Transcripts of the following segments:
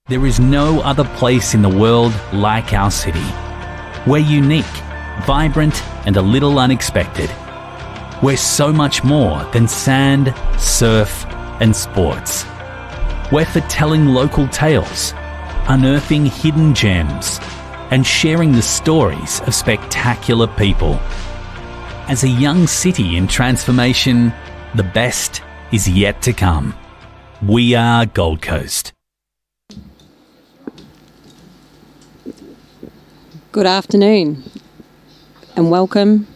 There is no other place in the world like our city. We're unique, vibrant, and a little unexpected. We're so much more than sand, surf, and sports. We're for telling local tales, unearthing hidden gems, and sharing the stories of spectacular people. As a young city in transformation, the best is yet to come. We are Gold Coast. Good afternoon and welcome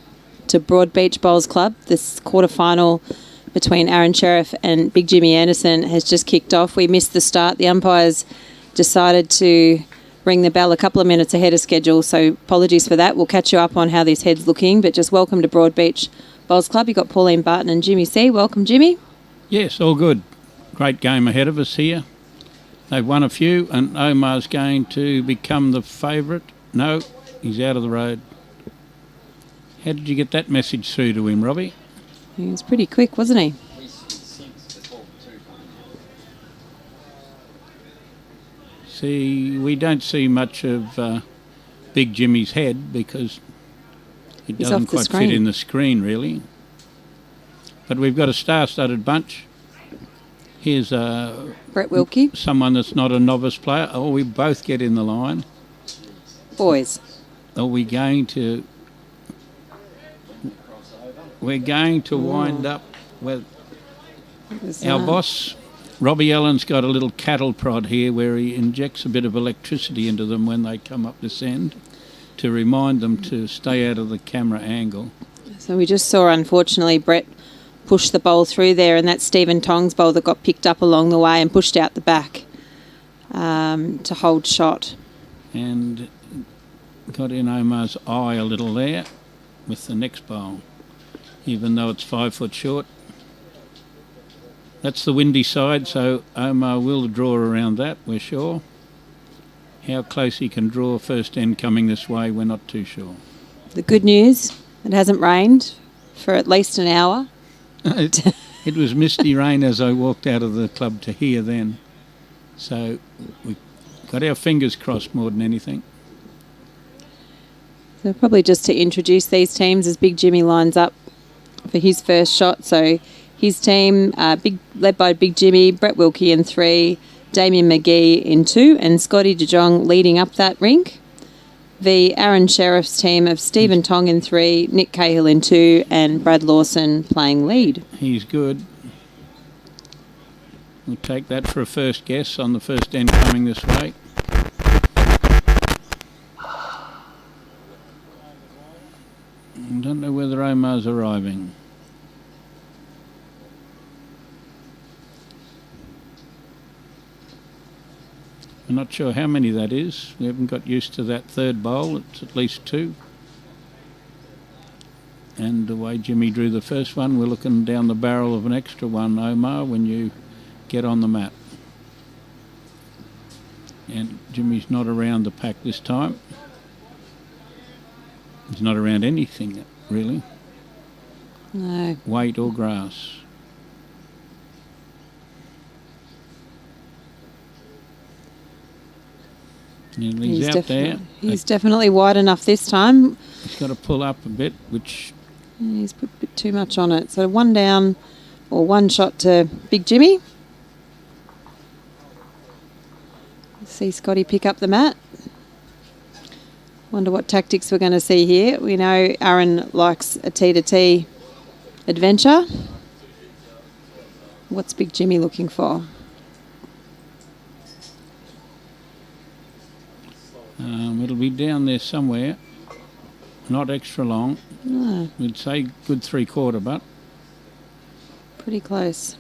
to Broadbeach Bowls Club. This quarter-final between Aron Sherriff and Big Jimmy Anderson has just kicked off. We missed the start. The umpires decided to ring the bell a couple of minutes ahead of schedule, so apologies for that. We'll catch you up on how this head's looking, but just welcome to Broadbeach Bowls Club. You've got Pauline Barton and Jimmy C. Welcome, Jimmy. Yes, all good. Great game ahead of us here. They've won a few and Omar's going to become the favourite. No, he's out of the road. How did you get that message through to him, Robbie? He was pretty quick, wasn't he? See, we don't see much of Big Jimmy's head because it doesn't quite fit in the screen, really. But we've got a star-studded bunch. Here's Brett Wilkie. Someone that's not a novice player. Oh, we both get in the line. Boys. Are we going to... We're going to wind up with our boss. Robbie Allen's got a little cattle prod here where he injects a bit of electricity into them when they come up this end to remind them to stay out of the camera angle. So we just saw, unfortunately, Brett push the bowl through there, and that's Stephen Tong's bowl that got picked up along the way and pushed out the back to hold shot. And got in Omar's eye a little there with the next bowl, even though it's 5 foot short. That's the windy side, so Omar will draw around that, we're sure. How close he can draw first end coming this way, we're not too sure. The good news, it hasn't rained for at least an hour. It was misty rain as I walked out of the club to here then. So we got our fingers crossed more than anything. So probably just to introduce these teams as Big Jimmy lines up for his first shot. So his team, led by Big Jimmy, Brett Wilkie in 3, Damien McGee in 2, and Scotty de Jong leading up that rink. The Aron Sherriff's team of Stephen Tong in 3, Nick Cahill in 2, and Brad Lawson playing lead. He's good. We'll take that for a first guess on the first end coming this way. I don't know whether Omar's arriving. I'm not sure how many that is. We haven't got used to that third bowl. It's at least 2. And the way Jimmy drew the first one, we're looking down the barrel of an extra one, Omar, when you get on the mat. And Jimmy's not around the pack this time. He's not around anything, really. No. Weight or grass. He's out there. He's definitely wide enough this time. He's got to pull up a bit, which... He's put a bit too much on it. So 1 down or 1 shot to Big Jimmy. See Scotty pick up the mat. Wonder what tactics we're going to see here. We know Aron likes a T-to-T adventure. What's Big Jimmy looking for? It'll be down there somewhere. Not extra long. No. We'd say good 3/4, but... Pretty close.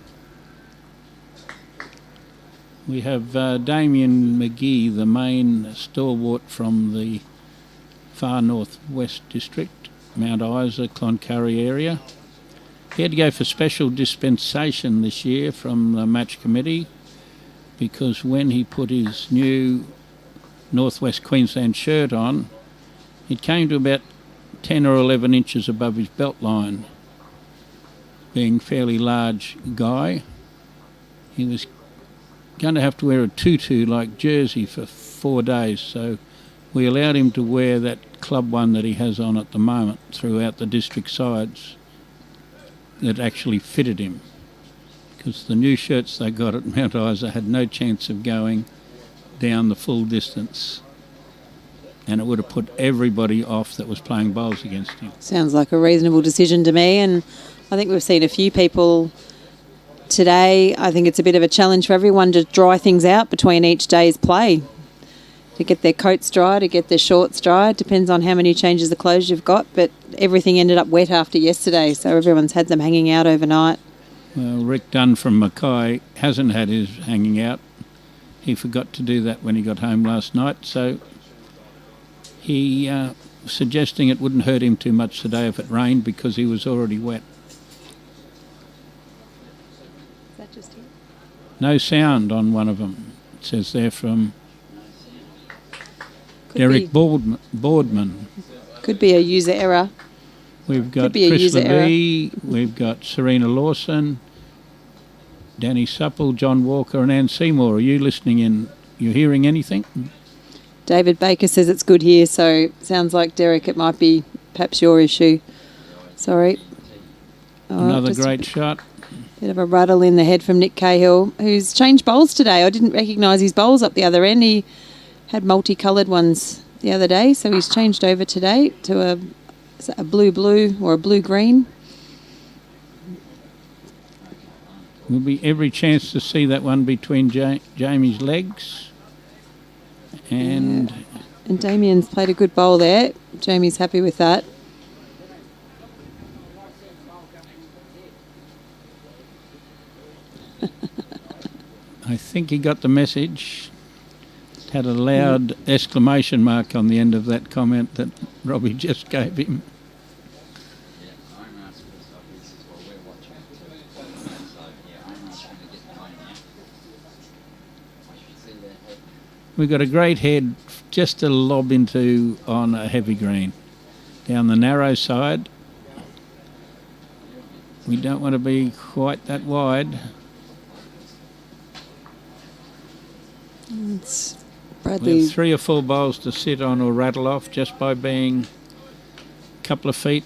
We have Damien McGee, the main stalwart from the far northwest district, Mount Isa, Cloncurry area. He had to go for special dispensation this year from the match committee because when he put his new Northwest Queensland shirt on, it came to about 10 or 11 inches above his belt line. Being a fairly large guy, he was going to have to wear a tutu-like jersey for 4 days, so we allowed him to wear that club one that he has on at the moment throughout the district sides that actually fitted him, because the new shirts they got at Mount Isa had no chance of going down the full distance, and it would have put everybody off that was playing bowls against him. Sounds like a reasonable decision to me, and I think we've seen a few people today. I think it's a bit of a challenge for everyone to dry things out between each day's play, to get their coats dry, to get their shorts dry. It depends on how many changes of clothes you've got, but everything ended up wet after yesterday, so everyone's had them hanging out overnight. Well, Rick Dunn from Mackay hasn't had his hanging out. He forgot to do that when he got home last night, so he suggesting it wouldn't hurt him too much today if it rained because he was already wet. Is that just here? No sound on one of them. It says there from Could Derek be. Boardman. Could be a user error. We've got be a Chris user error. Levy, we've got Serena Lawson, Danny Supple, John Walker and Ann Seymour. Are you listening in? You hearing anything? David Baker says it's good here, so sounds like, Derek, it might be perhaps your issue. Sorry. Another just great shot. Bit of a rattle in the head from Nick Cahill, who's changed bowls today. I didn't recognise his bowls up the other end. He had multicoloured ones the other day, so he's changed over today to a blue-blue or a blue-green. Will be every chance to see that one between Jamie's legs. And And Damien's played a good bowl there. Jamie's happy with that. I think he got the message. It had a loud exclamation mark on the end of that comment that Robbie just gave him. We've got a great head just to lob into on a heavy green. Down the narrow side. We don't want to be quite that wide. It's We Bradley. have 3 or 4 bowls to sit on or rattle off just by being a couple of feet,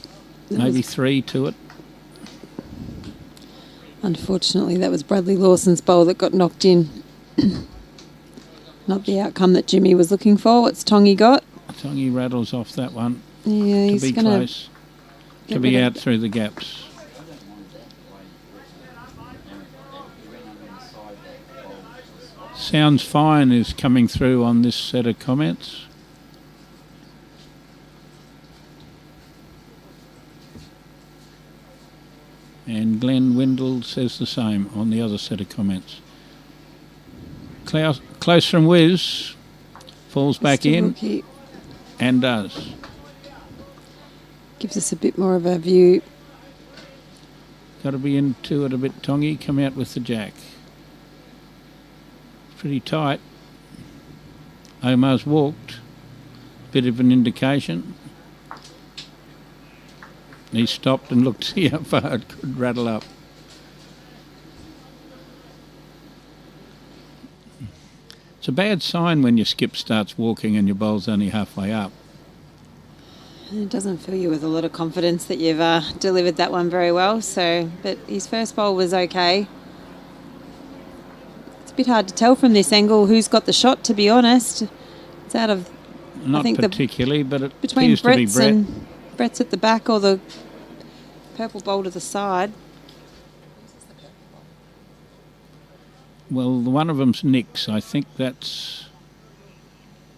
maybe 3 to it. Unfortunately, that was Bradley Lawson's bowl that got knocked in. Not the outcome that Jimmy was looking for. What's Tongy got? Tongy rattles off that one. Yeah, To he's be going to close. To be out through the gaps. Sounds fine is coming through on this set of comments. And Glenn Windle says the same on the other set of comments. Close from Wiz, falls back in Wilkie. and does. Gives us a bit more of a view. Got to be into it a bit, Tongy. Come out with the jack. Pretty tight. Omar's walked. Bit of an indication. He stopped and looked to see how far it could rattle up. It's a bad sign when your skip starts walking and your bowl's only halfway up. It doesn't fill you with a lot of confidence that you've delivered that one very well. So, but his first bowl was okay. It's a bit hard to tell from this angle who's got the shot, to be honest. It's out of, Not I think, particularly, but it between appears to be Brett's Brett. and Brett's at the back, or the purple bowl to the side. Well, one of them's Nick's. I think that's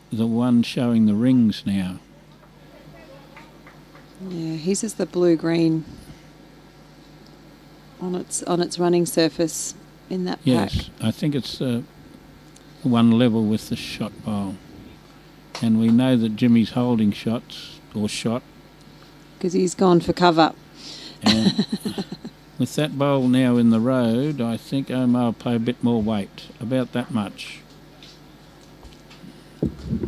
the one showing the rings now. Yeah, his is the blue-green on its running surface in that pack. Yes, I think it's one level with the shot bowl. And we know that Jimmy's holding shots, or shot. Because he's gone for cover. And with that bowl now in the road, I think Omar will play a bit more weight, about that much.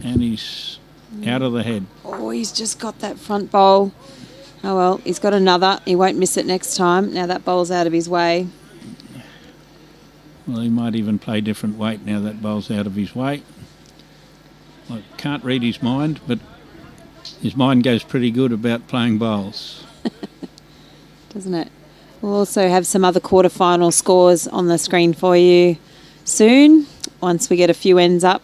And he's out of the head. Oh, he's just got that front bowl. Oh, well, he's got another. He won't miss it next time. Now that bowl's out of his way. Well, he might even play different weight now that bowl's out of his way. I can't read his mind, but his mind goes pretty good about playing bowls. Doesn't it? We'll also have some other quarterfinal scores on the screen for you soon, once we get a few ends up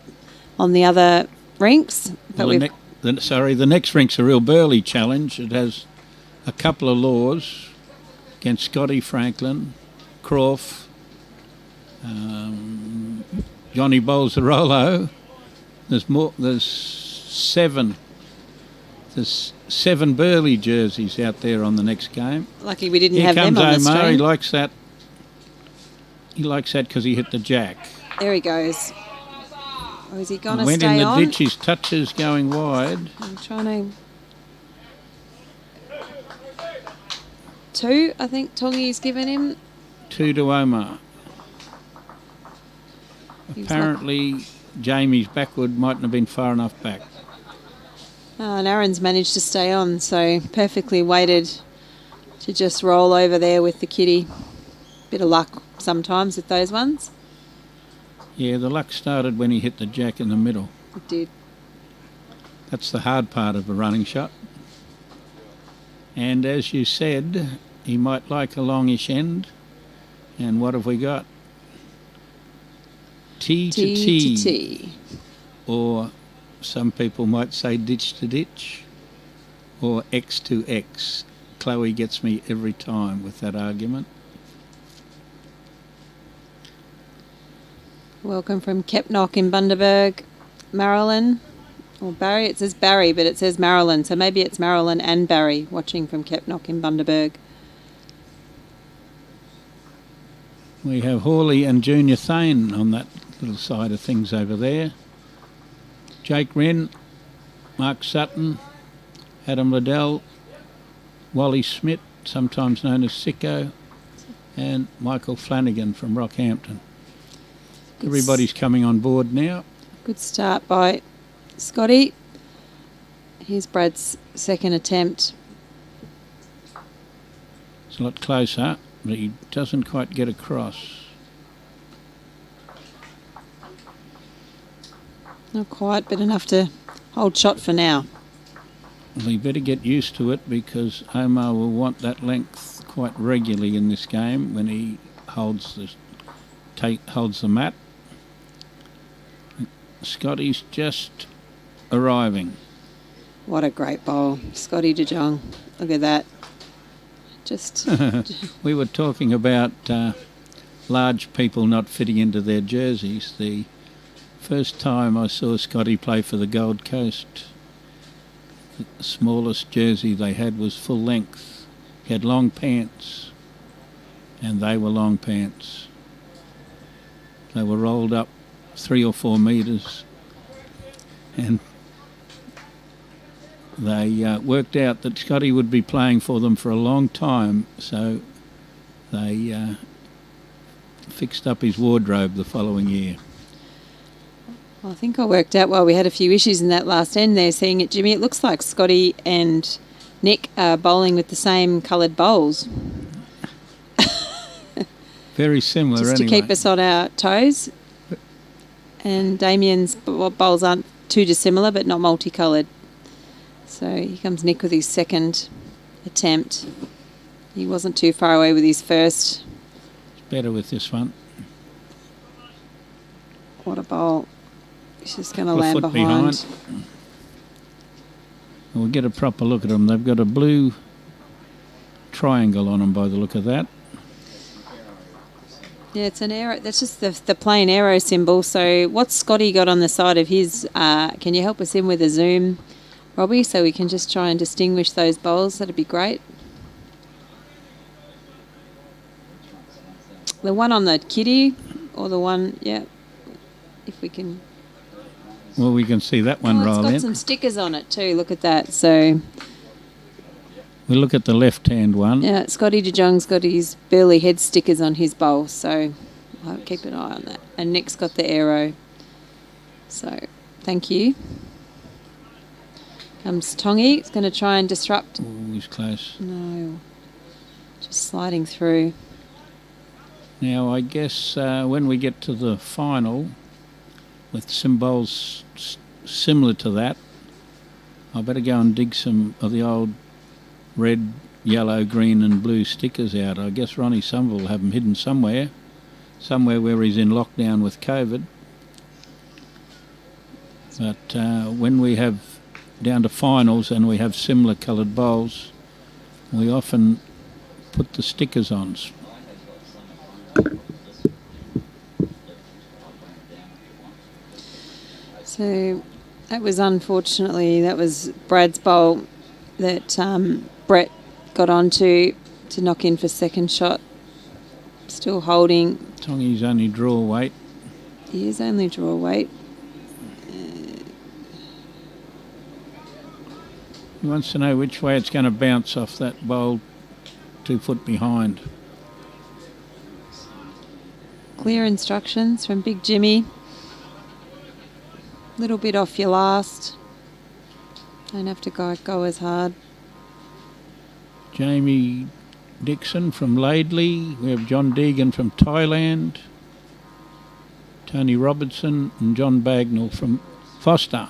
on the other rinks. But Well, the next rink's a real Burley challenge. It has a couple of laws against Scotty Franklin, Croft, Johnny bowls the Rolo. There's seven Burley jerseys out there on the next game. Lucky we didn't Here have them comes on the Omar. screen. He likes that. He likes that because he hit the jack. There he goes. Oh, is he going to Went stay in the on? ditch. His touches going wide. I'm trying to... 2, I think Tongi's given him. 2 to Omar. He was Apparently, Jamie's backward mightn't have been far enough back. And Aron's managed to stay on, so perfectly weighted to just roll over there with the kitty. Bit of luck sometimes with those ones. Yeah, the luck started when he hit the jack in the middle. It did. That's the hard part of a running shot. And as you said, he might like a longish end. And what have we got? T to T. To T. Or some people might say ditch to ditch. Or X to X. Chloe gets me every time with that argument. Welcome from Kepnock in Bundaberg, Marilyn. Or Barry, it says Barry, but it says Marilyn, so maybe it's Marilyn and Barry watching from Kepnock in Bundaberg. We have Hawley and Junior Thane on that little side of things over there. Jake Wren, Mark Sutton, Adam Liddell, Wally Smith, sometimes known as Sicko, and Michael Flanagan from Rockhampton. Everybody's coming on board now. Good start by Scotty. Here's Brad's second attempt. It's a lot closer, but he doesn't quite get across. Not quite, but enough to hold shot for now. Well, he better get used to it because Omar will want that length quite regularly in this game when he holds the mat. Scotty's just arriving. What a great bowl. Scotty de Jong. Look at that. Just We were talking about large people not fitting into their jerseys. The first time I saw Scotty play for the Gold Coast, the smallest jersey they had was full length. He had long pants, and they were long pants. They were rolled up 3 or 4 metres, and they worked out that Scotty would be playing for them for a long time, so they fixed up his wardrobe the following year. I think I worked out while we had a few issues in that last end there, seeing it, Jimmy. It looks like Scotty and Nick are bowling with the same coloured bowls. Very similar, Just anyway. to keep us on our toes. And Damien's bowls aren't too dissimilar, but not multicoloured. So here comes Nick with his second attempt. He wasn't too far away with his first. It's better with this one. What a bowl. He's just going to A land foot behind. We'll get a proper look at them. They've got a blue triangle on them by the look of that. Yeah, it's an arrow. That's just the plain arrow symbol. So what's Scotty got on the side of his? Can you help us in with a zoom, Robbie, so we can just try and distinguish those bowls? That'd be great. The one on the kitty or the one, yeah, if we can. Well, we can see that one It's roll got in. some stickers on it too. Look at that. So We look at the left-hand one. yeah, Scotty de Jong's got his Burley head stickers on his bowl, so I'll keep an eye on that. And Nick's got the arrow. So thank you. Comes Tongi. It's going to try and disrupt. Oh, he's close. No, just sliding through. Now, I guess when we get to the final, with some bowls similar to that, I better go and dig some of the old red, yellow, green and blue stickers out. I guess Ronnie Somerville will have them hidden somewhere where he's in lockdown with COVID. But when we have down to finals and we have similar coloured bowls, we often put the stickers on. So that was Brad's bowl that Brett got onto to knock in for second shot. Still holding. Tongy's only draw weight. He is only draw weight. He wants to know which way it's going to bounce off that bowl 2 foot behind. Clear instructions from Big Jimmy. Little bit off your last. Don't have to go as hard. Jamie Dixon from Laidley. We have John Deegan from Thailand. Tony Robertson and John Bagnall from Foster.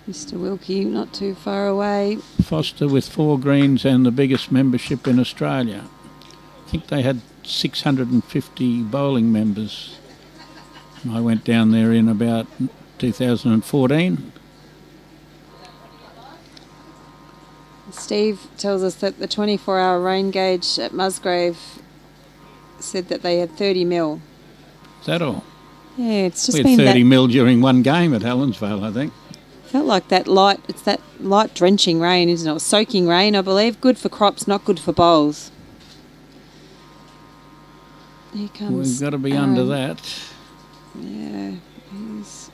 Mr. Wilkie not too far away. Foster with 4 greens and the biggest membership in Australia. I think they had 650 bowling members. I went down there in about 2014. Steve tells us that the 24-hour rain gauge at Musgrave said that they had 30 mil. Is that all? Yeah, it's just we been had 30 that, mil during one game at Helensvale, I think. felt like that light drenching rain, isn't it? Or soaking rain, I believe. Good for crops, not good for bowls. Here comes We've got to be Aron. under that. Yeah, he's...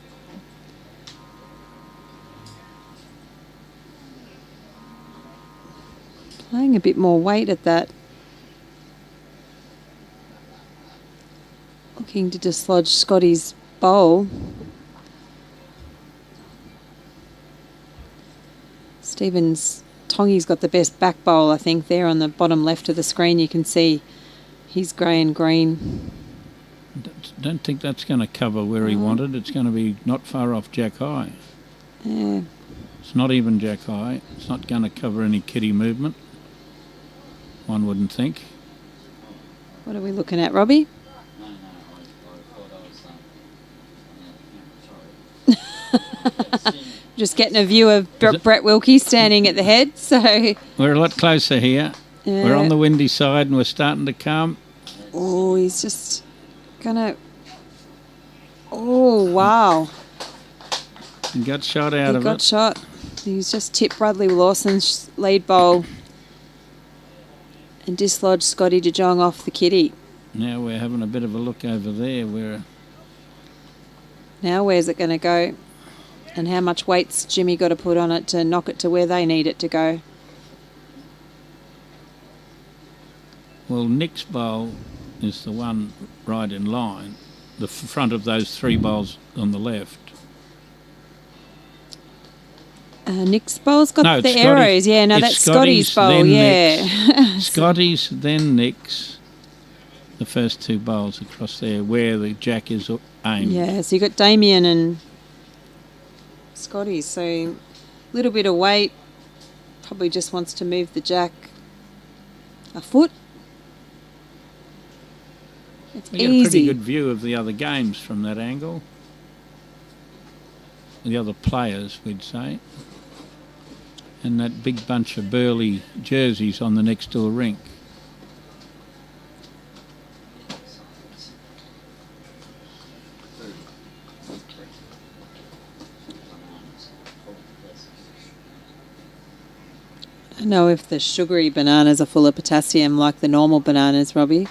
playing a bit more weight at that. Looking to dislodge Scotty's bowl. Tongy's got the best back bowl, I think. There on the bottom left of the screen you can see his grey and green. Don't think that's going to cover where he wanted. It's going to be not far off Jack High. Yeah. It's not even Jack High. It's not going to cover any kitty movement. One wouldn't think. What are we looking at, Robbie? No, I thought Just getting a view of Brett Wilkie standing at the head. So We're a lot closer here. We're on the windy side and we're starting to come. Oh, he's just gonna. Oh wow! He got shot out He of got it. shot. He's just tipped Bradley Lawson's lead bowl and dislodged Scotty de Jong off the kitty. Now we're having a bit of a look over there where Now where's it going to go? And how much weight's Jimmy got to put on it to knock it to where they need it to go? well, Nick's bowl is the one right in line, the front of those 3 bowls on the left. Nick's bowl's got No, the it's arrows. Scotty's. Yeah, no, It's that's Scotty's Scotty's, bowl. then Yeah. Scotty's, then Nick's, the first 2 bowls across there where the jack is aimed. Yeah, so you got Damien and Scotty. So a little bit of weight. Probably just wants to move the jack a foot. It's We get a easy. pretty good view of the other games from that angle. The other players, we'd say. And that big bunch of burly jerseys on the next door rink. I don't know if the sugary bananas are full of potassium like the normal bananas, Robbie.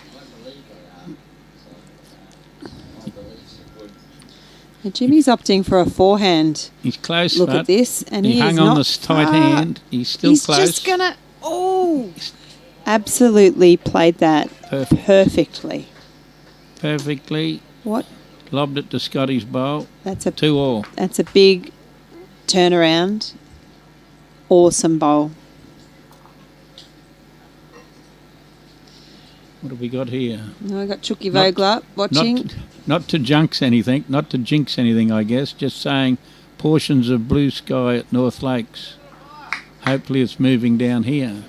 And Jimmy's opting for a forehand. He's close, Look but at this, and he hung is on not this tight far. hand. He's still He's close. just gonna. Oh, absolutely played that Perfect. perfectly. Perfectly. What? Lobbed it to Scotty's bowl. That's a 2-all. That's a big turnaround. Awesome bowl. What have we got here? No, I got Chucky Vogler up watching. Not to jinx anything, I guess, just saying portions of blue sky at North Lakes. Hopefully it's moving down here.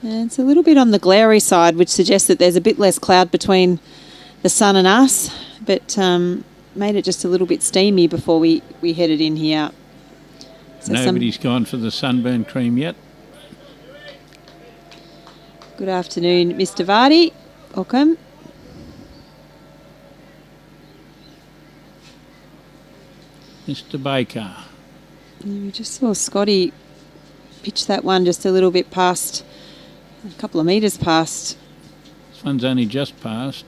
And it's a little bit on the glary side, which suggests that there's a bit less cloud between the sun and us, but made it just a little bit steamy before we headed in here. So Nobody's gone for the sunburn cream yet. Good afternoon, Mr. Vardy. Welcome. Mr. Baker. We just saw Scotty pitch that one just a little bit past, a couple of metres past. This one's only just passed.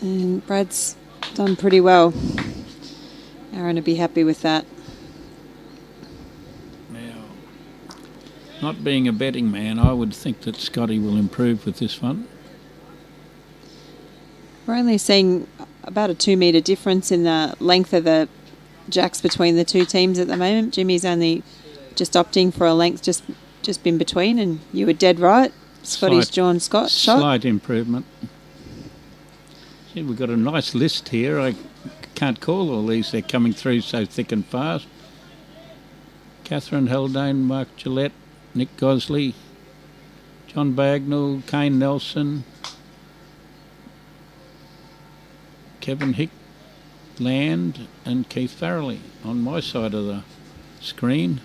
And Brad's done pretty well. Aron would be happy with that. Now, not being a betting man, I would think that Scotty will improve with this one. We're only seeing about a 2 metre difference in the length of the jacks between the two teams at the moment. Jimmy's only just opting for a length just in between, and you were dead right. Scotty's John Scott shot. Slight improvement. See, we've got a nice list here. I can't call all these. They're coming through so thick and fast. Catherine Haldane, Mark Gillette, Nick Gosley, John Bagnall, Kane Nelson, Kevin Hick, Land and Keith Farrelly on my side of the screen.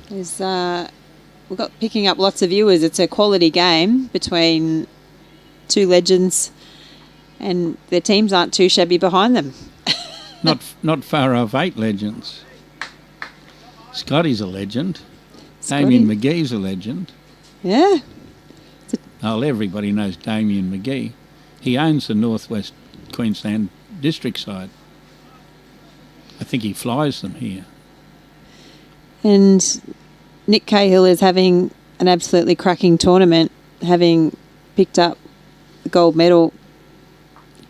We've got picking up lots of viewers. It's a quality game between two legends, and their teams aren't too shabby behind them. not far off 8 legends. Scotty's a legend. Damien McGee's a legend. Yeah. Oh, everybody knows Damien McGee. He owns the Northwest Queensland district side. I think he flies them here. And Nick Cahill is having an absolutely cracking tournament, having picked up the gold medal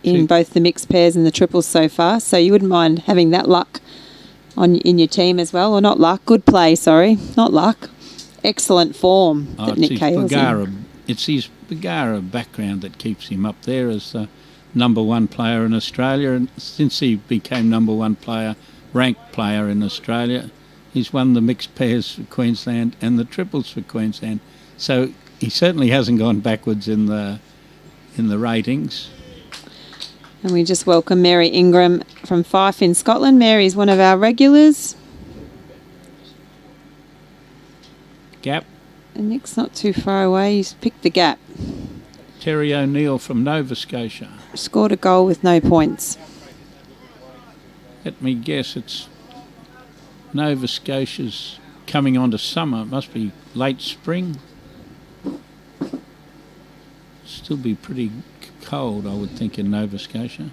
in both the mixed pairs and the triples so far. So you wouldn't mind having that luck in your team as well, or not luck, good play, sorry, not luck. Excellent form that Nick Cahill's in. It's his Bagara background that keeps him up there as the number one player in Australia, and since he became number one player, ranked player in Australia, he's won the mixed pairs for Queensland and the triples for Queensland. So he certainly hasn't gone backwards in the ratings. And we just welcome Mary Ingram from Fife in Scotland. Mary's one of our regulars. Gap. And Nick's not too far away. He's picked the gap. Terry O'Neill from Nova Scotia. Scored a goal with no points. Let me guess, it's Nova Scotia's coming on to summer. It must be late spring. Still be pretty cold, I would think, in Nova Scotia.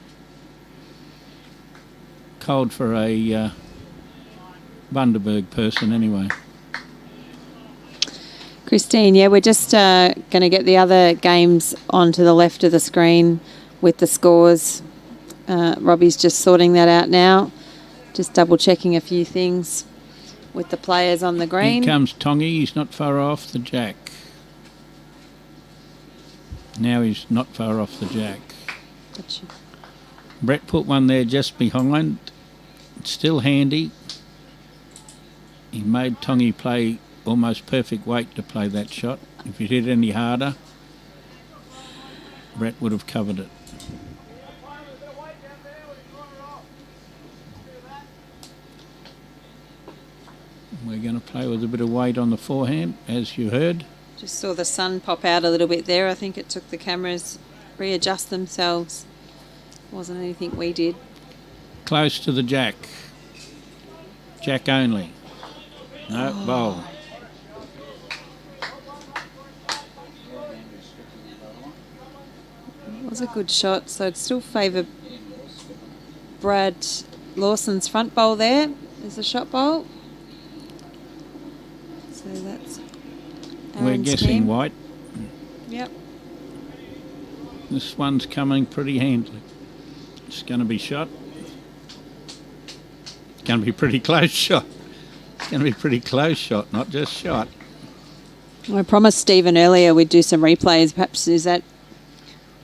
Cold for a Bundaberg person anyway. Christine, yeah, we're just going to get the other games onto the left of the screen with the scores. Robbie's just sorting that out now, just double-checking a few things with the players on the green. Here comes Tongy. He's not far off the jack. Now he's not far off the jack. Gotcha. Brett put one there just behind. It's still handy. He made Tongy play almost perfect weight to play that shot. If it hit any harder, Brett would have covered it. We're going to play with a bit of weight on the forehand, as you heard. Just saw the sun pop out a little bit there. I think it took the cameras readjust themselves. Wasn't anything we did. Close to the jack. Jack only. No, bowl. It was a good shot, so I'd still favour Brad Lawson's front bowl there as the shot bowl. So that's We're Aron's guessing team. white. Yep. This one's coming pretty handily. It's going to be shot. It's going to be pretty close shot. It's going to be pretty close shot, not just shot. I promised Stephen earlier we'd do some replays. Perhaps is that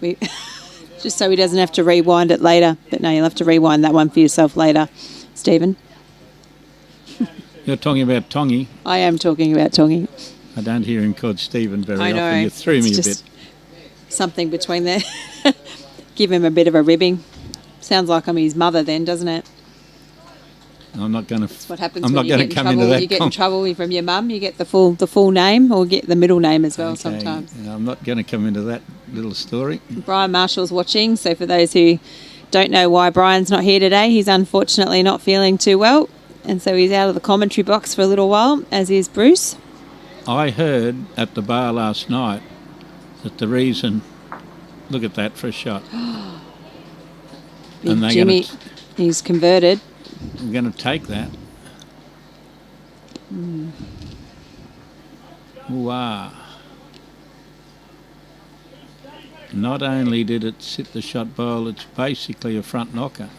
We just so he doesn't have to rewind it later. But no, you'll have to rewind that one for yourself later, Stephen. You're talking about Tongy. I am talking about Tongy. I don't hear him called Stephen very I know. often. You threw me a bit. Something between there. Give him a bit of a ribbing. Sounds like I'm his mother then, doesn't it? I'm not going to. That's what happens I'm when not you going get to in come trouble. into that. You get in trouble from your mum. You get the full name, or get the middle name as well. Okay, Sometimes. I'm not going to come into that little story. Brian Marshall's watching. So for those who don't know why Brian's not here today, he's unfortunately not feeling too well, and so he's out of the commentary box for a little while. As is Bruce. I heard at the bar last night that the reason. Look at that for a shot. And Jimmy, he's converted. I'm going to take that. Wow. Not only did it sit the shot bowl, it's basically a front knocker.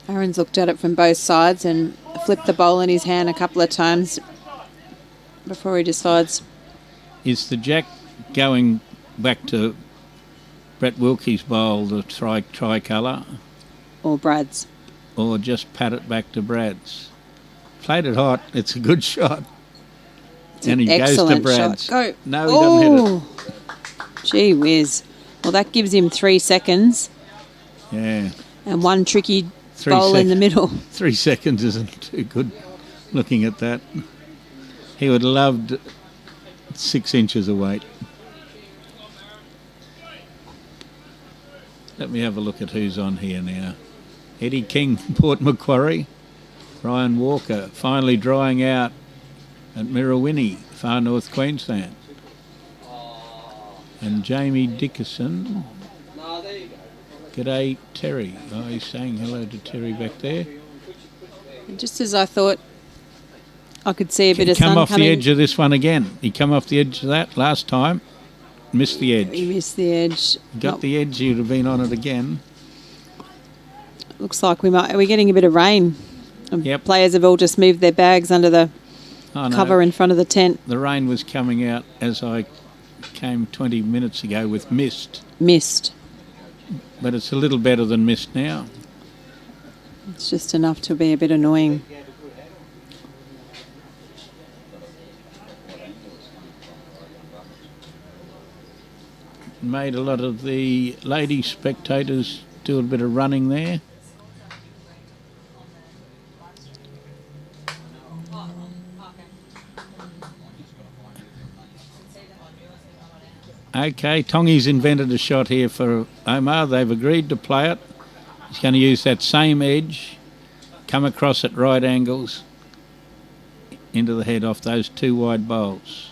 Aron's looked at it from both sides and flipped the bowl in his hand a couple of times before he decides. Is the jack going back to Brett Wilkie's bowl, the tricolour? Or Brad's. Or just pat it back to Brad's? Played it hot, it's a good shot. It's and he goes to Brad's. Go. No, he doesn't hit it. Gee whiz. Well, that gives him 3 seconds. Yeah. And one tricky bowl in the middle. 3 seconds isn't too good looking at that. He would have loved 6 inches of weight. Let me have a look at who's on here now. Eddie King, Port Macquarie. Ryan Walker, finally drying out at Mirrawinny, far north Queensland. And Jamie Dickerson. G'day, Terry. Oh, he's saying hello to Terry back there. And just as I thought I could see a bit of sun coming. Come off the edge of this one again. He come off the edge of that last time. Missed the edge. He missed the edge. Got the edge, you'd have been on it again. Looks like we're getting a bit of rain. Yep. Players have all just moved their bags under the cover in front of the tent. The rain was coming out as I came 20 minutes ago with mist. Mist. But it's a little better than mist now. It's just enough to be a bit annoying. Made a lot of the lady spectators do a bit of running there. Okay, Tongy's invented a shot here for Omar. They've agreed to play it. He's going to use that same edge, come across at right angles into the head off those 2 wide bowls.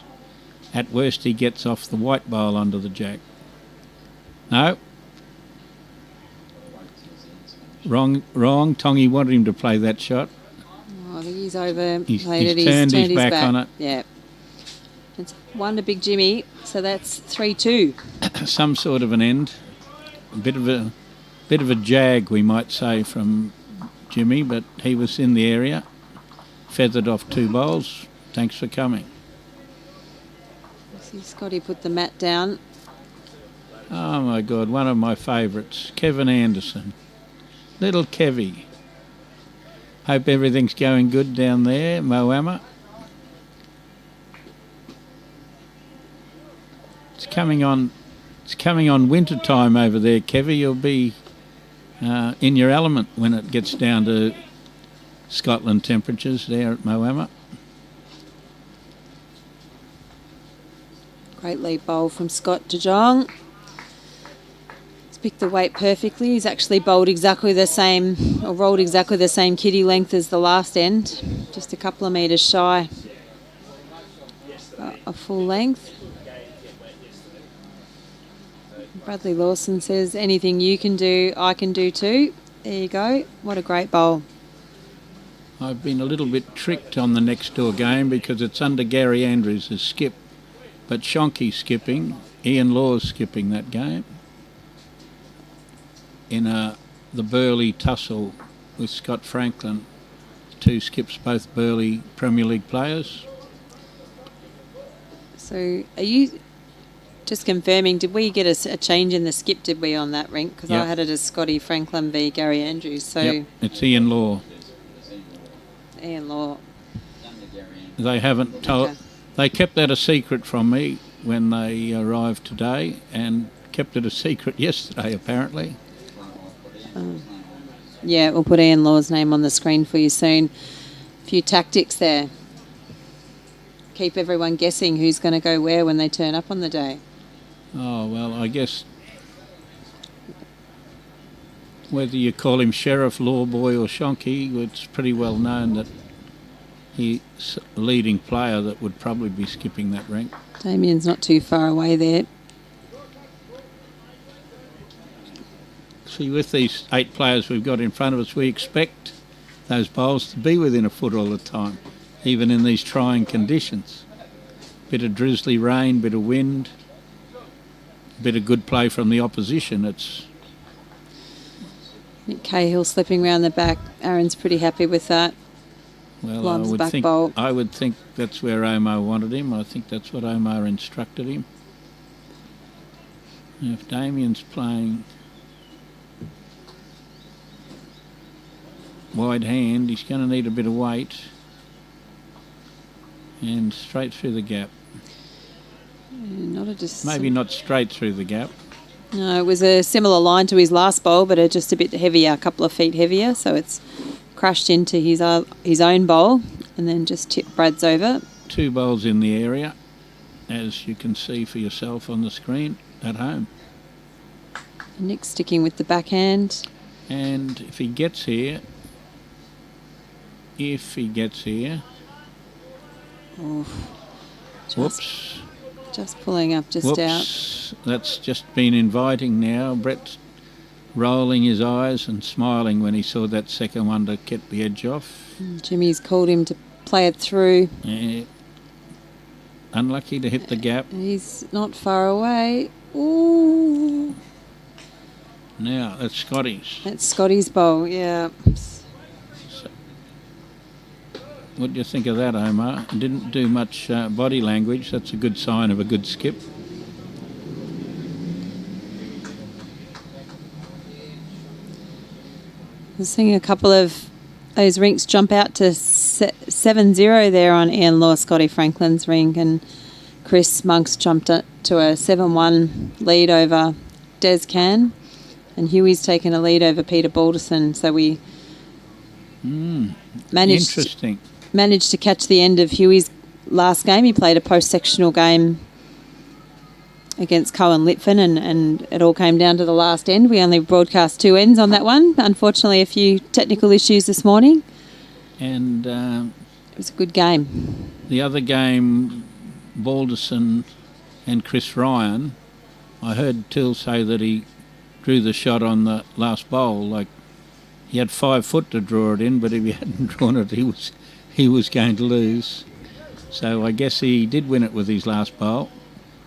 At worst, he gets off the white bowl onto the jack. No. Wrong. Tongy wanted him to play that shot. Oh, I think he's over. He's turned his back on it. Yeah. It's 1 to Big Jimmy, so that's 3-2. Some sort of an end. A bit of a jag, we might say, from Jimmy, but he was in the area. Feathered off 2 bowls. Thanks for coming. See Scotty put the mat down. Oh my God, one of my favourites, Kevin Anderson. Little Kevy. Hope everything's going good down there, Moama. It's coming on winter time over there, Kevy. You'll be in your element when it gets down to Scotland temperatures there at Moama. Great lead bowl from Scott to Jong. He's picked the weight perfectly. He's actually bowled exactly the same, or rolled exactly the same kitty length as the last end, just a couple of metres shy. A full length. Bradley Lawson says, anything you can do, I can do too. There you go. What a great bowl. I've been a little bit tricked on the next door game because it's under Gary Andrews as skip. But Shonky's skipping, Ian Law's skipping that game in the Burleigh tussle with Scott Franklin. 2 skips, both Burleigh Premier League players. So are you just confirming, did we get a change in the skip, did we, on that rink? Because Yep. I had it as Scotty Franklin v Gary Andrews. So Yep, it's Ian Law. Ian Law. They haven't told... Okay. They kept that a secret from me when they arrived today, and kept it a secret yesterday, apparently. Yeah, we'll put Ian Law's name on the screen for you soon. A few tactics there. Keep everyone guessing who's going to go where when they turn up on the day. Oh, well, I guess whether you call him Sherriff, Lawboy or Shonky, it's pretty well known that he's a leading player that would probably be skipping that rink. Damien's not too far away there. See, with these 8 players we've got in front of us, we expect those bowls to be within a foot all the time, even in these trying conditions. Bit of drizzly rain, bit of wind, bit of good play from the opposition. It's Cahill slipping round the back. Aaron's pretty happy with that. well, Loves back bowl. I would think that's where Omar wanted him. I think that's what Omar instructed him. And if Damien's playing wide hand, he's going to need a bit of weight, and straight through the gap. Not a Maybe not straight through the gap. No, it was a similar line to his last bowl, but just a bit heavier, a couple of feet heavier. So it's crashed into his own bowl and then just tipped Brad's over. 2 bowls in the area, as you can see for yourself on the screen at home. Nick sticking with the backhand. And if he gets here, whoops. Just pulling up, just Whoops, that's just been inviting now. Brett's rolling his eyes and smiling when he saw that second one to get the edge off. out. Jimmy's called him to play it through. Unlucky to hit the gap. He's not far away. Ooh. Now, that's Scotty's. That's Scotty's bowl, yeah. What do you think of that, Omar? Didn't do much body language. That's a good sign of a good skip. We're seeing a couple of those rinks jump out to 7-0 there on Ian Law, Scotty Franklin's rink, and Chris Monks jumped to a 7-1 lead over Des Can, and Huey's taken a lead over Peter Balderson. So we managed to catch the end of Huey's last game. He played a post-sectional game against Cohen Litfin, and it all came down to the last end. We only broadcast 2 ends on that one. Unfortunately, a few technical issues this morning. And it was a good game. the other game, Balderson and Chris Ryan, I heard Till say that he drew the shot on the last bowl. Like, he had 5 foot to draw it in, but if he hadn't drawn it, he was going to lose. So I guess he did win it with his last bowl.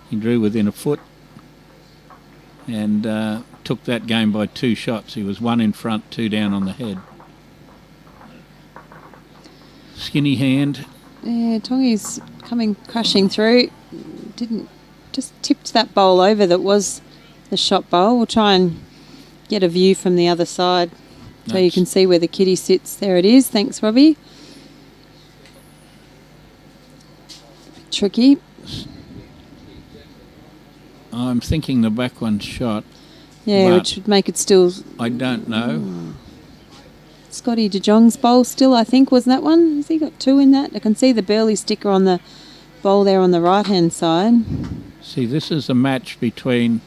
He drew within a foot and took that game by 2 shots. He was 1 in front, 2 down on the head. Skinny hand. Yeah, Tongi's coming crashing through. Just tipped that bowl over that was the shot bowl. We'll try and get a view from the other side so you can see where the kitty sits. There it is. Thanks, Robbie. Tricky. I'm thinking the back one shot. Yeah, which would make it still... I don't know. Scotty de Jong's bowl still, I think, was that one? Has he got 2 in that? I can see the Burley sticker on the bowl there on the right-hand side. See, this is a match between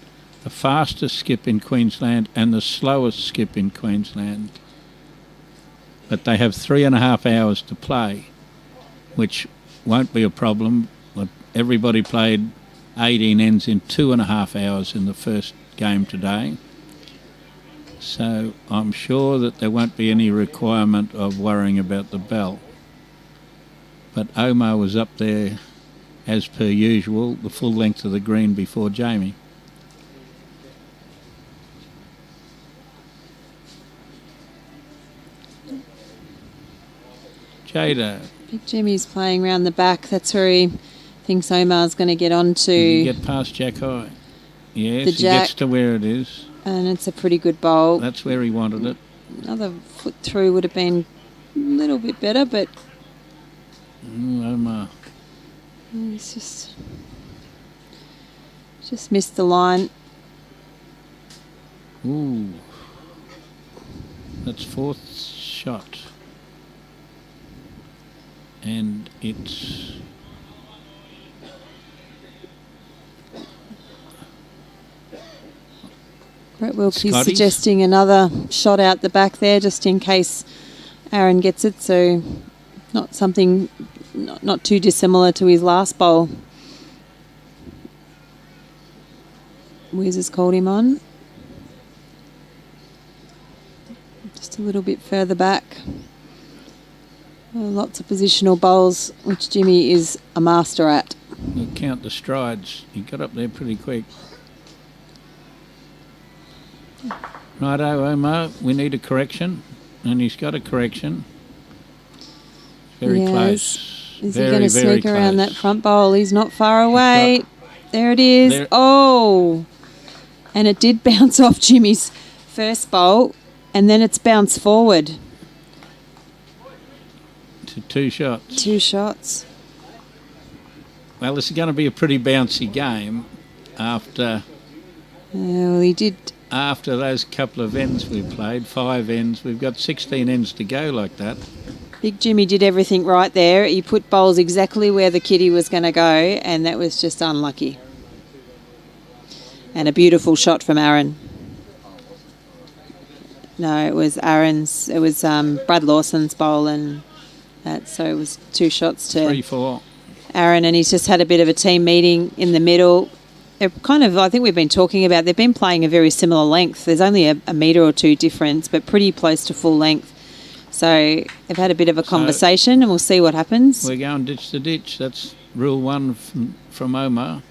the fastest skip in Queensland and the slowest skip in Queensland. But they have 3.5 hours to play, which won't be a problem. But everybody played 18 ends in 2.5 hours in the first game today. So I'm sure that there won't be any requirement of worrying about the bell. But Omar was up there, as per usual, the full length of the green before Jamie. Jada. Big Jimmy's playing round the back. That's where he Thinks Omar's going to get on Did he to... get past Jack High? Yes, The he Jack. gets to where it is. And it's a pretty good bowl. That's where he wanted it. Another foot through would have been a little bit better, but Omar. he's just missed the line. Ooh. That's fourth shot. And it's... Brett Wilkie's Scotty's. suggesting another shot out the back there just in case Aron gets it, so not something not too dissimilar to his last bowl. Wiz has called him on. Just a little bit further back. Lots of positional bowls, which Jimmy is a master at. We'll count the strides. He got up there pretty quick. Righto, Omar, we need a correction. And he's got a correction. Very Yes. close. Is he going to sneak around that front bowl? He's not far away. There it is. There. Oh! And it did bounce off Jimmy's first bowl, and then it's bounced forward. To 2 shots. 2 shots. Well, this is going to be a pretty bouncy game after Well, he did. after those couple of ends we played, 5 ends. We've got 16 ends to go like that. Big Jimmy did everything right there. He put bowls exactly where the kitty was going to go, and that was just unlucky. And a beautiful shot from Aron. No, it was Aron's. It was Brad Lawson's bowl, and that. So it was 2 shots to 3-4. Aron, and he's just had a bit of a team meeting in the middle. They're kind of, I think we've been talking about, they've been playing a very similar length. There's only a metre or 2 difference, but pretty close to full length. So they've had a bit of a conversation, and we'll see what happens. We're going ditch to ditch. That's rule 1 from Omar.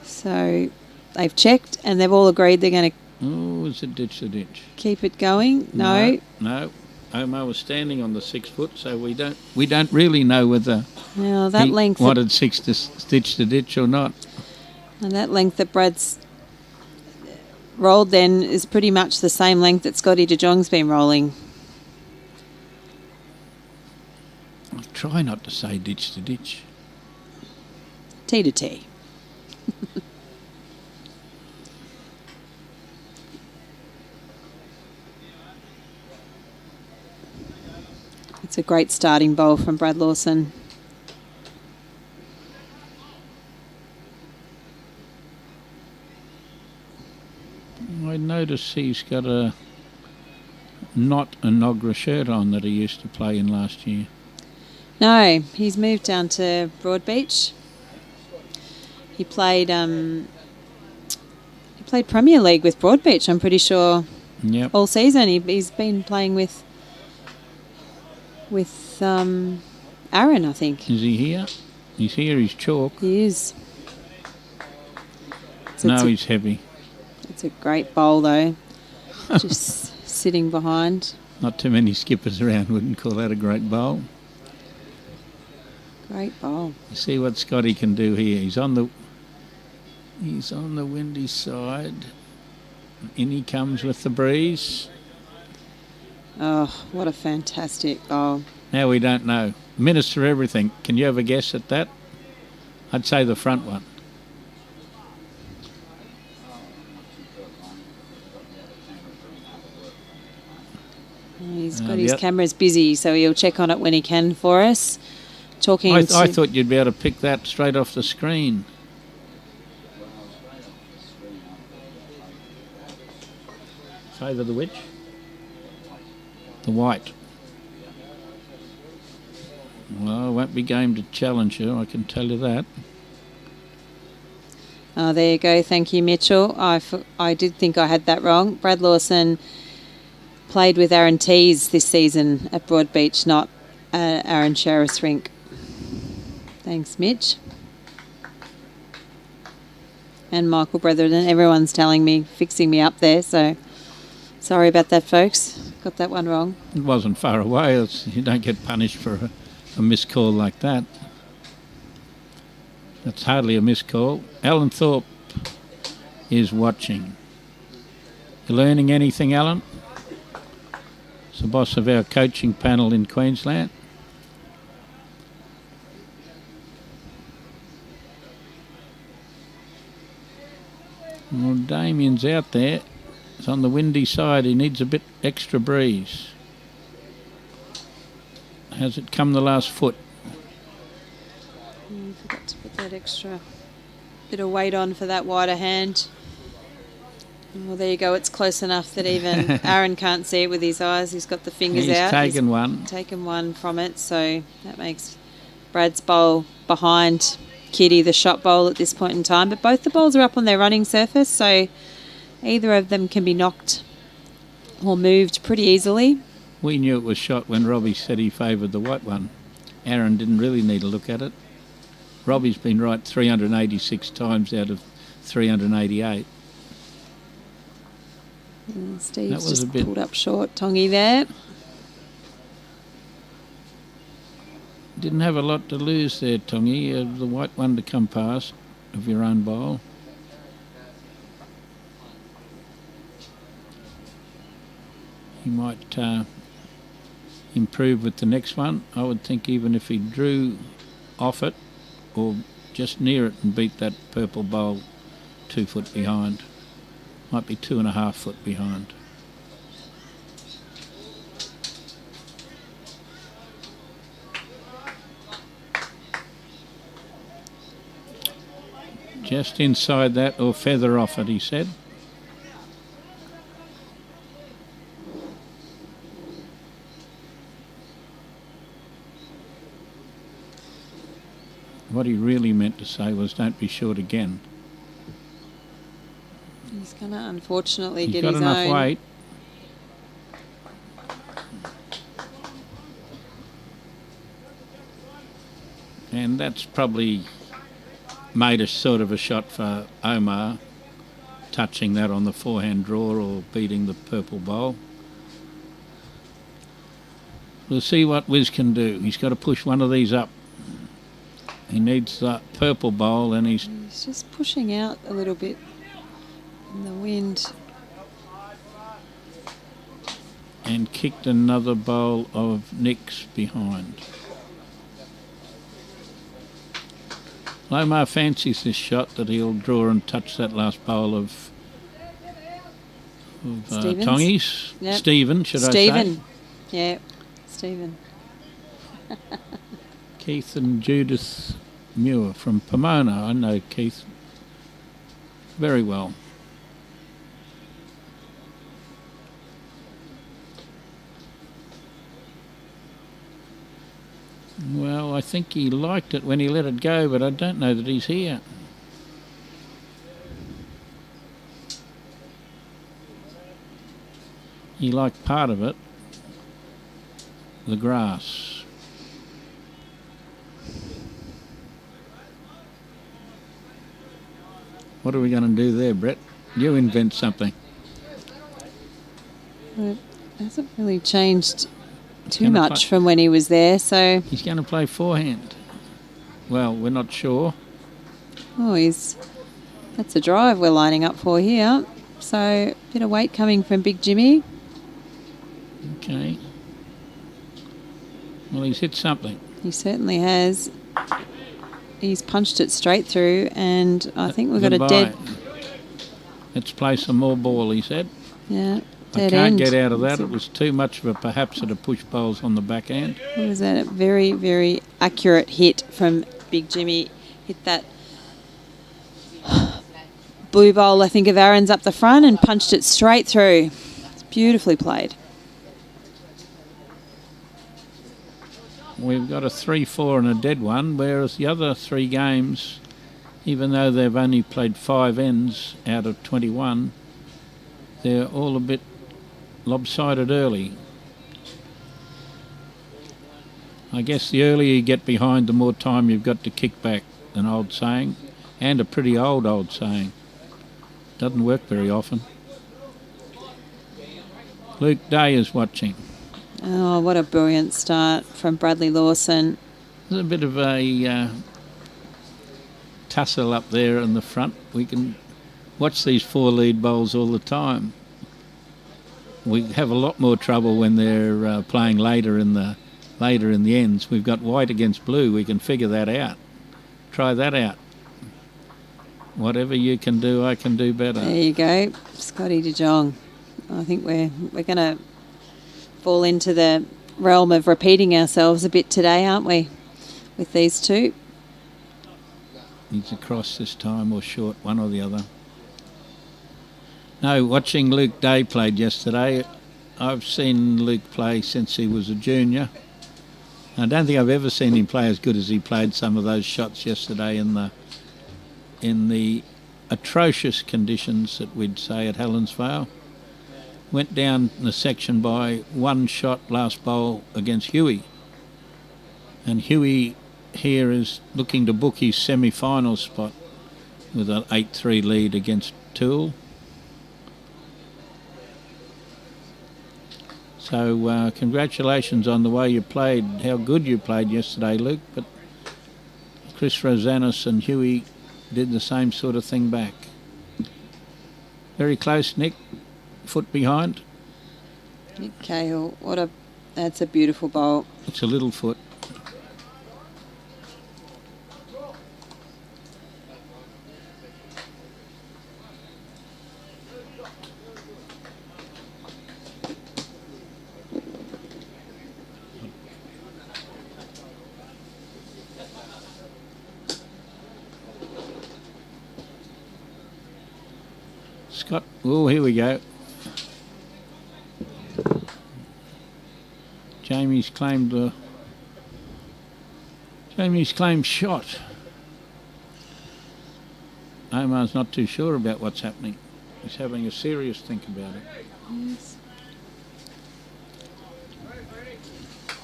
So they've checked, and they've all agreed they're going to Oh, is it ditch to ditch? keep it going. No. No. Omar was standing on the 6 foot, so we don't really know whether Now that he length, wanted ditch to ditch or not. and that length that Brad's rolled then is pretty much the same length that Scotty de Jongh's been rolling. I try not to say ditch to ditch. T to T. It's a great starting bowl from Brad Lawson. I notice he's got not a Nogra shirt on that he used to play in last year. No, he's moved down to Broadbeach. He played Premier League with Broadbeach, I'm pretty sure, Yep. all season. He's been playing with Aron, I think. Is he here? He's here, he's chalk. He is. No, he's heavy. It's a great bowl, though. Just sitting behind. Not too many skippers around wouldn't call that a great bowl. Great bowl. See what Scotty can do here. He's on the windy side. In he comes with the breeze. Oh, what a fantastic bowl. Now we don't know. Minister everything. Can you have a guess at that? I'd say the front one. He's got his cameras busy, so he'll check on it when he can for us. I thought you'd be able to pick that straight off the screen. Favour the which? The white. Well, it won't be game to challenge her, I can tell you that. Oh, there you go. Thank you, Mitchell. I did think I had that wrong. Brad Lawson played with Aron Tees this season at Broadbeach, not Aron Sherriff's rink. Thanks, Mitch. And Michael Brethren. Everyone's telling me, fixing me up there, so sorry about that, folks. Got that one wrong. It wasn't far away. You don't get punished for a missed call like that. That's hardly a missed call. Alan Thorpe is watching. You learning anything, Alan? He's the boss of our coaching panel in Queensland. Well, Damien's out there. It's on the windy side. He needs a bit extra breeze. Has it come the last foot? Forgot to put that extra bit of weight on for that wider hand. Well, there you go. It's close enough that even Aron can't see it with his eyes. He's got the fingers out. He's taken one from it, so that makes Brad's bowl behind Kitty, the shot bowl at this point in time. But both the bowls are up on their running surface, so either of them can be knocked or moved pretty easily. We knew it was shot when Robbie said he favoured the white one. Aaron didn't really need to look at it. Robbie's been right 386 times out of 388. And Steve's just pulled up short. Tongy there. Didn't have a lot to lose there, Tongy. The white one to come past of your own bowl. He might improve with the next one. I would think even if he drew off it or just near it and beat that purple bowl 2 foot behind. Might be 2.5 foot behind. Just inside that or feather off it, he said. What he really meant to say was don't be short again. He's going to unfortunately get his own. He's got enough weight. And that's probably made a sort of a shot for Omar, touching that on the forehand draw or beating the purple bowl. We'll see what Wiz can do. He's got to push one of these up. He needs that purple bowl and he's just pushing out a little bit in the wind. And kicked another bowl of Nick's behind. Lomar fancies this shot that he'll draw and touch that last bowl of Tongies. Yep. Stephen, should I say? Yeah, Stephen. Keith and Judith Muir from Pomona. I know Keith very well. Well, I think he liked it when he let it go, but I don't know that he's here. He liked part of it, the grass. What are we going to do there, Brett? You invent something. It hasn't really changed too much from when he was there, so... He's going to play forehand. Well, we're not sure. Oh, that's a drive we're lining up for here. So, a bit of weight coming from Big Jimmy. Okay. Well, he's hit something. He certainly has. He's punched it straight through, and I think we've got a dead... Let's play some more ball, he said. Yeah. I can't get out of that. It was too much of a perhaps at a push bowls on the backhand. What was that? A very, very accurate hit from Big Jimmy. Hit that blue bowl, I think, of Aron's up the front and punched it straight through. It's beautifully played. We've got a 3-4 and a dead one, whereas the other 3 games, even though they've only played 5 ends out of 21, they're all a bit lopsided early. I guess the earlier you get behind, the more time you've got to kick back, an old saying, and a pretty old saying. Doesn't work very often. Luke Day is watching. Oh, what a brilliant start from Bradley Lawson. There's a bit of a tussle up there in the front. We can watch these 4 lead bowls all the time. We have a lot more trouble when they're playing later in the ends. We've got white against blue. We can figure that out. Try that out. Whatever you can do, I can do better. There you go, Scotty de Jong. I think we're going to fall into the realm of repeating ourselves a bit today, aren't we, with these two? He's across this time or short, one or the other. No, watching Luke Day played yesterday, I've seen Luke play since he was a junior. I don't think I've ever seen him play as good as he played some of those shots yesterday in the atrocious conditions that we'd say at Helensvale. Went down the section by 1 shot last bowl against Huey. And Huey here is looking to book his semi-final spot with an 8-3 lead against Toole. So congratulations on the way you played, how good you played yesterday, Luke. But Chris Rosanis and Huey did the same sort of thing back. Very close, Nick. Foot behind. Nick Cahill, that's a beautiful bowl. It's a little foot. Scott, oh, here we go. Jamie's claimed shot. Omar's not too sure about what's happening. He's having a serious think about it. Yes.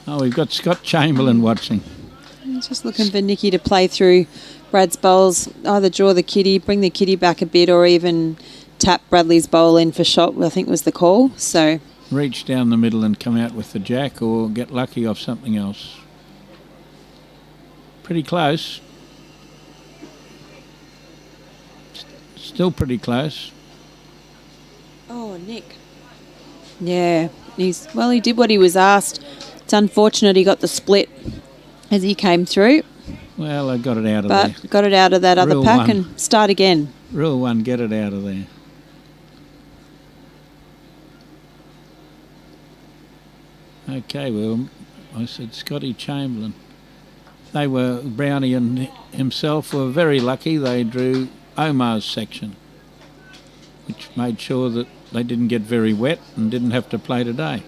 Oh, we've got Scott Chamberlain watching. I'm just looking for Nikki to play through Brad's bowls, either draw the kitty, bring the kitty back a bit, or even tap Bradley's bowl in for shot, I think was the call. So reach down the middle and come out with the jack, or get lucky off something else. Pretty close. Still pretty close. Oh, Nick. Yeah, he did what he was asked. It's unfortunate he got the split as he came through. Well, I got it out of there. But got it out of that other Rule pack 1. and start again. Rule 1, get it out of there. Okay, well, I said Scotty Chamberlain. Brownie and himself were very lucky. They drew Omar's section, which made sure that they didn't get very wet and didn't have to play today.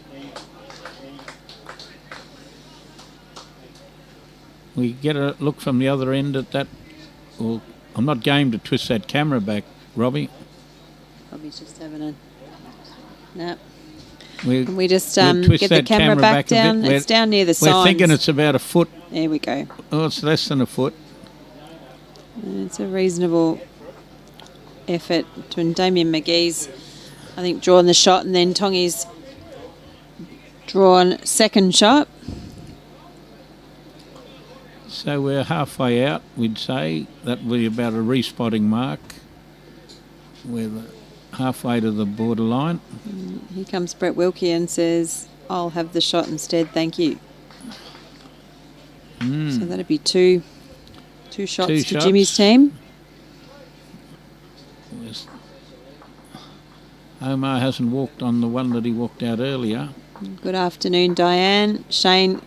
We get a look from the other end at that. Well, I'm not game to twist that camera back, Robbie. Robbie's just having a nap. Can we just get the camera back down? It's down near the signs. We're thinking it's about a foot. There we go. Oh, it's less than a foot. It's a reasonable effort between Damien McGee's, I think, drawing the shot, and then Tongi's drawn second shot. So we're halfway out, we'd say. That would be about a respotting mark. We're halfway to the borderline. Here comes Brett Wilkie and says, I'll have the shot instead, thank you. So that'd be two shots to Jimmy's team. Omar hasn't walked on the one that he walked out earlier. Good afternoon, Diane. Shane,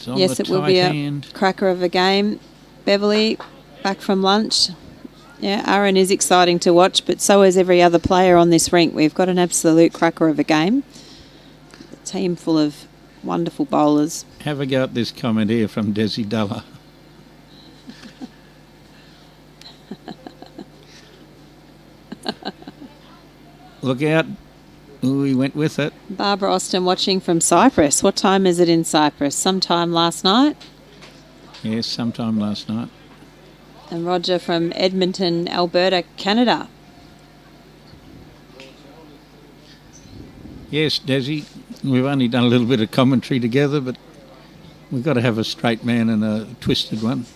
yes, it will be a cracker of a game. Beverly, back from lunch. Yeah, Aron is exciting to watch, but so is every other player on this rink. We've got an absolute cracker of a game. A team full of wonderful bowlers. Have a go at this comment here from Desi Dulla. Look out. Ooh, he went with it. Barbara Austin watching from Cyprus. What time is it in Cyprus? Sometime last night? Yes, sometime last night. And Roger from Edmonton, Alberta, Canada. Yes, Desi, we've only done a little bit of commentary together, but we've got to have a straight man and a twisted one.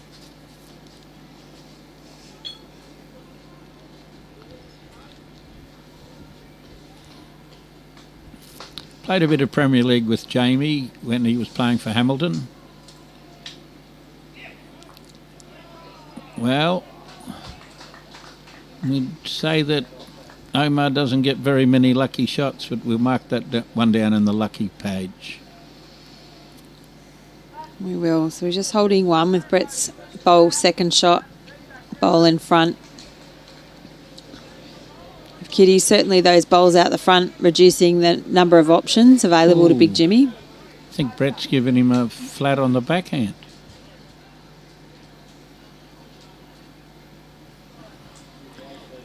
Played a bit of Premier League with Jamie when he was playing for Hamilton. Well, we'd say that Omar doesn't get very many lucky shots, but we'll mark that one down in the lucky page. We will. So we're just holding one with Brett's bowl second shot, bowl in front. Kitty, certainly those bowls out the front, reducing the number of options available to Big Jimmy. I think Brett's given him a flat on the backhand.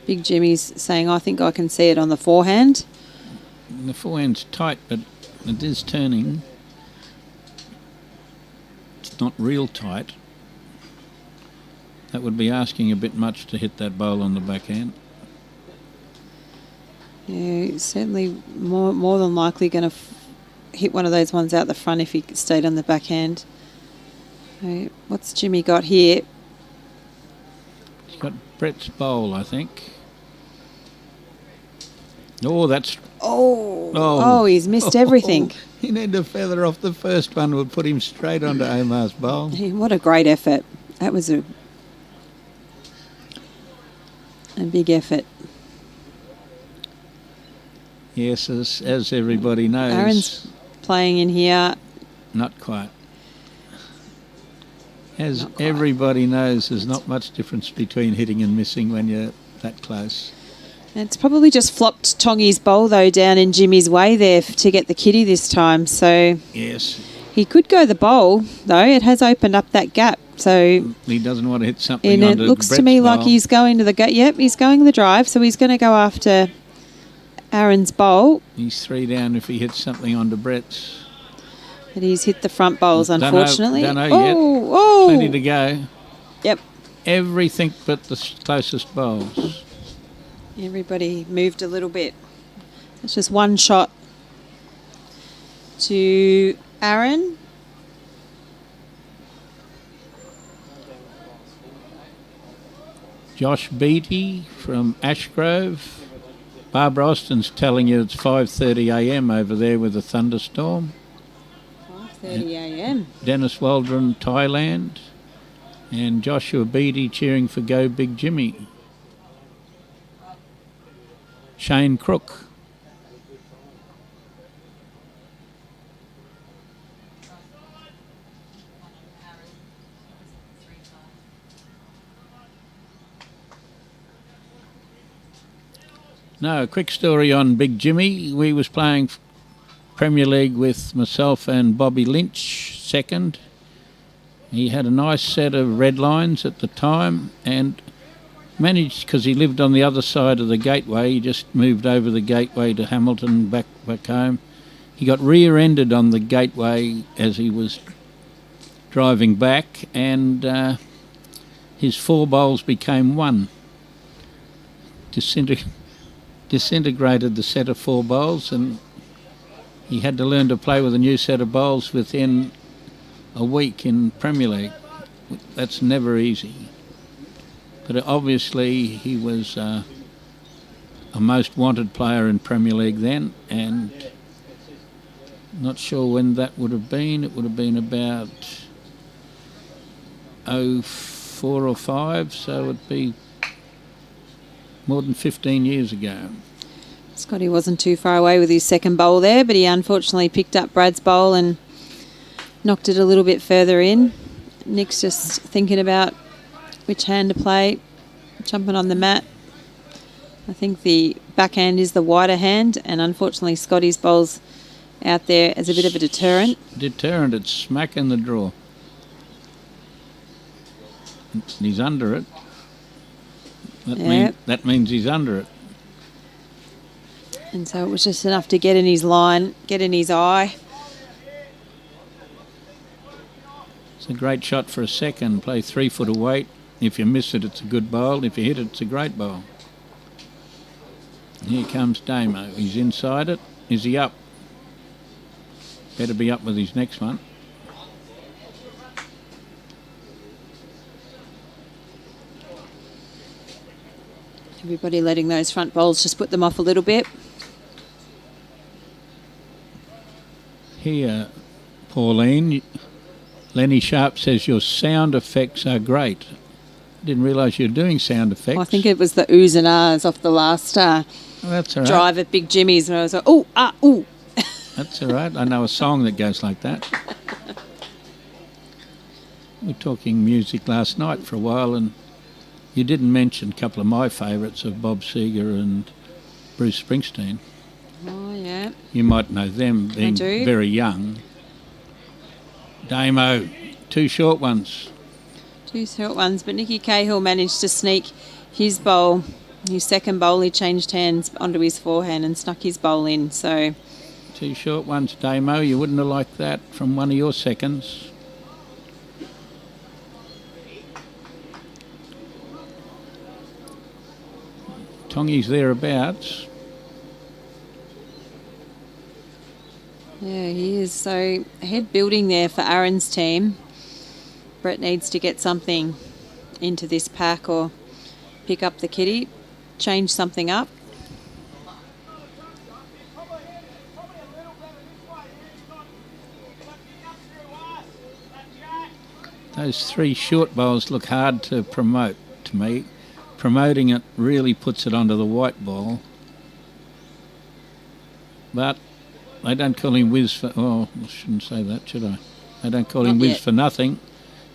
Big Jimmy's saying, I think I can see it on the forehand. The forehand's tight, but it is turning. It's not real tight. That would be asking a bit much to hit that bowl on the backhand. Yeah, certainly more than likely going to hit one of those ones out the front if he stayed on the backhand. What's Jimmy got here? He's got Brett's bowl, I think. Oh, that's... Oh, he's missed everything. He needed to feather off the first one. Would put him straight onto Omar's bowl. What a great effort. That was a big effort. Yes, as everybody knows. Aron's playing in here. Not quite. As everybody knows, there's not much difference between hitting and missing when you're that close. It's probably just flopped Tongy's bowl, though, down in Jimmy's way there to get the kitty this time. So yes, he could go the bowl, though. It has opened up that gap. So he doesn't want to hit something and onto it looks Brett's to me bowl. like he's going to the Yep, he's going the drive. So he's going to go after Aron's bowl. He's 3 down if he hits something onto Brett's. But he's hit the front bowls, unfortunately. Don't know yet. Oh. Plenty to go. Yep. Everything but the closest bowls. Everybody moved a little bit. It's just one shot to Aron. Josh Beattie from Ashgrove. Barbara Austin's telling you it's 5:30 a.m. over there with a thunderstorm. 5:30 a.m. Dennis Waldron, Thailand. And Joshua Beattie cheering for Go Big Jimmy. Shane Crook. No, a quick story on Big Jimmy. We was playing Premier League with myself and Bobby Lynch, second. He had a nice set of red lines at the time and managed, because he lived on the other side of the gateway, he just moved over the gateway to Hamilton, back home. He got rear-ended on the gateway as he was driving back, and his 4 bowls became 1. Disintegrated the set of 4 bowls, and he had to learn to play with a new set of bowls within a week in Premier League. That's never easy. But obviously he was a most wanted player in Premier League then, and not sure when that would have been. It would have been about 04 or 05, so it'd be more than 15 years ago. Scotty wasn't too far away with his second bowl there, but he unfortunately picked up Brad's bowl and knocked it a little bit further in. Nick's just thinking about which hand to play, jumping on the mat. I think the backhand is the wider hand, and unfortunately Scotty's bowl's out there as a bit of a deterrent. Deterrent, it's smack in the draw. He's under it. That means he's under it. And so it was just enough to get in his line, get in his eye. It's a great shot for a second. Play 3 foot of weight. If you miss it, it's a good bowl. If you hit it, it's a great bowl. Here comes Damo. He's inside it. Is he up? Better be up with his next one. Everybody letting those front bowls just put them off a little bit. here, Pauline. Lenny Sharp says your sound effects are great. Didn't realise you were doing sound effects. Well, I think it was the oohs and ahs off the last That's all right. drive at Big Jimmy's, and I was like, ooh, ah, ooh. That's all right. I know a song that goes like that. We were talking music last night for a while, and you didn't mention a couple of my favourites of Bob Seger and Bruce Springsteen. Oh, yeah. You might know them being very young. Damo, 2 short ones. 2 short ones, but Nicky Cahill managed to sneak his bowl, his second bowl. He changed hands onto his forehand and snuck his bowl in. So 2 short ones, Damo. You wouldn't have liked that from one of your seconds. Tongy's thereabouts. yeah, he is. So head building there for Aron's team. Brett needs to get something into this pack or pick up the kitty, change something up. Those 3 short bowls look hard to promote to me. Promoting it really puts it onto the white ball. But they don't call him whiz for... Oh, I shouldn't say that, should I? They don't call him whiz for nothing.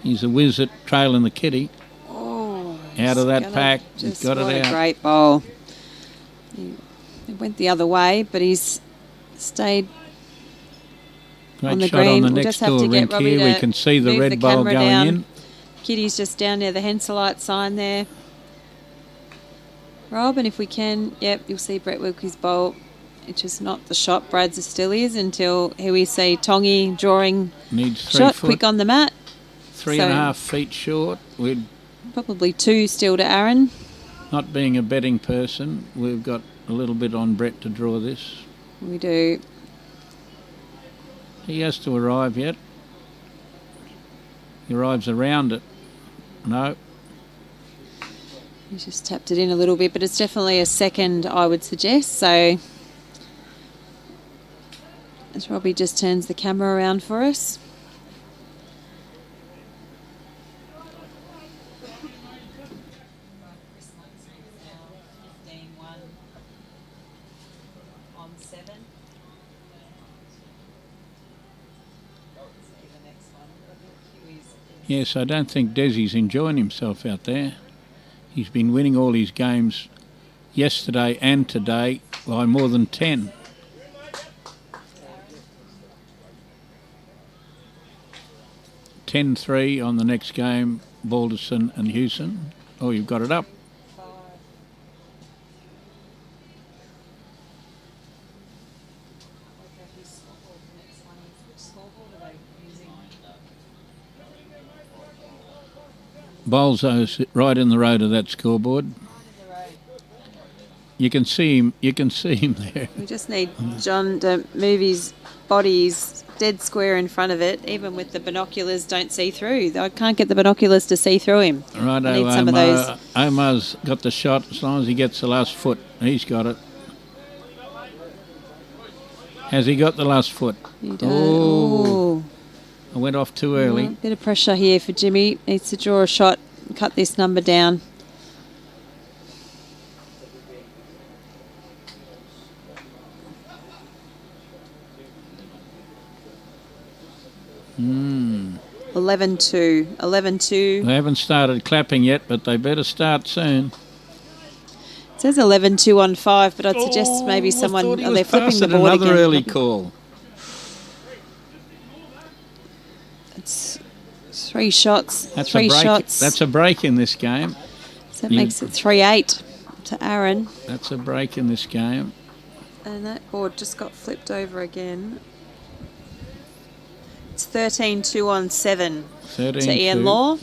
He's a whiz at trailing the kitty. Oh, out of that pack. He's got it out. What a great bowl. It went the other way, but he's stayed Great on the shot green. on the We'll next just have door to get rink Robbie here. We to can see the move red bowl camera going down. in. Kitty's just down near the Henselite sign there. Rob, and if we can, yep, you'll see Brett Wilkie's bowl. It's just not the shot Brad's still is until here we see Tongy drawing Needs 3 shot foot. quick on the mat. 3.5 feet short. We'd, Probably 2 still to Aron. not being a betting person, we've got a little bit on Brett to draw this. We do. He has to arrive yet. He arrives around it. No. He's just tapped it in a little bit, but it's definitely a second, I would suggest. So as Robbie just turns the camera around for us. Yes, I don't think Desi's enjoying himself out there. He's been winning all his games yesterday and today by more than 10. (10-3) on the next game, Balderson and Hewson. Oh, you've got it up. Bolzo's right in the road of that scoreboard. You can see him. You can see him there. We just need John to move his body. He's dead square in front of it. Even with the binoculars, don't see through. I can't get the binoculars to see through him. Right, I need some of those. Omar's got the shot as long as he gets the last foot. He's got it. Has he got the last foot? You don't. Oh. I went off too early. A bit of pressure here for Jimmy. Needs to draw a shot and cut this number down. Mm. 11-2. 11-2. They haven't started clapping yet, but they better start soon. It says 11-2 on 5, but I'd suggest maybe someone... I thought he Oh, was they're flipping the passing board another again. early call. It's 3 shots. That's 3 a break. shots. That's a break in this game. So that makes it 3-8 to Aron. That's a break in this game. And that board just got flipped over again. It's 13-2 on 7 to Ian Law.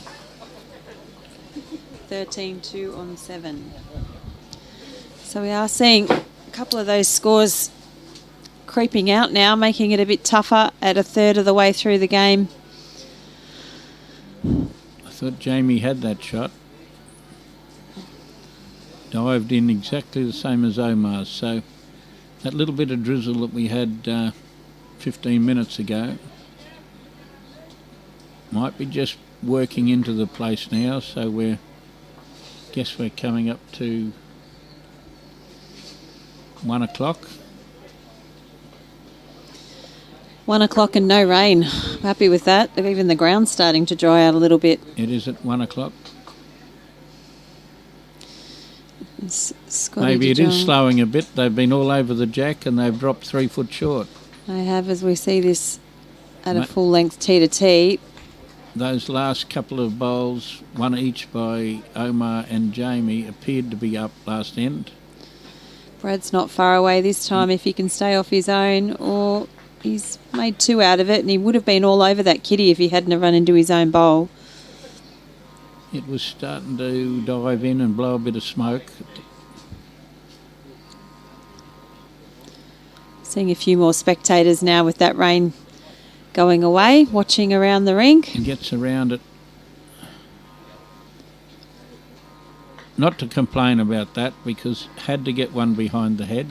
13-2 on 7. So we are seeing a couple of those scores creeping out now, making it a bit tougher at a third of the way through the game. I thought Jamie had that shot. Dived in exactly the same as Omar's. So that little bit of drizzle that we had 15 minutes ago. Might be just working into the place now, so we're coming up to 1 o'clock. 1 o'clock and no rain. Happy with that. Even the ground's starting to dry out a little bit. It is at 1 o'clock. Scotty Maybe it is Jongh. slowing a bit. They've been all over the jack and they've dropped 3 foot short. I have, as we see this at a full length tee to tee. Those last couple of bowls, one each by Omar and Jamie, appeared to be up last end. Brad's not far away this time if he can stay off his own, or he's made 2 out of it, and he would have been all over that kitty if he hadn't have run into his own bowl. It was starting to dive in and blow a bit of smoke. Seeing a few more spectators now with that rain going away, watching around the rink. And gets around it. Not to complain about that, because had to get one behind the head.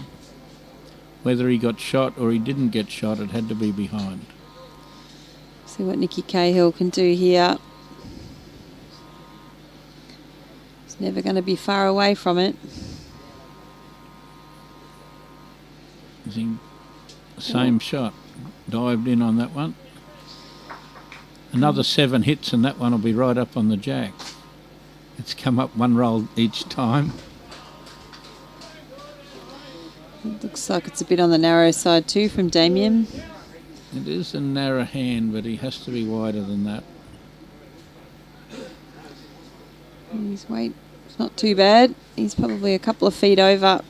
Whether he got shot or he didn't get shot, it had to be behind. See what Nicky Cahill can do here. He's never going to be far away from it. Same shot. Dived in on that one. Another 7 hits and that one will be right up on the jack. It's come up 1 roll each time. It looks like it's a bit on the narrow side too from Damien. It is a narrow hand, but he has to be wider than that. His weight is not too bad. He's probably a couple of feet over.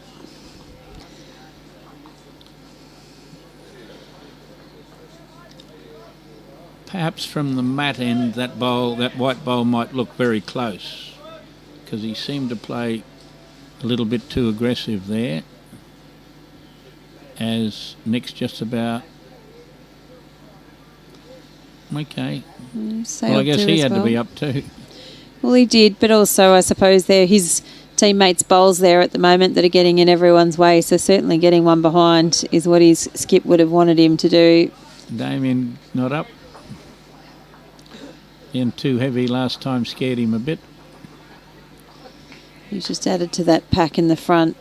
Perhaps from the mat end, that white bowl might look very close, because he seemed to play a little bit too aggressive there. As Nick's just about okay. Well, I guess he had to be up too. Well, he did, but also I suppose they're his teammates' bowls there at the moment that are getting in everyone's way. So certainly getting one behind is what his skip would have wanted him to do. Damien not up. Being too heavy last time scared him a bit. He's just added to that pack in the front.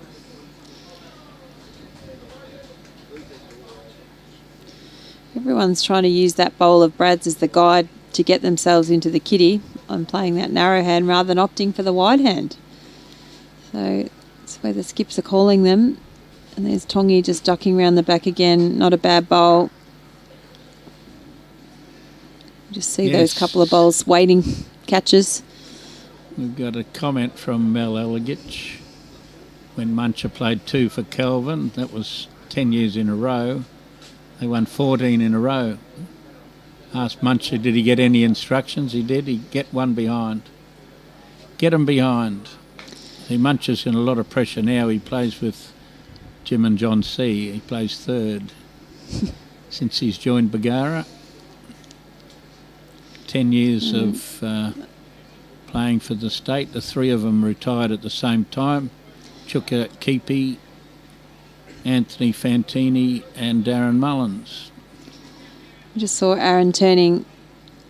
Everyone's trying to use that bowl of Brad's as the guide to get themselves into the kitty on playing that narrow hand rather than opting for the wide hand. So that's where the skips are calling them. And there's Tongy just ducking around the back again. Not a bad bowl. Just see those couple of bowls waiting catches. We've got a comment from Mel Elegich. When Muncher played 2 for Kelvin, that was 10 years in a row. They won 14 in a row. Asked Muncher, did he get any instructions? He did. He get one behind. Get him behind. See, Muncher's in a lot of pressure now. He plays with Jim and John C. He plays 3rd since he's joined Bagara. 10 years of playing for the state. The 3 of them retired at the same time. Chuka Keepy, Anthony Fantini and Darren Mullins. I just saw Aron turning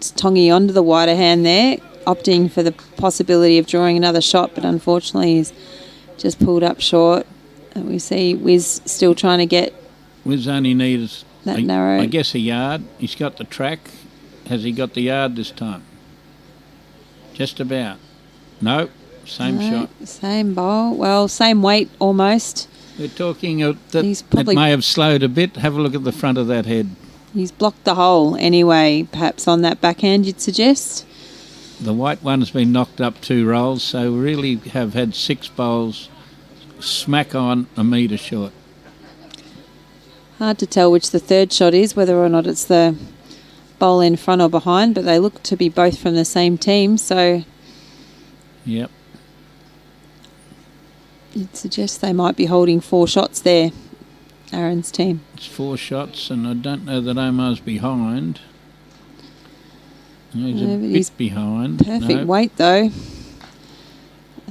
Tongy onto the wider hand there, opting for the possibility of drawing another shot, but unfortunately he's just pulled up short. And we see Wiz still trying to get Wiz only needs that narrow. I guess a yard. He's got the track. Has he got the yard this time? Just about. No, same shot. Same bowl. Well, same weight almost. We're talking that it may have slowed a bit. Have a look at the front of that head. He's blocked the hole anyway, perhaps on that backhand, you'd suggest. The white one's been knocked up 2 rolls, so really have had 6 bowls smack on a metre short. Hard to tell which the 3rd shot is, whether or not it's the bowl in front or behind, but they look to be both from the same team, so... Yep. You'd suggest they might be holding 4 shots there, Aron's team. It's 4 shots, and I don't know that Omar's behind. He's a bit behind. Perfect weight, though.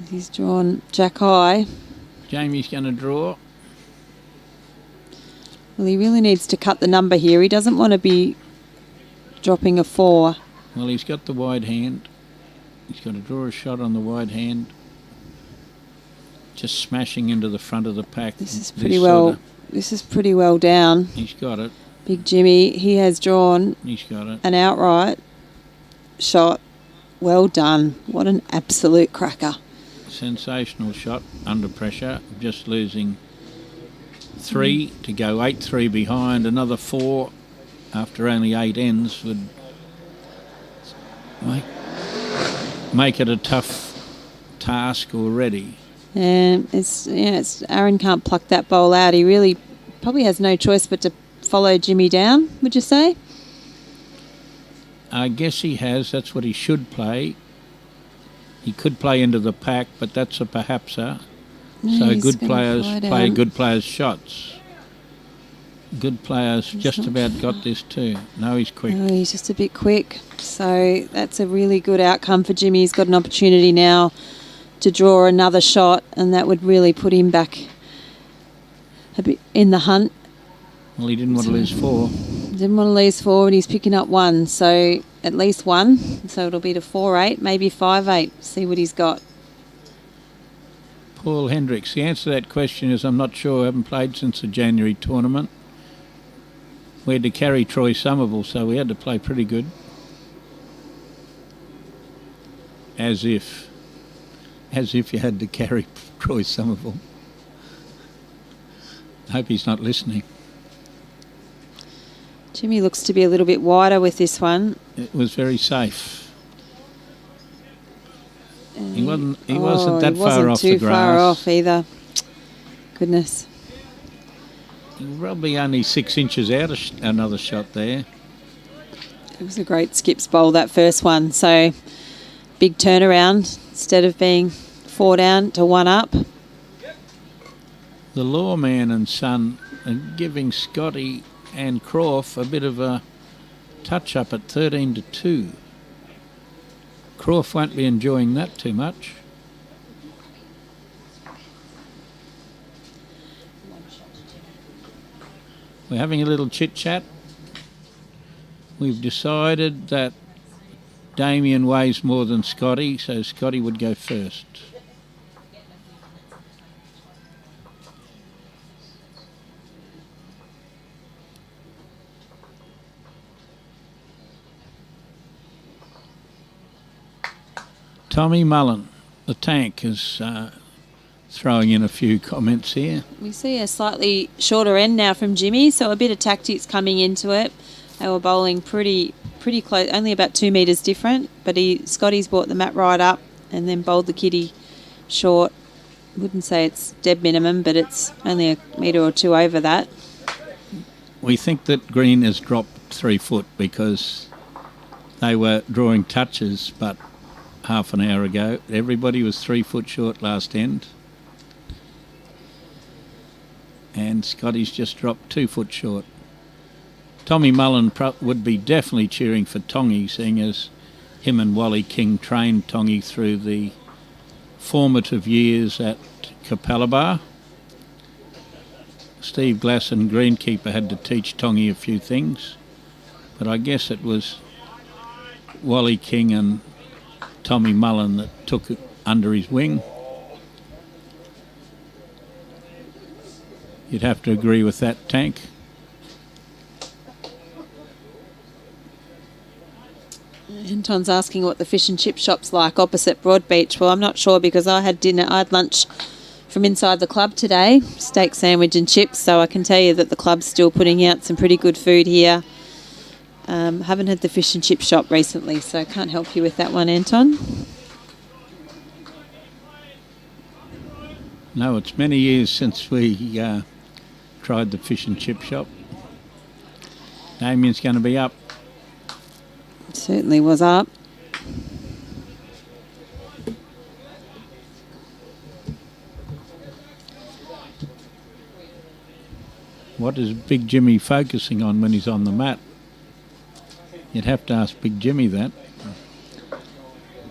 He's drawn jack high. Jamie's going to draw. Well, he really needs to cut the number here. He doesn't want to be dropping a 4. Well, he's got the wide hand. He's got to draw a shot on the wide hand. Just smashing into the front of the pack. This is pretty well down. He's got it. Big Jimmy, he has drawn He's got it. an outright shot. Well done. What an absolute cracker. Sensational shot under pressure. Just losing 3 to go 8-3 behind. Another 4 after only 8 ends would make it a tough task already. And Aron can't pluck that bowl out. He really probably has no choice but to follow Jimmy down, would you say? I guess he has. That's what he should play. He could play into the pack, but that's a perhapser. So good players play good players' shots. Good players just about got this too. No, he's quick. Oh, he's just a bit quick. So that's a really good outcome for Jimmy. He's got an opportunity now to draw another shot, and that would really put him back a bit in the hunt. Well, he didn't want to lose 4. Didn't want to lose 4, and he's picking up 1. So at least 1. So it'll be to 4-8, maybe 5-8. See what he's got. Paul Hendricks. The answer to that question is I'm not sure. I haven't played since the January tournament. We had to carry Troy Somerville, so we had to play pretty good. As if you had to carry Troy Somerville. I hope he's not listening. Jimmy looks to be a little bit wider with this one. It was very safe. He wasn't that far off the grass. Too far off either. Goodness. Probably only 6 inches out another shot there. It was a great skips bowl, that first one. So big turnaround. Instead of being 4 down to 1 up. The lawman and son are giving Scotty and Croft a bit of a touch-up at 13-2. Croft won't be enjoying that too much. We're having a little chit-chat. We've decided that Damien weighs more than Scotty, so Scotty would go first. Tommy Mullen, the tank, is throwing in a few comments here. We see a slightly shorter end now from Jimmy, so a bit of tactics coming into it. They were bowling pretty close, only about 2 metres different, but Scotty's brought the mat right up and then bowled the kitty short. Wouldn't say it's dead minimum, but it's only a metre or 2 over that. We think that Green has dropped 3 foot because they were drawing touches, but half an hour ago everybody was 3 foot short last end. And Scotty's just dropped 2 foot short. Tommy Mullen would be definitely cheering for Tongy, seeing as him and Wally King trained Tongy through the formative years at Capalaba. Steve Glasson, greenkeeper, had to teach Tongy a few things, but I guess it was Wally King and Tommy Mullen that took it under his wing. You'd have to agree with that, Tank. Anton's asking what the fish and chip shop's like opposite Broadbeach. Well, I'm not sure because I had lunch from inside the club today, steak sandwich and chips, so I can tell you that the club's still putting out some pretty good food here. Haven't had the fish and chip shop recently, so I can't help you with that one, Anton. No, it's many years since we tried the fish and chip shop. Damien's going to be up. Certainly was up. What is Big Jimmy focusing on when he's on the mat? You'd have to ask Big Jimmy that.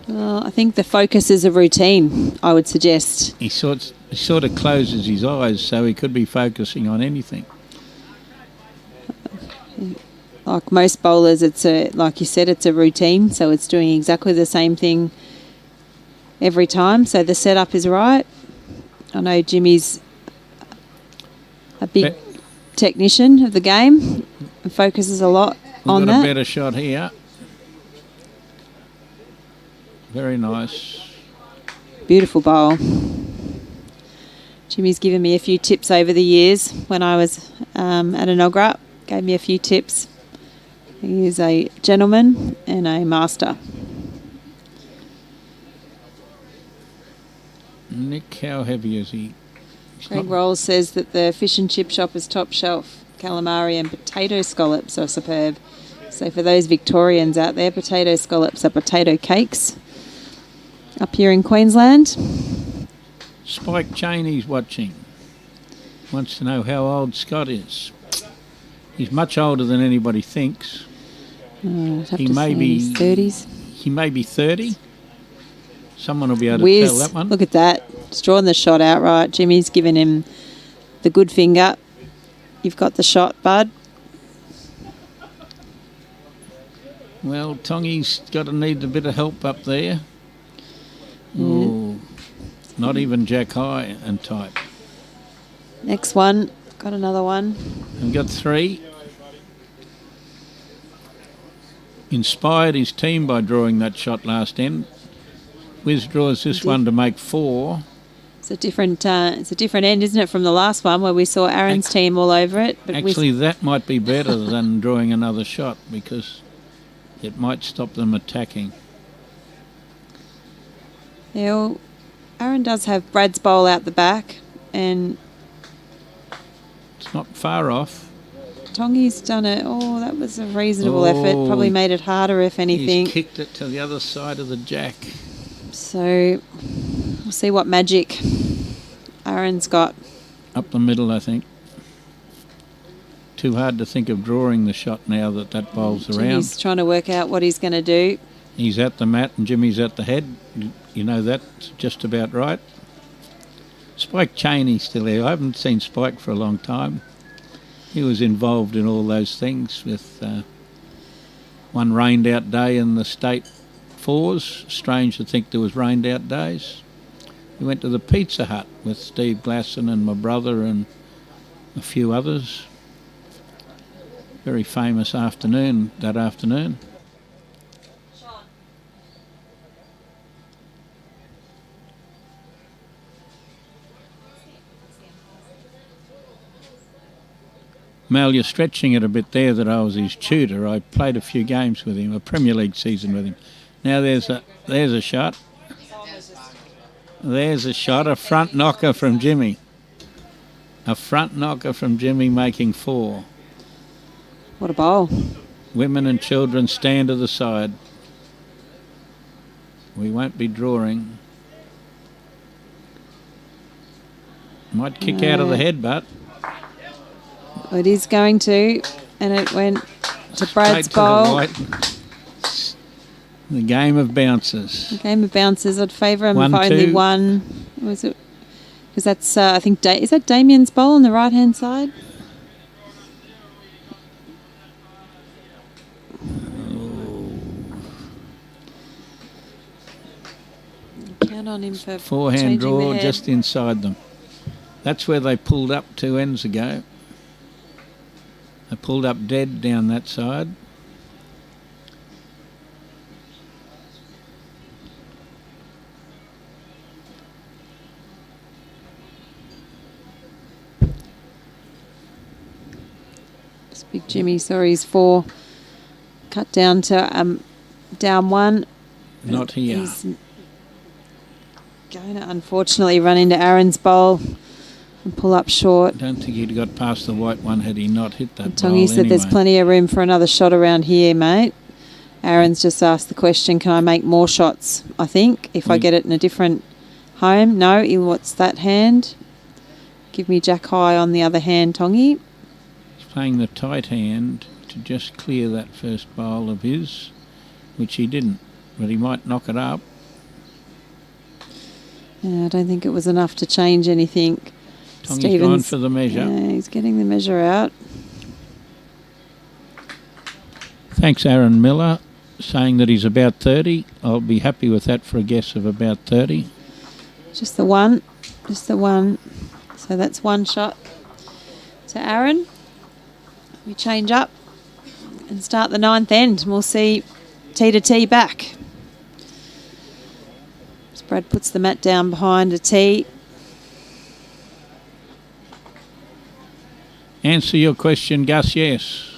Well, I think the focus is a routine, I would suggest. He sort of closes his eyes, so he could be focusing on anything. like most bowlers, like you said, it's a routine, so it's doing exactly the same thing every time. So the setup is right. I know Jimmy's a big technician of the game and focuses a lot on that. We've got a better shot here. Very nice. Beautiful bowl. Jimmy's given me a few tips over the years when I was at Enogra. Gave me a few tips. He is a gentleman and a master. Nick, how heavy is he? Greg Rolls says that the fish and chip shop is top shelf. Calamari and potato scallops are superb. So for those Victorians out there, potato scallops are potato cakes up here in Queensland. Spike Cheney's watching. Wants to know how old Scott is. He's much older than anybody thinks. He may be 30s. He may be 30. Someone will be able to Whiz, tell that one. Look at that. He's drawn the shot outright. Jimmy's given him the good finger. You've got the shot, bud. Well, Tongy's got to need a bit of help up there. Oh, not even Jack High and type. Next one. Got another one. We've got 3. Inspired his team by drawing that shot last end. Wiz draws this one to make 4. It's a different end, isn't it, from the last one where we saw Aron's team all over it? But actually, that might be better than drawing another shot because it might stop them attacking. Yeah, well, Aron does have Brad's bowl out the back, and it's not far off. Tongy's done it. Oh, that was a reasonable effort. Probably made it harder, if anything. He's kicked it to the other side of the jack. So we'll see what magic Aron's got. Up the middle, I think. Too hard to think of drawing the shot now that bowl's around. Jimmy's trying to work out what he's going to do. He's at the mat and Jimmy's at the head. You know that's just about right. Spike Cheney's still there. I haven't seen Spike for a long time. He was involved in all those things with one rained out day in the state 4s. Strange to think there was rained out days. We went to the Pizza Hut with Steve Glasson and my brother and a few others. Very famous afternoon that afternoon. Mel, you're stretching it a bit there that I was his tutor. I played a few games with him, a Premier League season with him. Now there's a shot. There's a shot, a front knocker from Jimmy. A front knocker from Jimmy making 4. What a bowl. Women and children stand to the side. We won't be drawing. Might kick out of the head, but... It is going to, and it went to Brad's bowl. The game of bounces. The game of bounces. I'd favour him 1, if only 2. one. Was it? Because that's I think is that Damien's bowl on the right hand side? Count on him for forehand draw just inside them. That's where they pulled up 2 ends ago. They pulled up dead down that side. Just Big Jimmy, sorry, he's 4. Cut down to down 1. Not here. He's going to unfortunately run into Aron's bowl and pull up short. I don't think he'd got past the white one had he not hit that bowl Tongy said anyway. there's plenty of room for another shot around here, mate. Aron's just asked the question, can I make more shots, I think, if I get it in a different home? No, he wants that hand. Give me Jack High on the other hand, Tongy. He's playing the tight hand to just clear that first bowl of his, which he didn't, but he might knock it up. Yeah, I don't think it was enough to change anything. Tongy's gone for the measure. Yeah, he's getting the measure out. Thanks, Aaron Miller, saying that he's about 30. I'll be happy with that for a guess of about 30. Just the one. Just the one. So that's one shot to Aaron. We change up and start the ninth end. And we'll see tee to tee back. As Brad puts the mat down behind a tee. Answer your question, Gus, yes.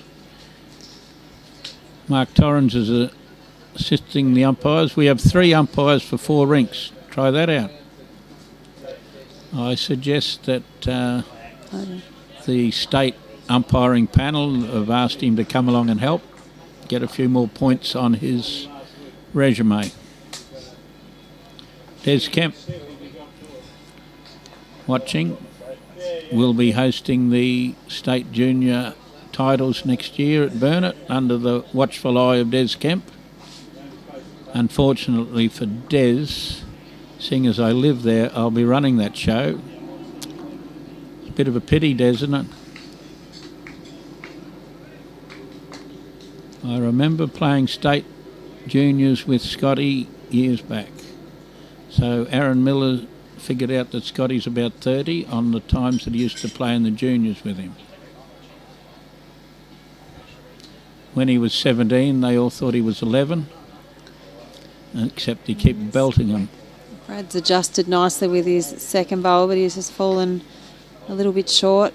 Mark Torrens is assisting the umpires. We have 3 umpires for 4 rinks. Try that out. I suggest that the state umpiring panel have asked him to come along and help, get a few more points on his resume. Des Kemp, watching, will be hosting the state junior titles next year at Burnett under the watchful eye of Des Kemp. Unfortunately for Des, seeing as I live there, I'll be running that show. It's a bit of a pity, Des, isn't it? I remember playing state juniors with Scotty years back. So Aaron Miller figured out that Scotty's about 30 on the times that he used to play in the juniors with him. When he was 17, they all thought he was 11, except he kept belting them. Brad's adjusted nicely with his second bowl, but he's just fallen a little bit short.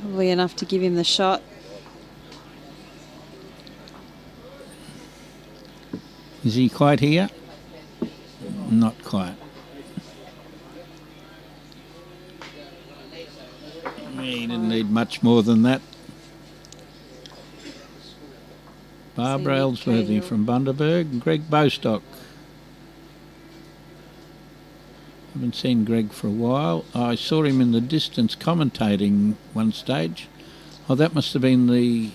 Probably enough to give him the shot. Is he quite here? Not quite. He didn't need much more than that. Barbara Ellsworthy Cahill from Bundaberg and Greg Bostock. Haven't seen Greg for a while. I saw him in the distance commentating one stage. Oh, that must have been the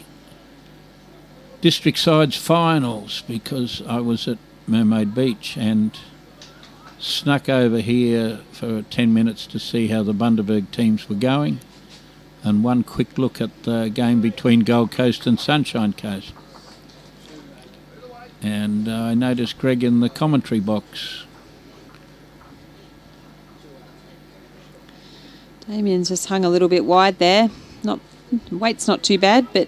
district sides finals, because I was at Mermaid Beach and snuck over here for 10 minutes to see how the Bundaberg teams were going, and one quick look at the game between Gold Coast and Sunshine Coast. And I noticed Greg in the commentary box. Damien's just hung a little bit wide there. Weight's not too bad, but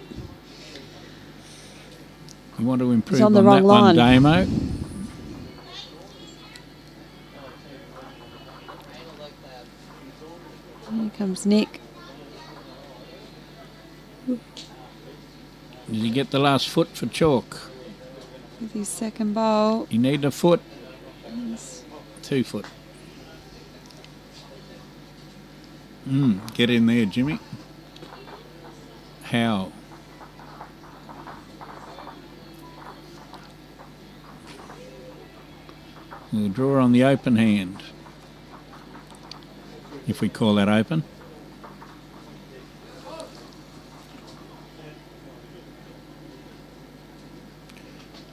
you want to improve he's on the wrong that line. one, Damo. Here comes Nick. Did he get the last foot for chalk? With his second bowl. He need a foot. 2 foot. Get in there, Jimmy. How? We'll draw on the open hand, if we call that open.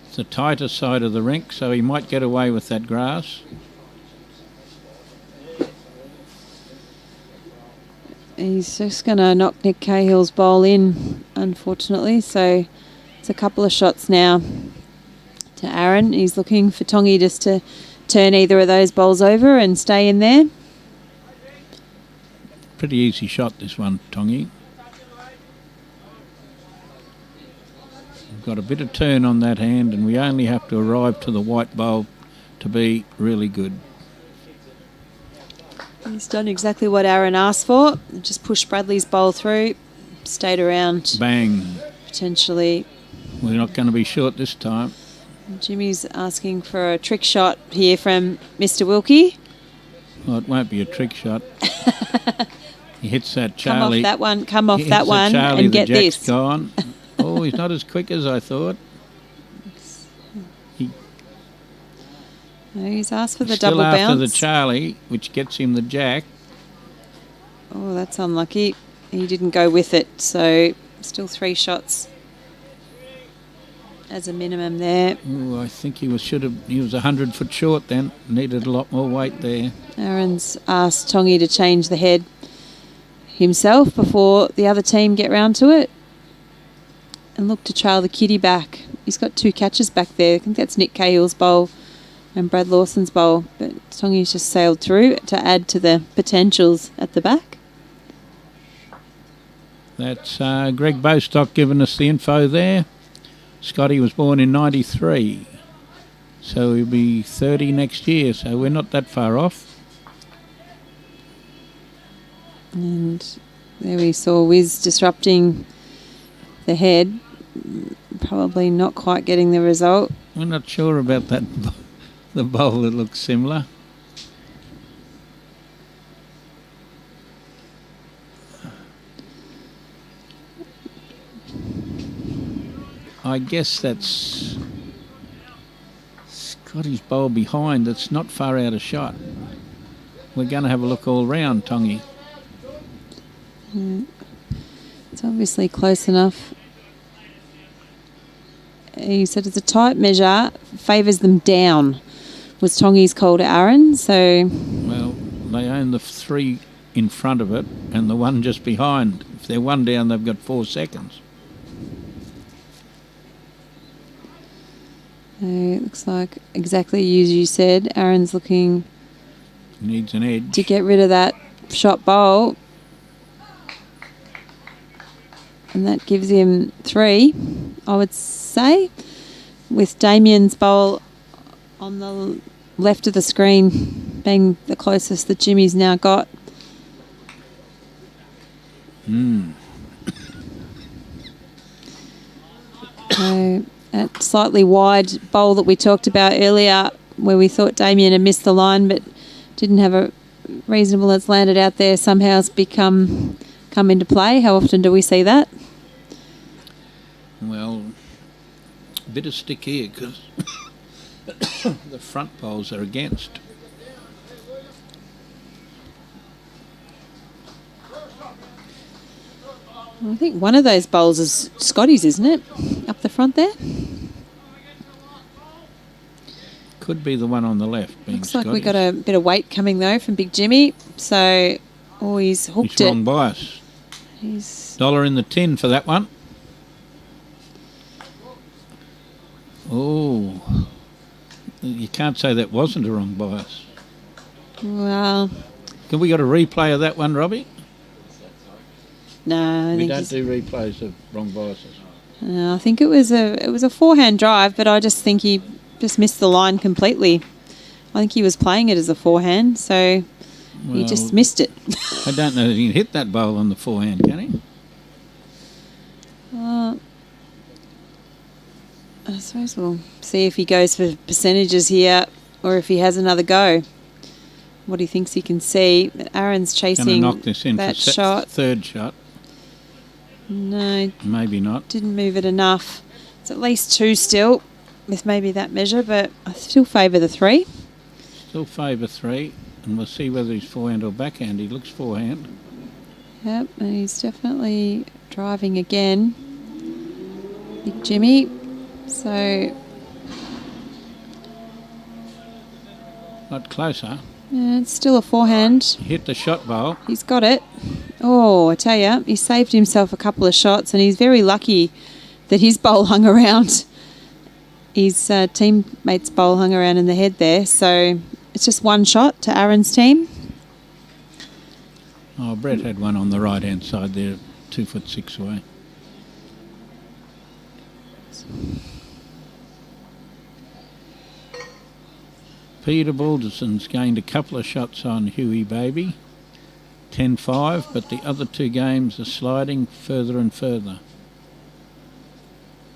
It's the tighter side of the rink, so he might get away with that grass. He's just going to knock Nick Cahill's bowl in, unfortunately. So it's a couple of shots now to Aron. He's looking for Tongy just to turn either of those bowls over and stay in there. Pretty easy shot, this one, Tongy. We've got a bit of turn on that hand, and we only have to arrive to the white bowl to be really good. He's done exactly what Aron asked for. Just pushed Bradley's bowl through, stayed around. Bang. Potentially. We're not going to be short this time. Jimmy's asking for a trick shot here from Mr. Wilkie. Well, it won't be a trick shot. He hits that Charlie. Come off that one Charlie, and get Jack's this. Gone. Oh, he's not as quick as I thought. No, he's asked for the still double after bounce. the Charlie, which gets him the Jack. Oh, that's unlucky. He didn't go with it, so still 3 shots as a minimum there. Oh, I think he was 100 foot short then. Needed a lot more weight there. Aron's asked Tongy to change the head himself before the other team get round to it. and look to trail the kitty back. He's got 2 catches back there. I think that's Nick Cahill's bowl and Brad Lawson's bowl. But Tongi's just sailed through to add to the potentials at the back. That's Greg Bostock giving us the info there. Scotty was born in 93, so he'll be 30 next year, so we're not that far off. And there we saw Wiz disrupting the head, probably not quite getting the result. We're not sure about that, the bowl that looks similar. I guess that's Scotty's bowl behind. That's not far out of shot. We're going to have a look all round, Tongi. It's obviously close enough. He said it's a tight measure, favours them down, was Tongi's call to Aron. So, well, they own the 3 in front of it and the 1 just behind. If they're 1 down, they've got 4 seconds. it looks like exactly as you said. Aron's looking Needs an edge to get rid of that shot bowl. And that gives him 3, I would say, with Damien's bowl on the left of the screen being the closest that Jimmy's now got. So that slightly wide bowl that we talked about earlier, where we thought Damien had missed the line but didn't have a reasonable, it's landed out there, somehow it's come into play. How often do we see that? Well, a bit of stick here because the front bowls are against. Well, I think one of those bowls is Scotty's, isn't it? Up the front there. Could be the one on the left. Being Looks like we got a bit of weight coming though from Big Jimmy. So, he's hooked He's wrong bias. He's $1 in the tin for that one. Oh, you can't say that wasn't a wrong bias. well, Can we got a replay of that one, Robbie? no. We don't do replays of wrong biases. I think it was a forehand drive, but I just think he just missed the line completely. I think he was playing it as a forehand, so he just missed it. I don't know that he can hit that bowl on the forehand, can he? I suppose we'll see if he goes for percentages here or if he has another go. What he thinks he can see. But Aron's chasing Gonna knock this in that for shot. Third shot. No, Maybe not. didn't move it enough. It's at least 2 still with maybe that measure, but I still favour the 3. Still favour 3, and we'll see whether he's forehand or backhand. He looks forehand. Yep, and he's definitely driving again. Big Jimmy. So, Not closer. yeah, it's still a forehand. He hit the shot bowl. He's got it. Oh, I tell you, he saved himself a couple of shots, and he's very lucky that his bowl hung around. His teammate's bowl hung around in the head there. So it's just 1 shot to Aron's team. Oh, Brett had one on the right-hand side there, 2'6" away. Peter Balderson's gained a couple of shots on Huey Baby, 10-5, but the other 2 games are sliding further and further,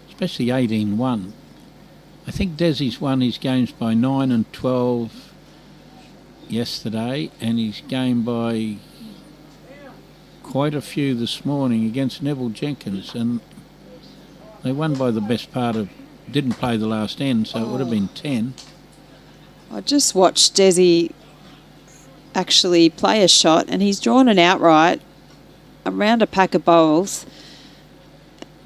especially 18-1. I think Desi's won his games by 9 and 12 yesterday, and his game by quite a few this morning against Neville Jenkins, and they won by the best part of, didn't play the last end, so it would have been 10. I just watched Desi actually play a shot, and he's drawn an outright around a pack of bowls,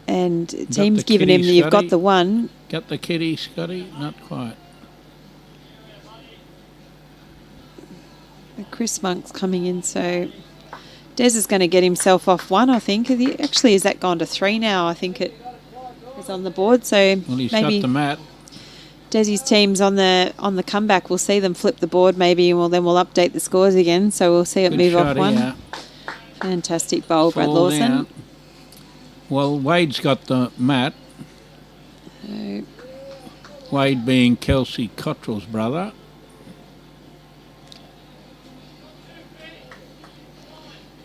and team's given him, you've got the 1. Got the kitty, Scotty? Not quite. Chris Monk's coming in, so Des is going to get himself off 1, I think. Actually, has that gone to 3 now? I think it is on the board. So Well, he's maybe got the mat. Desi's team's on the comeback. We'll see them flip the board maybe, and then we'll update the scores again. So we'll see it Good move off shot one. here. Fantastic bowl, Brad Fall Lawson. down. Well, Wade's got the mat. So, Wade being Kelsey Cottrell's brother.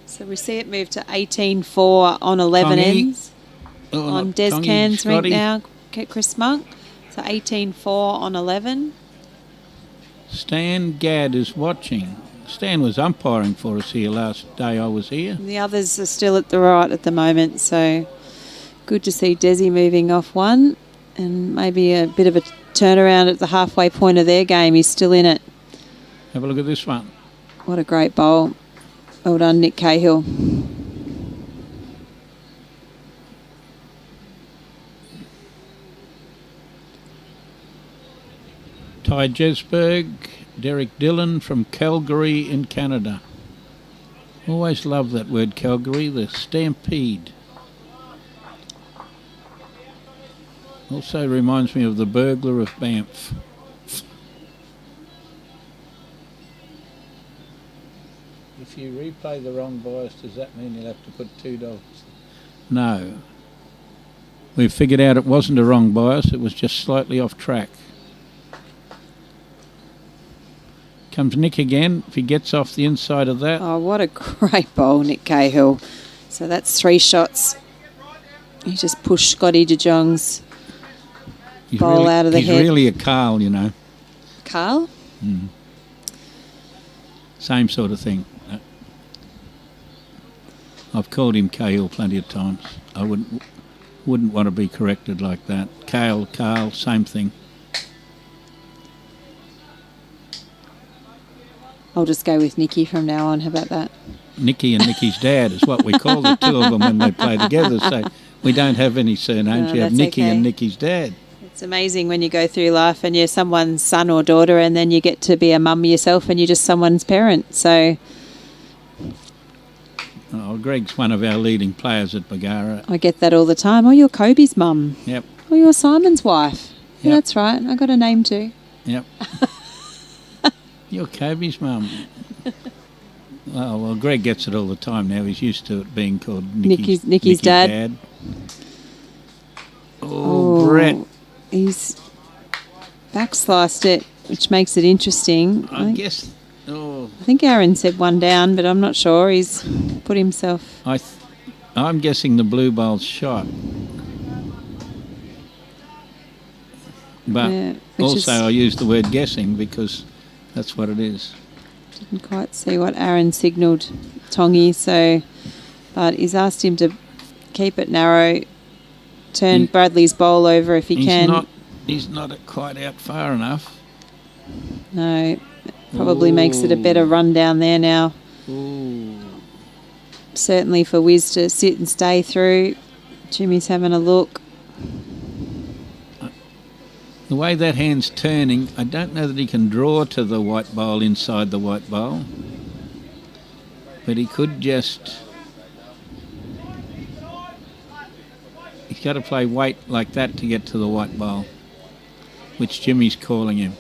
so we see it move to 18-4 on 11 Tongy. ends. Oh, On not Des Tongy, Cairns rink Scotty. now, Chris Monk. So 18-4 on 11. Stan Gadd is watching. Stan was umpiring for us here last day I was here. And the others are still at the right at the moment. So good to see Desi moving off one. And maybe a bit of a turnaround at the halfway point of their game. He's still in it. Have a look at this one. What a great bowl. Well done, Nick Cahill. Ty Jesberg, Derek Dillon from Calgary in Canada. Always love that word Calgary, the stampede. Also reminds me of the burglar of Banff. If you replay the wrong bias, does that mean you'll have to put $2? No. We've figured out it wasn't a wrong bias, it was just slightly off track. Comes Nick again, if he gets off the inside of that. Oh, what a great bowl, Nick Cahill. So that's 3 shots. He just pushed Scotty de Jong's bowl out of the head. He's really a Carl, you know. Carl? Same sort of thing. I've called him Cahill plenty of times. I wouldn't want to be corrected like that. Cahill, Carl, same thing. I'll just go with Nicky from now on. How about that? Nicky and Nicky's dad is what we call the two of them when they play together. So we don't have any surnames. No, You have that's Nicky okay. and Nicky's dad. It's amazing when you go through life and you're someone's son or daughter, and then you get to be a mum yourself and you're just someone's parent. So Oh, Greg's one of our leading players at Bagara. I get that all the time. Oh, you're Kobe's mum. Yep, Oh, you're Simon's wife. Yeah, Yep. that's right. I got a name too. yep. You're Kobe's mum. Oh, well, Greg gets it all the time now. He's used to it being called Nicky's dad. Oh, Brett. He's backsliced it, which makes it interesting. I guess... Oh, I think Aron said one down, but I'm not sure. He's put himself... I'm guessing the blue bowl's shot. But Yeah, which also is- I use the word guessing because that's what it is. Didn't quite see what Aron signalled Tongy, so... But he's asked him to keep it narrow, turn Bradley's bowl over if he can. He's not quite out far enough. No, probably makes it a better run down there now. Ooh. Certainly for Wiz to sit and stay through. Jimmy's having a look. The way that hand's turning, I don't know that he can draw to the white bowl inside the white bowl. But he could just... He's got to play weight like that to get to the white bowl, which Jimmy's calling him.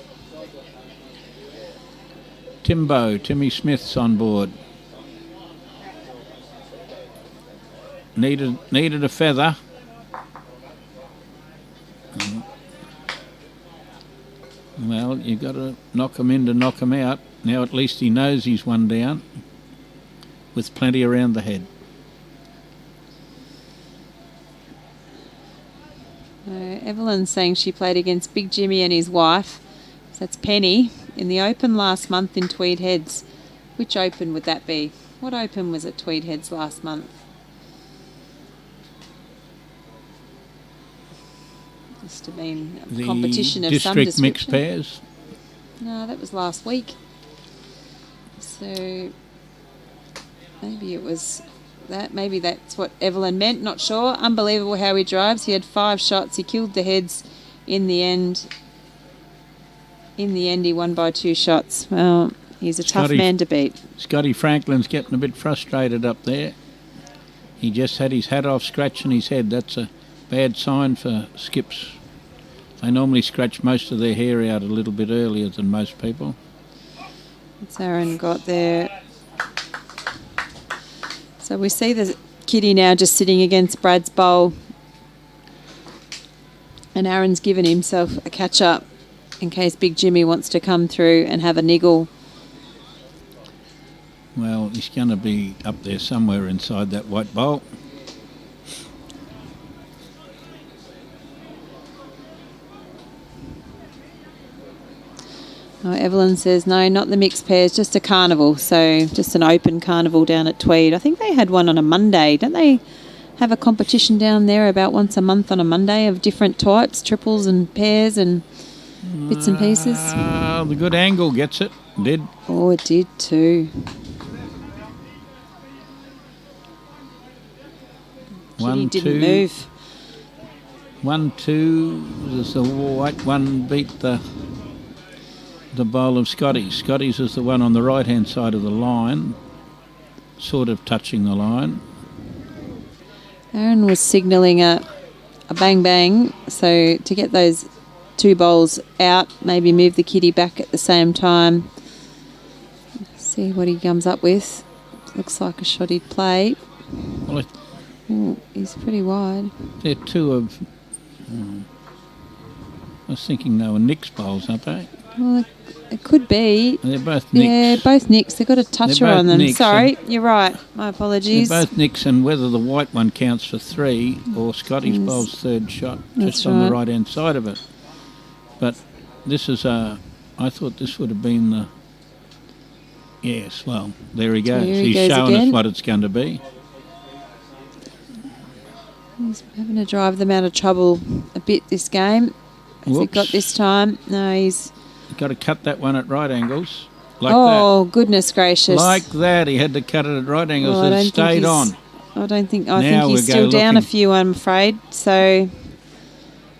Timmy Smith's on board. Needed a feather. Well, you've got to knock him in to knock him out. Now at least he knows he's one down, with plenty around the head. Evelyn's saying she played against Big Jimmy and his wife. So that's Penny in the Open last month in Tweed Heads. Which Open would that be? What Open was at Tweed Heads last month? Must have been a competition of some district mixed description. pairs. No, that was last week. So maybe it was that. Maybe that's what Evelyn meant. Not sure. Unbelievable how he drives. He had 5 shots. He killed the heads in the end. In the end, he won by 2 shots. Well, he's a tough man to beat. Scotty Franklin's getting a bit frustrated up there. He just had his hat off scratching his head. That's a bad sign for skips. They normally scratch most of their hair out a little bit earlier than most people. What's Aron got there? So we see the kitty now just sitting against Brad's bowl. And Aron's given himself a catch-up in case Big Jimmy wants to come through and have a niggle. Well, he's going to be up there somewhere inside that white bowl. Oh, Evelyn says, no, not the mixed pairs, just a carnival. So just an open carnival down at Tweed. I think they had one on a Monday. Don't they have a competition down there about once a month on a Monday of different types, triples and pairs and bits and pieces? The good angle gets it. Did. Oh, it did too. One, Kitty didn't two. move. 1, 2. There's the white one beat the bowl of Scotty's. Scotty's is the one on the right-hand side of the line, sort of touching the line. Aron was signalling a bang-bang, so to get those two bowls out, maybe move the kitty back at the same time. See what he comes up with. Looks like a shot he'd play. Well, Ooh, he's pretty wide. they're two of... I was thinking they were Nick's bowls, aren't they? Well, it could be. They're both Nick's. Yeah, both nicks. They've got a toucher They're both on them. nicks, Sorry, you're right. My apologies. They're both Nick's, and whether the white one counts for 3 or Scotty's bowl's third shot, just on the right-hand side of it. But this is I thought this would have been the... Yes, well, there he goes. Here he He's goes showing again. us what it's going to be. He's having to drive them out of trouble a bit this game. Has he Whoops. got this time? No, he's... Got to cut that one at right angles, like oh, goodness gracious. that. Like that, he had to cut it at right angles Well, and it stayed on. I think Now he's we still go down a looking. few, I'm afraid. So,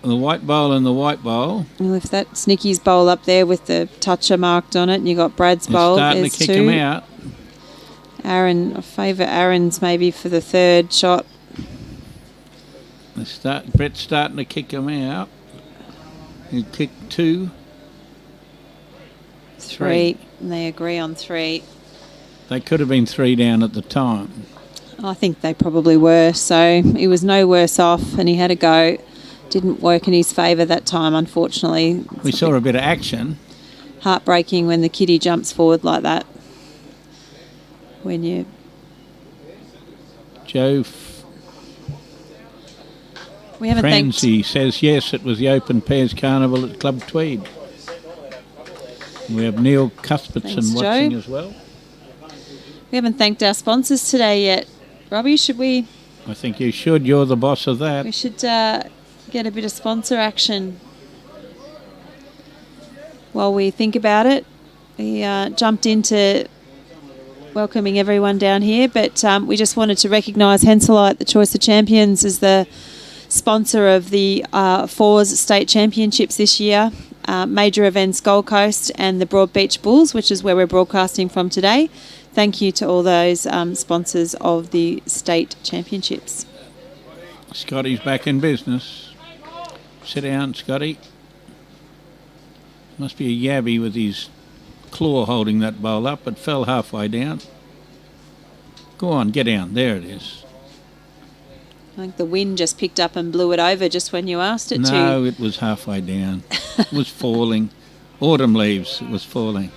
The white bowl and the white bowl. well, if that's Nicky's bowl up there with the toucher marked on it, and you got Brad's They're bowl, starting there's to kick two. him out. Aron, I favour Aron's maybe for the third shot. Brett's starting to kick him out. He kicked 2. Three. And they agree on 3. They could have been 3 down at the time. I think they probably were. So he was no worse off, and he had a go. Didn't work in his favour that time, unfortunately. We saw a bit of action. Heartbreaking when the kitty jumps forward like that. When you... Joe We haven't thanked... Franzi says yes, it was the Open Pairs Carnival at Club Tweed. We have Neil Cuthbertson Thanks, watching Joe. as well. We haven't thanked our sponsors today yet. Robbie, should we... I think you should. You're the boss of that. We should get a bit of sponsor action while we think about it. We jumped into welcoming everyone down here, but we just wanted to recognise Henselite, the Choice of Champions, as the sponsor of the Fours State Championships this year, major events Gold Coast and the Broadbeach Bulls, which is where we're broadcasting from today. Thank you to all those sponsors of the state championships. Scotty's back in business. Sit down, Scotty. Must be a yabby with his claw holding that bowl up. It fell halfway down. Go on, get down. There it is. I think the wind just picked up and blew it over just when you asked it to. No, it was halfway down. It was falling. Autumn leaves, it was falling.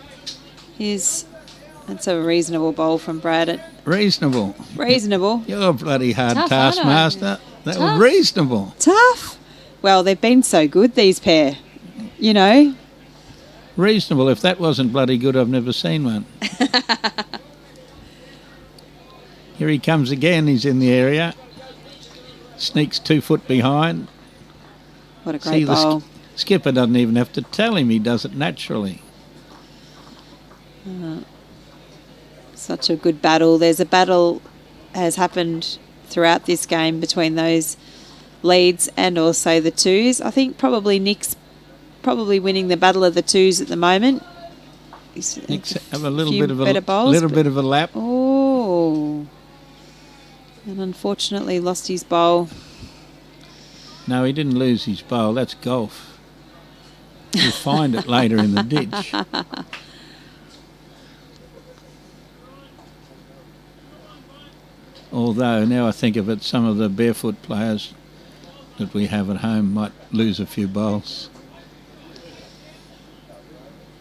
That's a reasonable bowl from Brad. Reasonable. Reasonable. You're a bloody hard Tough, aren't I? taskmaster. That Tough. was reasonable. Tough. Well, they've been so good, these pair. You know. Reasonable. If that wasn't bloody good, I've never seen one. Here he comes again. He's in the area. Sneaks 2 foot behind. What a great bowl. The skipper doesn't even have to tell him. He does it naturally. Such a good battle. There's a battle has happened throughout this game between those leads and also the twos. I think probably Nick's probably winning the battle of the twos at the moment. Nick's have a little few bit of a better bowls, bit of a lap. Oh, and unfortunately lost his bowl. No, he didn't lose his bowl. That's golf. You'll find it later in the ditch. Although, now I think of it, some of the barefoot players that we have at home might lose a few bowls.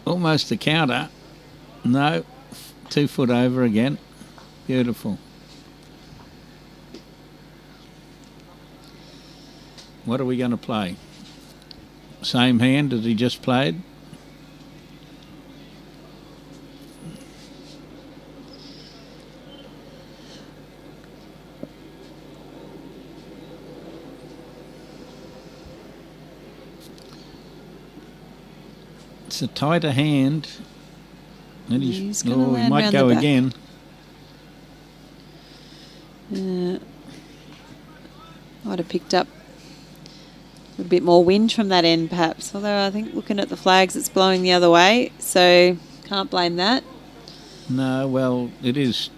Almost a counter. No, 2 foot over again. Beautiful. What are we going to play? Same hand that he just played? It's a tighter hand. And He's he gonna might land go round the back. again. Might have picked up a bit more wind from that end, perhaps. Although I think looking at the flags, it's blowing the other way, so can't blame that. No, well, it is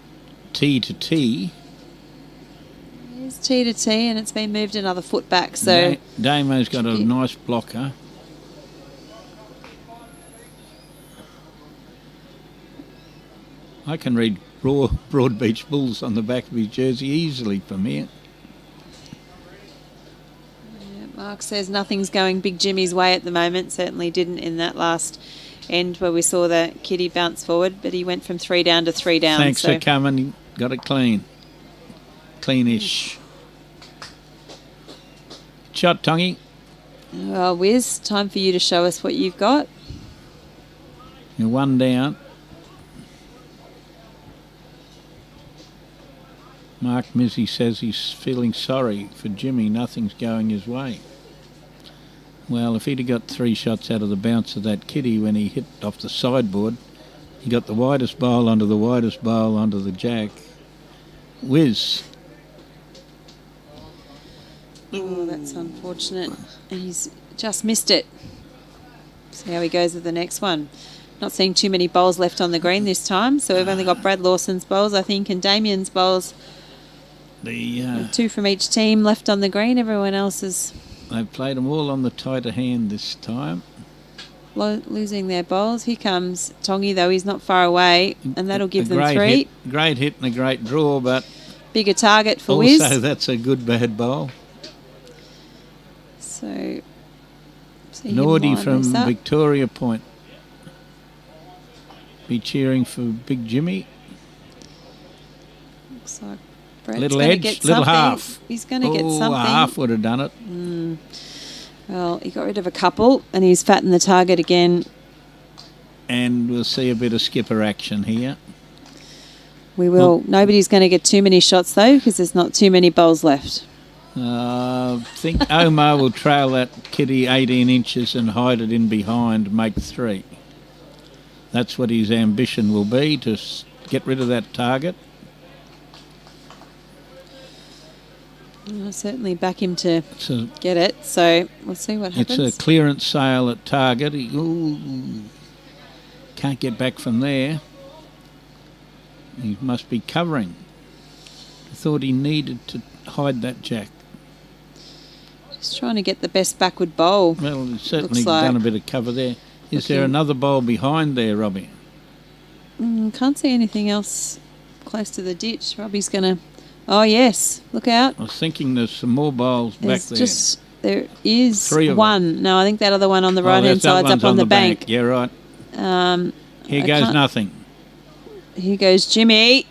tee to tee. It's tee to tee, and it's been moved another foot back. So Damo's got a nice blocker. I can read Broadbeach Bulls on the back of his jersey easily from here. yeah, Mark says nothing's going Big Jimmy's way at the moment. Certainly didn't in that last end where we saw the kitty bounce forward, but he went from 3 down to 3 down. Thanks for coming. Got it clean. Cleanish. Shot, Tongy. Well, Wiz, time for you to show us what you've got. You're 1 down. Mark Mizzy says he's feeling sorry for Jimmy. Nothing's going his way. Well, if he'd have got 3 shots out of the bounce of that kitty when he hit off the sideboard, he got the widest bowl onto the widest bowl onto the jack. Whiz. Oh, that's unfortunate. He's just missed it. See how he goes with the next one. Not seeing too many bowls left on the green this time, so we've only got Brad Lawson's bowls, I think, and Damien's bowls. 2 from each team left on the green. Everyone else is... They've played them all on the tighter hand this time. losing their bowls. Here comes Tongy, though. He's not far away, and that'll give them 3. Great hit and a great draw, but... Bigger target for Wiz. Also, that's a good bad bowl. So... Nordy from Victoria Point. Be cheering for Big Jimmy. Looks like Brett's little gonna edge, get little something. half. He's going to get something. Half would have done it. Well, he got rid of a couple, and he's fattened the target again. And we'll see a bit of skipper action here. We will. Nobody's going to get too many shots, though, because there's not too many bowls left. I think Omar will trail that kitty 18 inches and hide it in behind, make 3. That's what his ambition will be, to get rid of that target. I'll certainly back him to get it, so we'll see what happens. It's a clearance sale at target. Can't get back from there. He must be covering. I thought he needed to hide that jack. Just trying to get the best backward bowl. Well, he's certainly done a bit of cover there. Is there another bowl behind there, Robbie? Can't see anything else close to the ditch. Robbie's going to... Oh, yes. Look out. I was thinking there's some more bowls back there. There is 3 of one. them. No, I think that other one on the right-hand side's up on the bank. Yeah, right. Here goes nothing. Here goes Jimmy.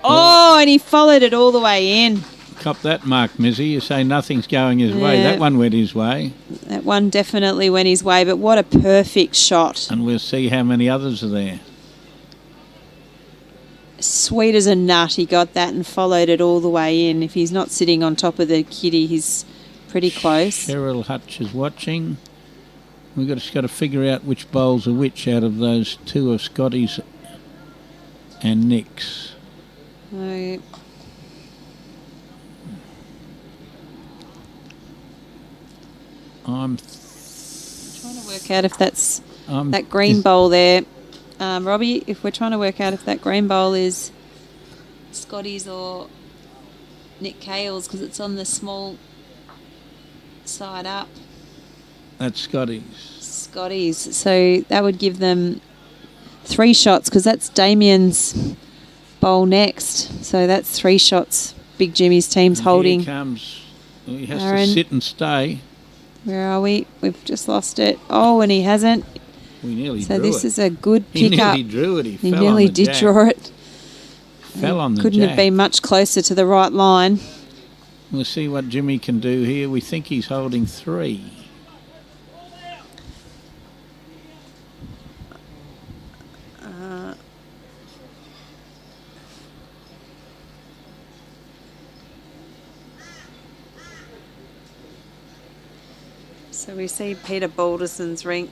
Oh, and he followed it all the way in. Cop that, Mark Mizzy. You say nothing's going his way. That one went his way. That one definitely went his way, but what a perfect shot. And we'll see how many others are there. Sweet as a nut, he got that and followed it all the way in. If he's not sitting on top of the kitty, he's pretty close. Cheryl Hutch is watching. We've just got to figure out which bowls are which out of those 2 of Scotty's and Nick's. I'm trying to work out if that's that green bowl there. Robbie, if we're trying to work out if that green bowl is Scotty's or Nick Cahill's, because it's on the small side up. That's Scotty's. Scotty's. So that would give them 3 shots because that's Damien's bowl next. So that's 3 shots. Big Jimmy's team's And holding. Here comes. He has Aron. to sit and stay. Where are we? We've just lost it. Oh, and he hasn't. We nearly So drew it. this is a good He pickup. nearly drew it. He fell nearly on the did jack. draw it. Fell on the Couldn't jack. have been much closer to the right line. We'll see what Jimmy can do here. We think he's holding 3. So we see Peter Balderson's rink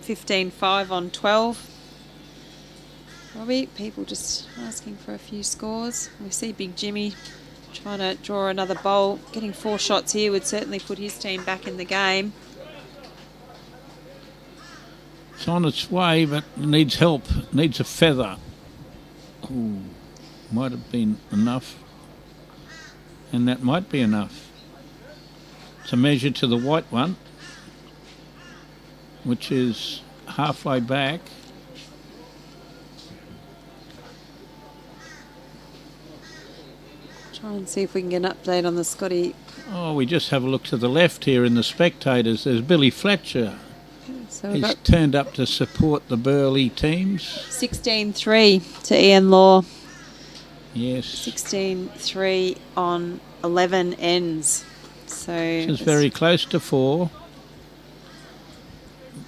15-5 on 12. Robbie, people just asking for a few scores. We see Big Jimmy trying to draw another bowl. Getting 4 shots here would certainly put his team back in the game. It's on its way, but needs help. Needs a feather. Ooh, might have been enough. And that might be enough. It's a measure to the white one, which is halfway back. Try and see if we can get an update on the Scotty. Oh, we just have a look to the left here in the spectators. There's Billy Fletcher. So we've He's got turned up to support the Burleigh teams. 16-3 to Ian Law. Yes. 16-3 on 11 ends. So This is very close to 4.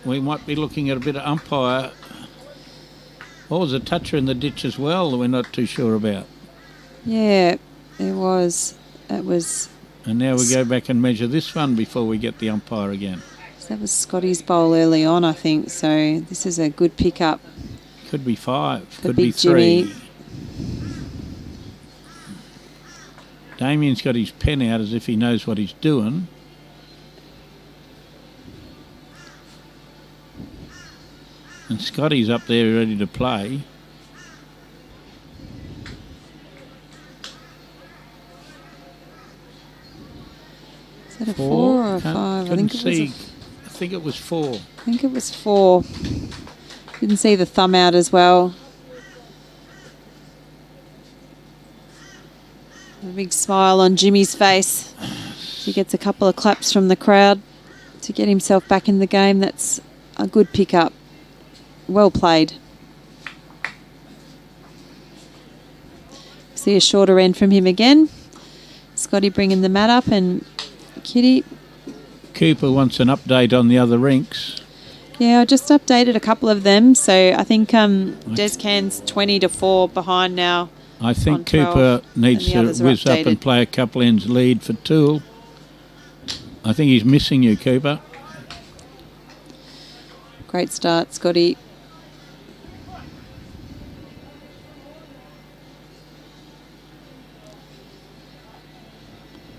We might be looking at a bit of umpire. Oh, there's a toucher in the ditch as well that we're not too sure about. Yeah, there was. That was. And now we go back and measure this one before we get the umpire again. That was Scotty's bowl early on, I think. So this is a good pickup. Could be 5. For Could be Big 3. Jimmy. Damien's got his pen out as if he knows what he's doing. And Scotty's up there ready to play. Is that a 4 or a 5? I think it was 4. I think it was 4. Didn't see the thumb out as well. A big smile on Jimmy's face. He gets a couple of claps from the crowd to get himself back in the game. That's a good pickup. Well played. See a shorter end from him again. Scotty bringing the mat up and Kitty. Cooper wants an update on the other rinks. Yeah, I just updated a couple of them. So I think Des Cairns 20-4 behind now. I think on 12, Cooper needs and the to others are whiz up updated. and play a couple ends lead for Toole. I think he's missing you, Cooper. Great start, Scotty.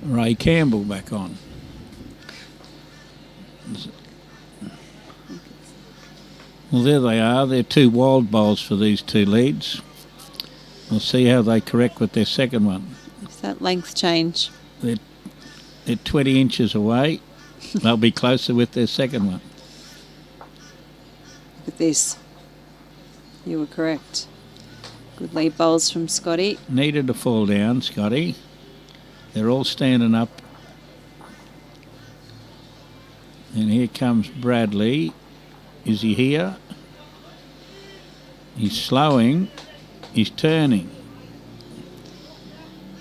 Ray Campbell back on. Well, there they are. They're 2 wild bowls for these 2 leads. We'll see how they correct with their second one. It's that length change. They're 20 inches away. They'll be closer with their second one. Look at this. You were correct. Good lead bowls from Scotty. Needed to fall down, Scotty. They're all standing up. And here comes Bradley. Is he here? He's slowing. He's turning.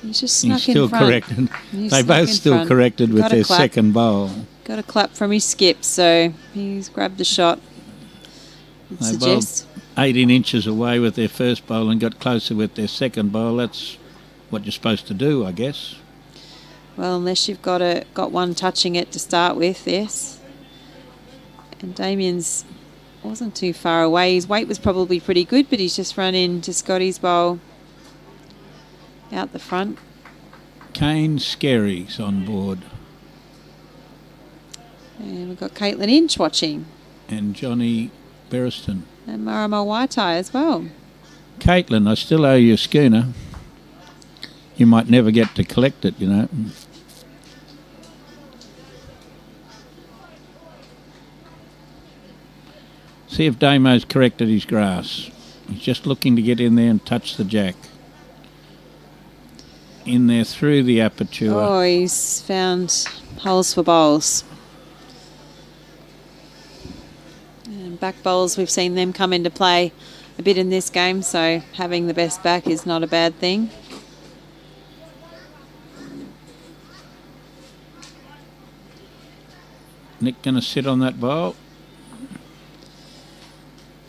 He's just He's snuck in still front. corrected. He's They snuck both in still front. corrected with Got a their clap. second bowl. Got a clap from his skip, so he's grabbed the shot. I'd They suggest. 18 inches away with their first bowl and got closer with their second bowl. That's what you're supposed to do, I guess. Well, unless you've got one touching it to start with, yes. And Damien's wasn't too far away. His weight was probably pretty good, but he's just run into Scotty's bowl out the front. Kane Skerry's on board. And we've got Caitlin Inch watching. And Johnny Bereston. And Marama Waitai as well. Caitlin, I still owe you a schooner. You might never get to collect it, you know. See if Damo's corrected his grass. He's just looking to get in there and touch the jack. In there through the aperture. Oh, he's found holes for bowls. And back bowls, we've seen them come into play a bit in this game, so having the best back is not a bad thing. Nick going to sit on that bowl.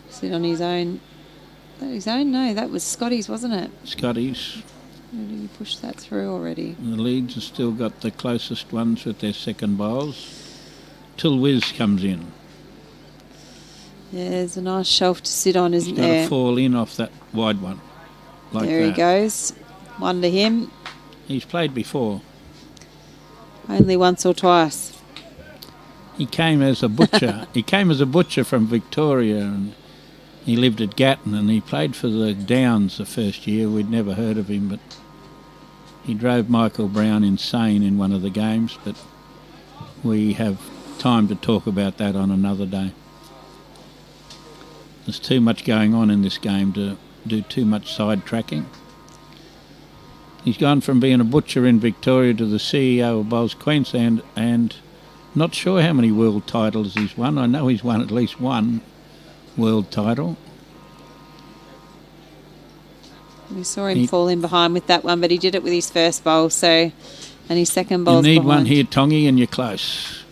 Sit on his own. That his own? No, that was Scotty's, wasn't it? Scotty's. Or did he push that through already? The Leeds have still got the closest ones with their second bowls. Till Wiz comes in. Yeah, there's a nice shelf to sit on, isn't He's got there? to fall in off that wide one. Like there that. he goes. One to him. He's played before. Only once or twice. He came as a butcher. He came as a butcher from Victoria, and he lived at Gatton, and he played for the Downs the first year. We'd never heard of him, but he drove Michael Brown insane in one of the games, but we have time to talk about that on another day. There's too much going on in this game to do too much sidetracking. He's gone from being a butcher in Victoria to the CEO of Bowls Queensland, and not sure how many world titles he's won. I know he's won at least one world title. We saw him fall in behind with that one, but he did it with his first bowl, so, and his second bowl's You need behind. one here, Tongy, and you're close.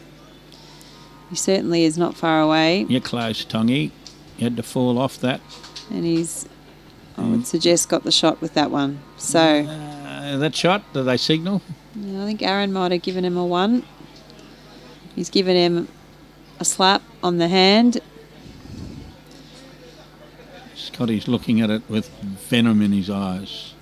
He certainly is not far away. You're close, Tongy. You had to fall off that. And he's, I would suggest, got the shot with that one. So, That shot, did they signal? yeah, I think Aron might have given him a 1. He's given him a slap on the hand. Scotty's looking at it with venom in his eyes.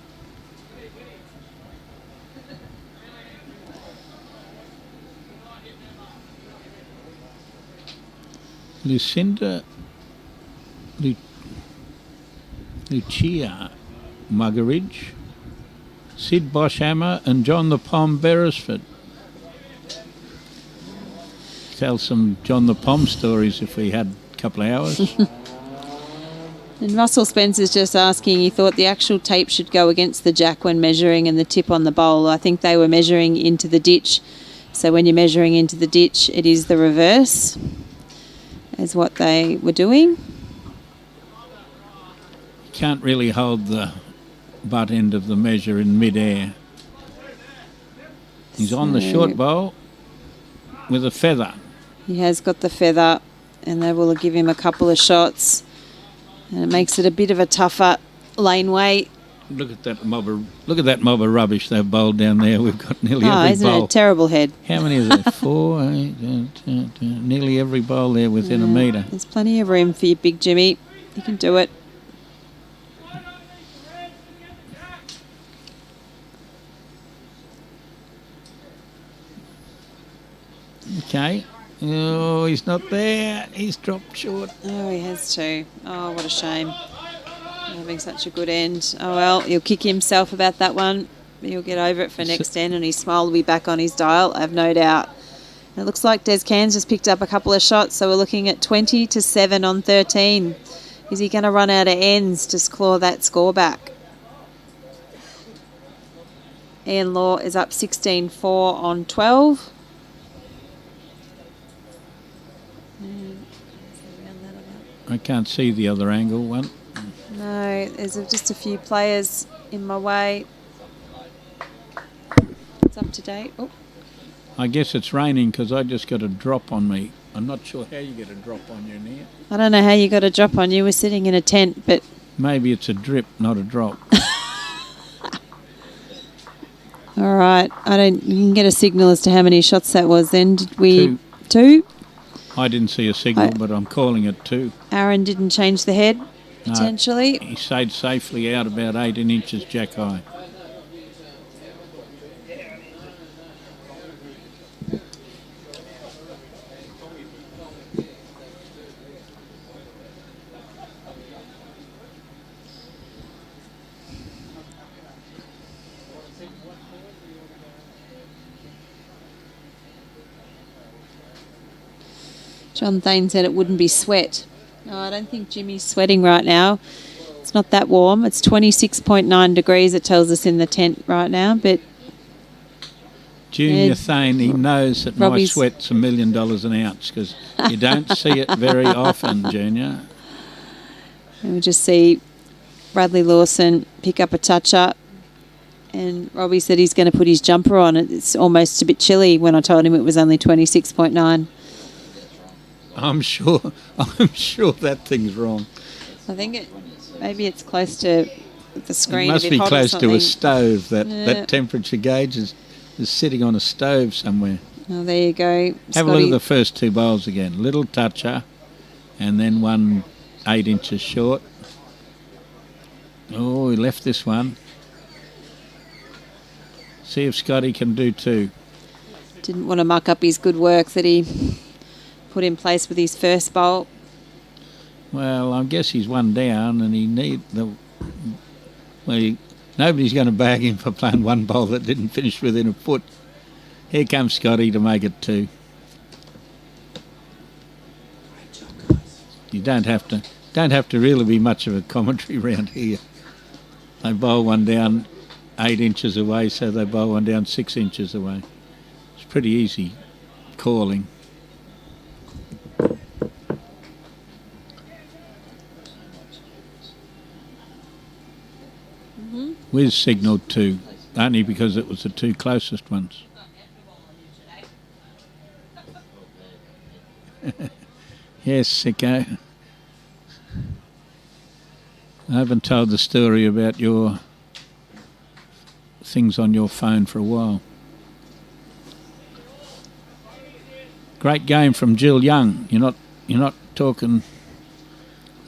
Lucinda Lucia Muggeridge, Sid Boschhammer and John the Pom Beresford. Tell some John the Pom stories if we had a couple of hours. And Russell Spencer's just asking, he thought the actual tape should go against the jack when measuring and the tip on the bowl. I think they were measuring into the ditch. So when you're measuring into the ditch, it is the reverse, is what they were doing. Can't really hold the butt end of the measure in mid-air. He's on the short bowl with a feather. He has got the feather, and they will give him a couple of shots. And it makes it a bit of a tougher laneway. Look at that mob of rubbish they've bowled down there. We've got nearly Oh, every isn't bowl. it a terrible head? How many is there? 4, 8, 10, nearly every bowl there within a metre. There's plenty of room for you, Big Jimmy. You can do it. Okay. Oh, he's not there. He's dropped short. Oh, he has too. Oh, what a shame. Having such a good end. Oh, well, he'll kick himself about that one. He'll get over it for next end, and his smile will be back on his dial, I have no doubt. And it looks like Des Cairns just picked up a couple of shots, so we're looking at 20-7 on 13. Is he going to run out of ends to claw that score back? Ian Law is up 16-4 on 12. I can't see the other angle one. No, there's just a few players in my way. It's up to date. Oh. I guess it's raining because I just got a drop on me. I'm not sure how you get a drop on you, Nia. I don't know how you got a drop on you. We're sitting in a tent, but... Maybe it's a drip, not a drop. All right. You can get a signal as to how many shots that was then. Did we... 2? I didn't see a signal, but I'm calling it 2. Aron didn't change the head, No, potentially. he stayed safely out about 18 inches jack high. John Thane said it wouldn't be sweat No, I don't think Jimmy's sweating right now. It's not that warm. It's 26.9 degrees, it tells us in the tent right now. But Junior Thane, he knows that my sweat's $1 million an ounce because you don't see it very often, Junior. And we just see Bradley Lawson pick up a touch-up. And Robbie said he's going to put his jumper on. It's almost a bit chilly when I told him it was only 26.9. I'm sure that thing's wrong. I think maybe it's close to the screen. It must be close to a stove. That temperature gauge is sitting on a stove somewhere. Oh, there you go. Have a look at the first two bowls again. Little toucher and then one 8 inches short. Oh, he left this one. See if Scotty can do two. Didn't want to muck up his good work that he put in place with his first bowl. Well, I guess he's one down and he nobody's going to bag him for playing one bowl that didn't finish within a foot. Here comes Scotty to make it two. You don't have to really be much of a commentary round here. They bowl one down 8 inches away, so they bowl one down 6 inches away. It's pretty easy calling. Wiz signalled two, only because it was the two closest ones. Yes, sicko. I haven't told the story about your things on your phone for a while. Great game from Jill Young. You're not talking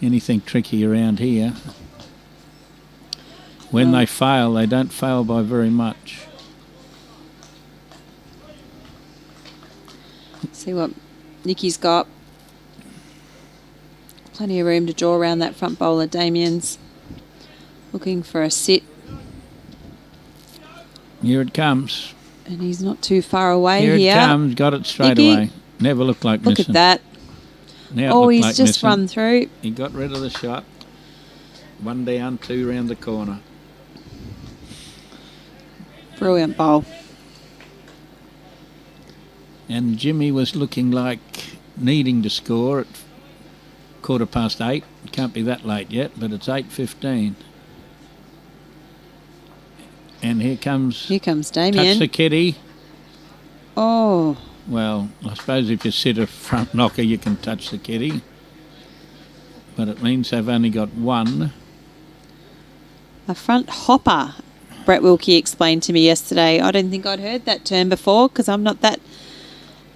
anything tricky around here. When they fail, they don't fail by very much. See what Nikki's got. Plenty of room to draw around that front bowler, Damien's. Looking for a sit. Here it comes. And he's not too far away here. Here it comes. Got it straight away. Never looked like missing. Look at that. Now he's like just missing. run through. He got rid of the shot. One down, two round the corner. Brilliant bowl. And Jimmy was looking like needing to score at 8:15. It can't be that late yet, but it's 8:15. And here comes Damien. Touch the kitty. Oh. Well, I suppose if you sit a front knocker, you can touch the kitty. But it means they've only got one. A front hopper, Brett Wilkie explained to me yesterday. I don't think I'd heard that term before because I'm not that...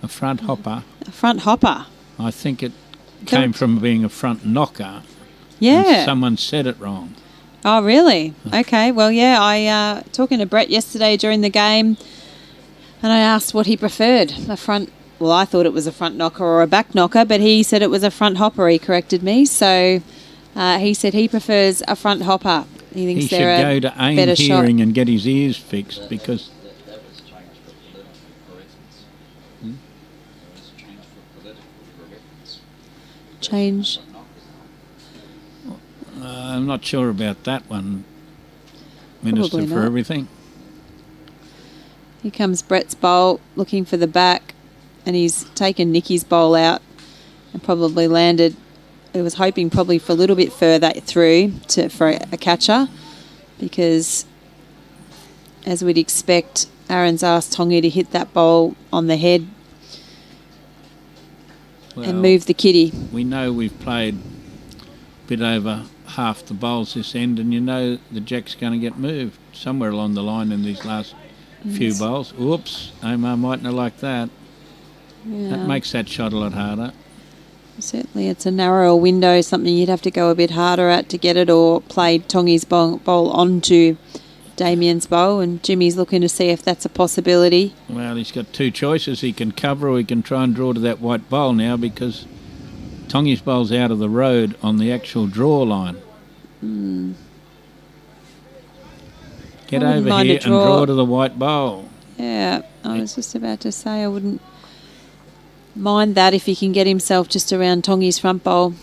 A front hopper? A front hopper. I think it came from being a front knocker. Yeah. And someone said it wrong. Oh, really? Okay. Well, yeah, I talking to Brett yesterday during the game and I asked what he preferred. A front... Well, I thought it was a front knocker or a back knocker, but he said it was a front hopper. He corrected me. So he said he prefers a front hopper. He thinks he should go to AIM hearing and get his ears fixed because... Change. I'm not sure about that one, Minister for Everything. Here comes Brett's bowl, looking for the back, and he's taken Nicky's bowl out and probably landed. He was hoping probably for a little bit further through for a catcher because, as we'd expect, Aron's asked Tongi to hit that bowl on the head and move the kitty. We know we've played a bit over half the bowls this end, and you know the jack's going to get moved somewhere along the line in these last few bowls. Oops, Omar mightn't have liked that. Yeah. That makes that shot a lot harder. Certainly it's a narrower window, something you'd have to go a bit harder at to get it, or play Tongi's bowl onto Damien's bowl, and Jimmy's looking to see if that's a possibility. Well, he's got two choices. He can cover or he can try and draw to that white bowl now because Tongi's bowl's out of the road on the actual draw line. Get over here and draw to the white bowl. Yeah, I was just about to say I wouldn't mind that if he can get himself just around Tongi's front bowl.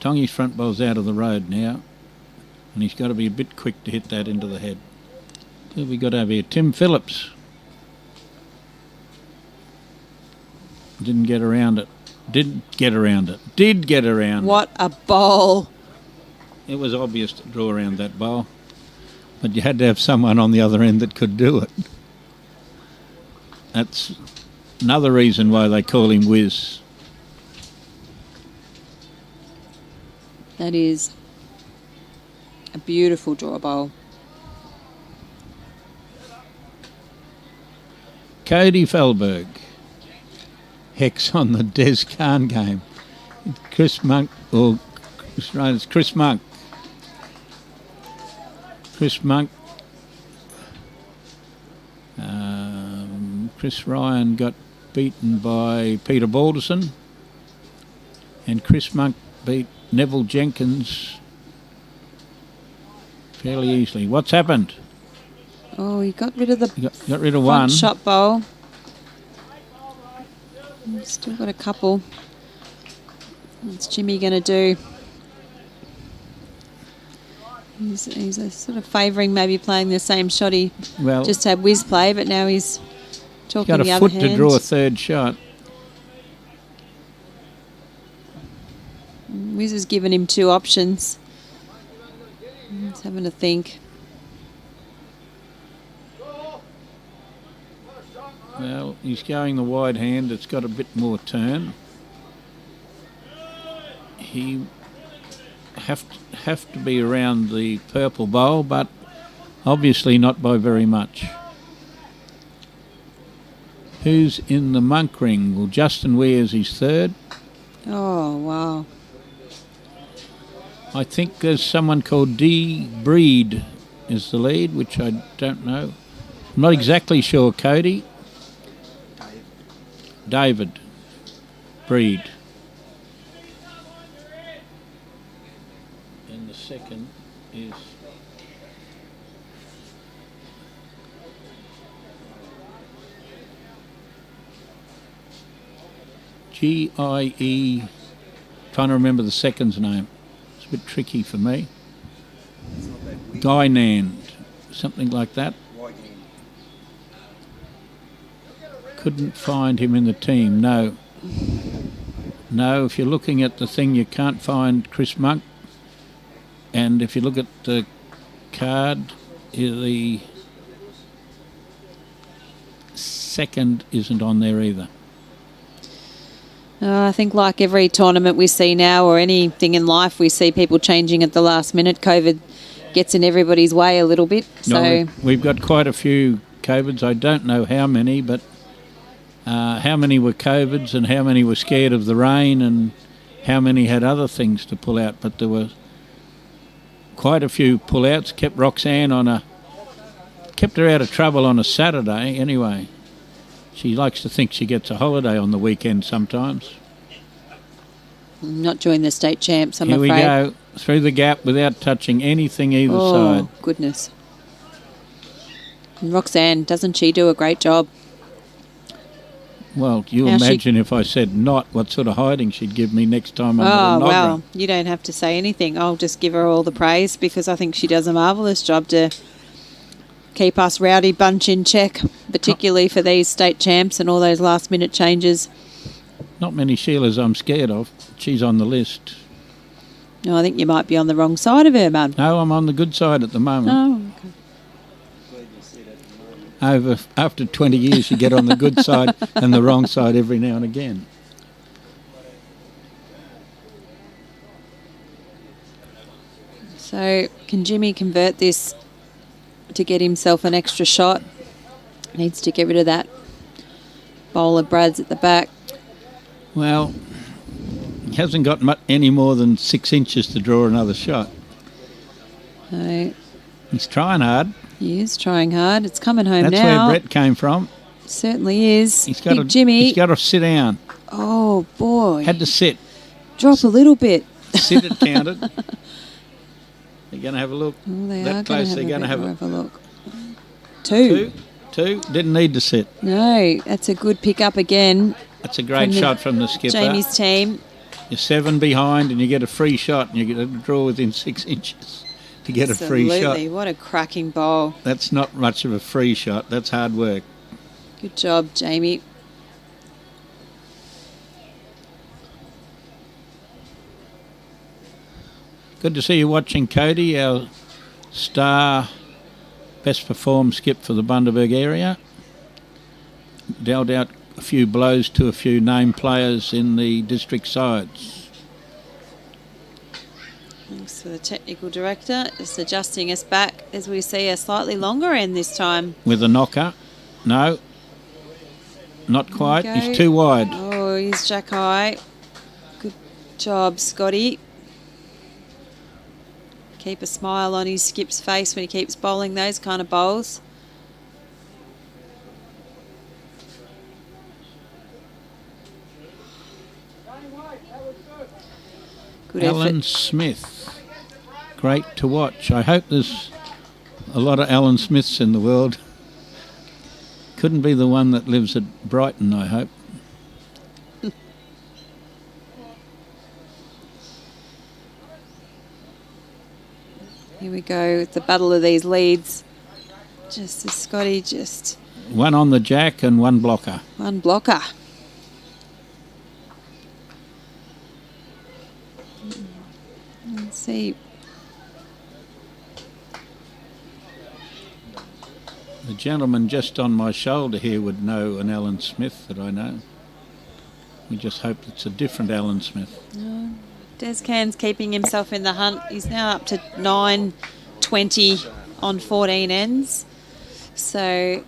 Tongy's front ball's out of the road now, and he's got to be a bit quick to hit that into the head. Who have we got over here? Tim Phillips. Didn't get around it. Did get around it. What a bowl. It was obvious to draw around that bowl, but you had to have someone on the other end that could do it. That's another reason why they call him Whiz. That is a beautiful draw bowl. Cody Felberg. Hex on the Des Khan game. Chris Monk. It's Chris Monk. Chris Ryan got beaten by Peter Balderson, and Chris Monk beat Neville Jenkins fairly easily. What's happened? Oh, he got rid of the got rid of front one shot bowl. Still got a couple. What's Jimmy going to do? He's a sort of favouring maybe playing the same shot he just had Wiz play, but now he's talking the other hand. Got a foot to draw a third shot. Wiz has given him two options. He's having to think. Well, he's going the wide hand. It's got a bit more turn. He have to be around the purple bowl, but obviously not by very much. Who's in the monk ring? Well, Justin Weir's his third. Oh, wow. I think there's someone called D. Breed is the lead, which I don't know. I'm not exactly sure, Cody. David Breed. And the second is G-I-E. Trying to remember the second's name. It's a bit tricky for me. Guynand, something like that. Couldn't find him in the team, no. No, if you're looking at the thing, you can't find Chris Monk. And if you look at the card, the second isn't on there either. I think like every tournament we see now or anything in life, we see people changing at the last minute. COVID gets in everybody's way a little bit. So we've got quite a few COVIDs. I don't know how many, but how many were COVIDs and how many were scared of the rain and how many had other things to pull out. But there were quite a few pull-outs. Kept Roxanne kept her out of trouble on a Saturday anyway. She likes to think she gets a holiday on the weekend sometimes. Not during the state champs, I'm afraid. Here we go, through the gap without touching anything either side. Oh, goodness. And Roxanne, doesn't she do a great job? Well, you imagine if I said not, what sort of hiding she'd give me next time I'm Oh, the well, you don't have to say anything. I'll just give her all the praise because I think she does a marvellous job to keep us rowdy bunch in check, particularly for these state champs and all those last-minute changes. Not many Sheilas I'm scared of. She's on the list. No, I think you might be on the wrong side of her, Mum. No, I'm on the good side at the moment. Oh, okay. After 20 years, you get on the good side and the wrong side every now and again. So, can Jimmy convert this to get himself an extra shot? Needs to get rid of that bowl of Brad's at the back. Well, he hasn't got any more than 6 inches to draw another shot. He's trying hard. He is trying hard. It's coming home That's now. where Brett came from. Certainly is. Big Jimmy. He's got to sit down. Oh, boy. Had to sit. Drop a little bit. Sit it counted. They're going to have a look. Oh, they that are close, going they're to have a look. Two. Didn't need to sit. No, that's a good pick up again. That's a great shot from the skipper. Jamie's team. You're 7 behind and you get a free shot and you get a draw within 6 inches to get a free shot. Absolutely. What a cracking bowl. That's not much of a free shot. That's hard work. Good job, Jamie. Good to see you watching, Cody, our star best performed skip for the Bundaberg area. Dealt out a few blows to a few named players in the district sides. Thanks for the technical director. Just adjusting us back as we see a slightly longer end this time. With a knocker. No, not quite. Okay. He's too wide. Oh, he's jack high. Good job, Scotty. Keep a smile on his skip's face when he keeps bowling those kind of bowls. Good Alan effort. Smith. Great to watch. I hope there's a lot of Alan Smiths in the world. Couldn't be the one that lives at Brighton, I hope. Here we go with the battle of these leads. Just as Scotty, just One on the jack and one blocker. one blocker. Let's see. The gentleman just on my shoulder here would know an Alan Smith that I know. We just hope it's a different Alan Smith. Des Cairns keeping himself in the hunt. He's now up to 9.20 on 14 ends. So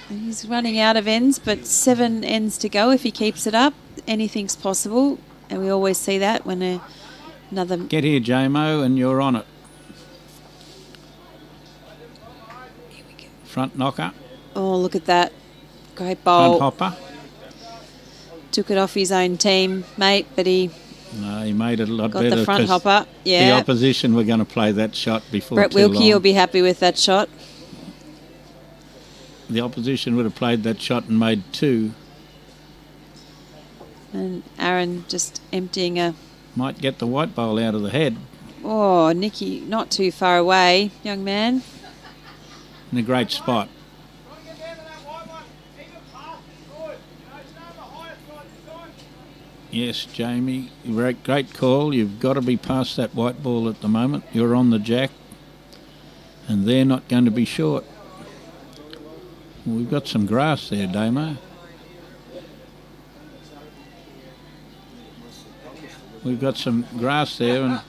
he's running out of ends, but 7 ends to go if he keeps it up. Anything's possible, and we always see that when another... Get here, JMO, and you're on it. Here we go. Front knocker, Oh, look at that. Great bowl. front hopper. Took it off his own team, mate, but he No, he made it a lot got better. the front 'cause hopper. The Yeah. opposition were going to play that shot before Brett too Wilkie long. will be happy with that shot. The opposition would have played that shot and made 2. And Aron just emptying a... Might get the white bowl out of the head. Oh, Nicky, not too far away, young man. In a great spot. Yes, Jamie, great call. You've got to be past that white ball at the moment. You're on the jack, and they're not going to be short. Well, we've got some grass there, Damo. We've got some grass there, and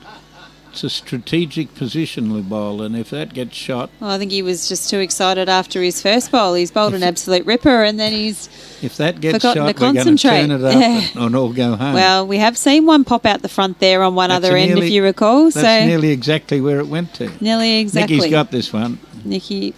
it's a strategic position, Lubol, and if that gets shot... Well, I think he was just too excited after his first bowl. He's bowled an absolute ripper, and then he's... If that gets Forgotten shot, to we're going to concentrate. turn it up Yeah. and all go home. Well, we have seen one pop out the front there on one That's other end, nearly- if you recall. That's So nearly exactly where it went to. nearly exactly. Nicky's got this one. Nicky.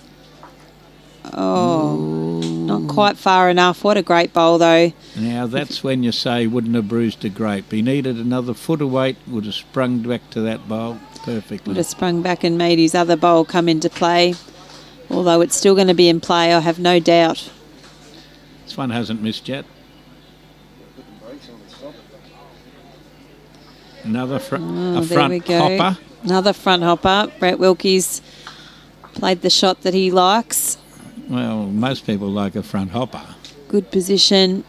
Oh, not quite far enough. What a great bowl, though. Now, that's when you say wouldn't have bruised a grape. He needed another foot of weight, would have sprung back to that bowl perfectly. Would have sprung back and made his other bowl come into play. Although it's still going to be in play, I have no doubt. This one hasn't missed yet. Another Oh, a there front we go. hopper. Another front hopper. Brett Wilkie's played the shot that he likes. Well, most people like a front hopper. Good position.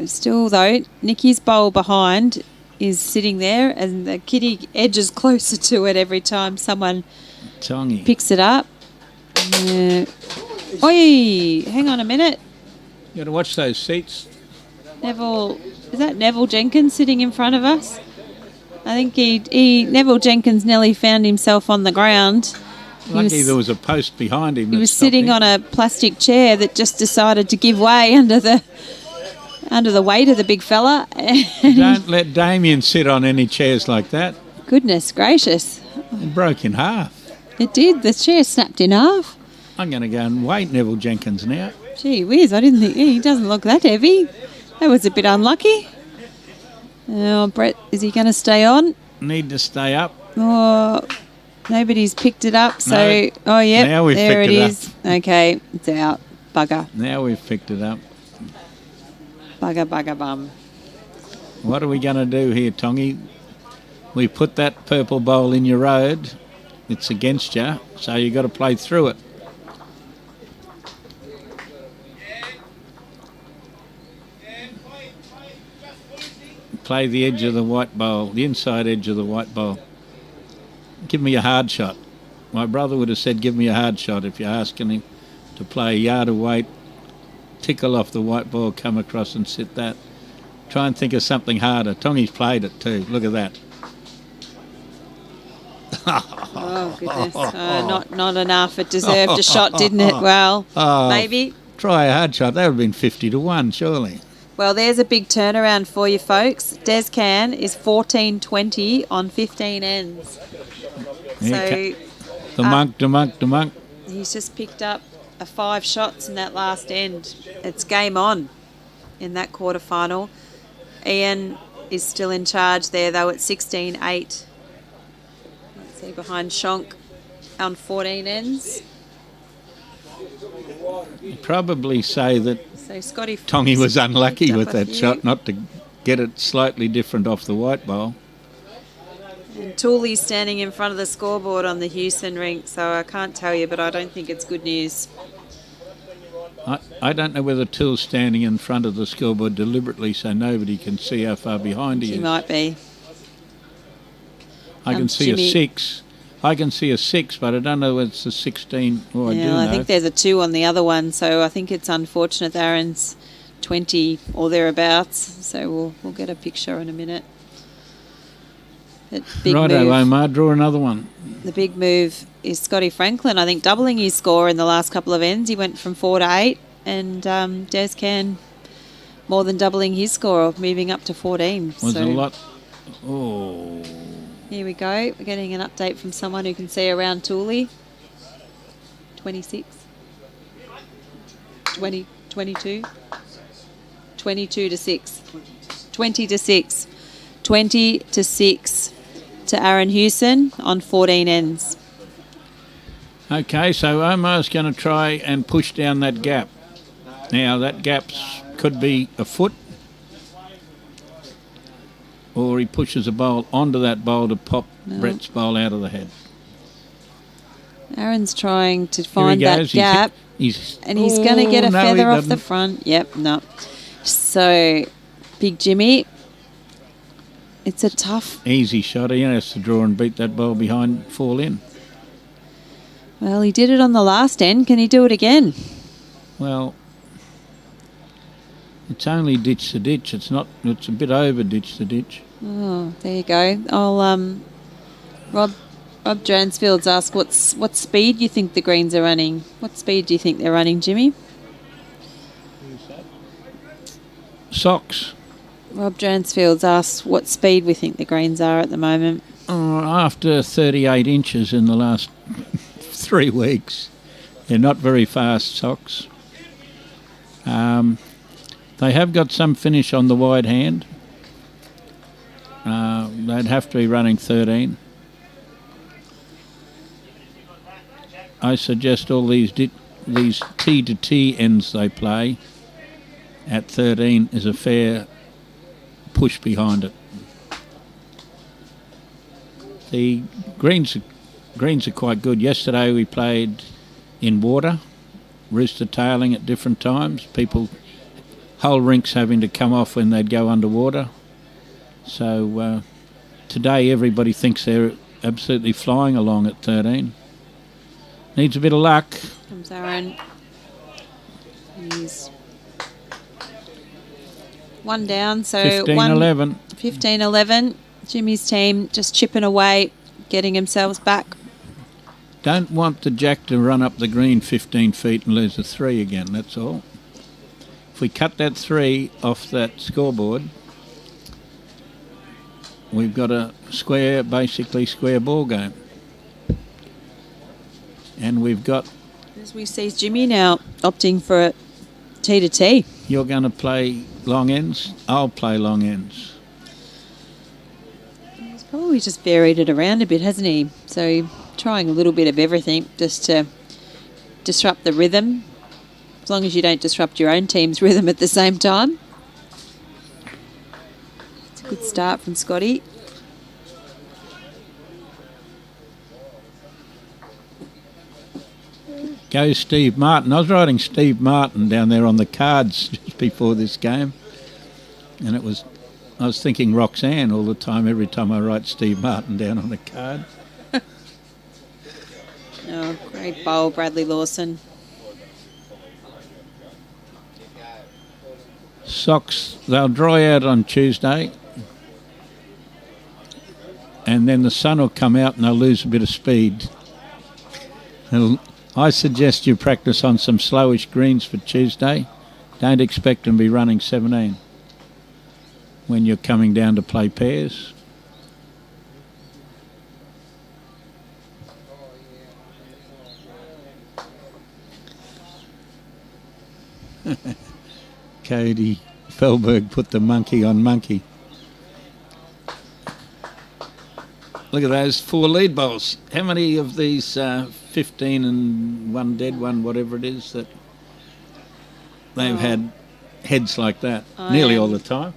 Still, though, Nicky's bowl behind is sitting there, and the kitty edges closer to it every time someone Tongy. picks it up. Oi, hang on a minute. You got to watch those seats. Neville, is that Neville Jenkins sitting in front of us? I think Neville Jenkins nearly found himself on the ground. Lucky there was a post behind him. He was sitting on a plastic chair that just decided to give way under the weight of the big fella. Don't let Damien sit on any chairs like that. Goodness gracious. It broke in half. It did. The chair snapped in half. I'm going to go and wait Neville Jenkins now. Gee whiz, I didn't think... He doesn't look that heavy. That was a bit unlucky. Oh, Brett, is he going to stay on? Need to stay up. Oh, nobody's picked it up, so... No. Oh, yep, Now we've there it picked it is. Okay, it's out. Bugger. Now we've picked it up. Bugger, bugger, bum. What are we going to do here, Tongy? We put that purple bowl in your road. It's against you, so you've got to play through it. Play the edge of the white bowl, the inside edge of the white bowl. Give me a hard shot. My brother would have said, give me a hard shot if you're asking him to play a yard of weight, tickle off the white ball, come across and sit that. Try and think of something harder. Tongy's played it too. Look at that. Oh, goodness. Not enough. It deserved a shot, didn't it? Well, maybe. Try a hard shot. That would have been 50 to 1, surely. Well, there's a big turnaround for you folks. Des Can is 14-20 on 15 ends. Yeah, the monk. He's just picked up 5 shots in that last end. It's game on in that quarterfinal. Ian is still in charge there, though, at 16-8. Let's see, behind Shonk on 14 ends. You'd probably say that so Scotty Tongy was unlucky with that shot, not to get it slightly different off the white bowl. And Tooley's standing in front of the scoreboard on the Houston rink, so I can't tell you, but I don't think it's good news. I don't know whether Tool's standing in front of the scoreboard deliberately so nobody can see how far behind he is. He might be. I can see Jimmy. A 6. I can see a 6, but I don't know whether it's a 16. Oh, yeah, I think there's a 2 on the other one, so I think it's unfortunate that Aron's 20 or thereabouts. So we'll get a picture in a minute. Righto, Omar, draw another one. The big move is Scotty Franklin, I think, doubling his score in the last couple of ends. He went from 4 to 8, and Des Can more than doubling his score, moving up to 14. Was a lot. Oh. Here we go. We're getting an update from someone who can see around Tooley. 26. 20, 22. 22 to 6. 20 to 6. 20 to 6 to Aron Hewson on 14 ends. Okay, so Omar's going to try and push down that gap. Now, that gap could be a foot, or he pushes a bowl onto that bowl to pop Brett's bowl out of the head. Aron's trying to find that gap, and he's going to get a feather off the front. Yep, no. So, Big Jimmy, it's a tough... Easy shot. He has to draw and beat that bowl behind, fall in. Well, he did it on the last end. Can he do it again? Well, it's only ditch to ditch. It's not. It's a bit over ditch to ditch. Oh, there you go. I'll Rob Dransfield's asked what speed you think the greens are running. What speed do you think they're running, Jimmy? Socks. Rob Dransfield's asked what speed we think the greens are at the moment. After 38 inches in the last 3 weeks, they're not very fast socks. They have got some finish on the wide hand. They'd have to be running 13. I suggest all these T to T ends they play at 13 is a fair push behind it. The greens are quite good. Yesterday we played in water, rooster tailing at different times. Whole rinks having to come off when they'd go underwater. So today everybody thinks they're absolutely flying along at 13. Needs a bit of luck. Comes Aron. He's one down, so 15-11. 15-11. Jimmy's team just chipping away, getting themselves back. Don't want the jack to run up the green 15 feet and lose a 3 again, that's all. If we cut that 3 off that scoreboard, we've got a basically square ball game. And we've got... As we see Jimmy now opting for a T to T. You're going to play long ends, I'll play long ends. He's probably just buried it around a bit, hasn't he? So trying a little bit of everything just to disrupt the rhythm, as long as you don't disrupt your own team's rhythm at the same time. Good start from Scotty. Goes Steve Martin. I was riding Steve Martin down there on the cards just before this game, and I was thinking Roxanne all the time, every time I write Steve Martin down on the card. Oh, great bowl, Bradley Lawson. Socks, they'll dry out on Tuesday, and then the sun will come out and they'll lose a bit of speed. I suggest you practice on some slowish greens for Tuesday. Don't expect them to be running 17 when you're coming down to play pairs. Cody Felberg put the monkey on monkey. Look at those 4 lead bowls. How many of these 15 and one dead one, whatever it is, that they've had heads like that nearly all the time?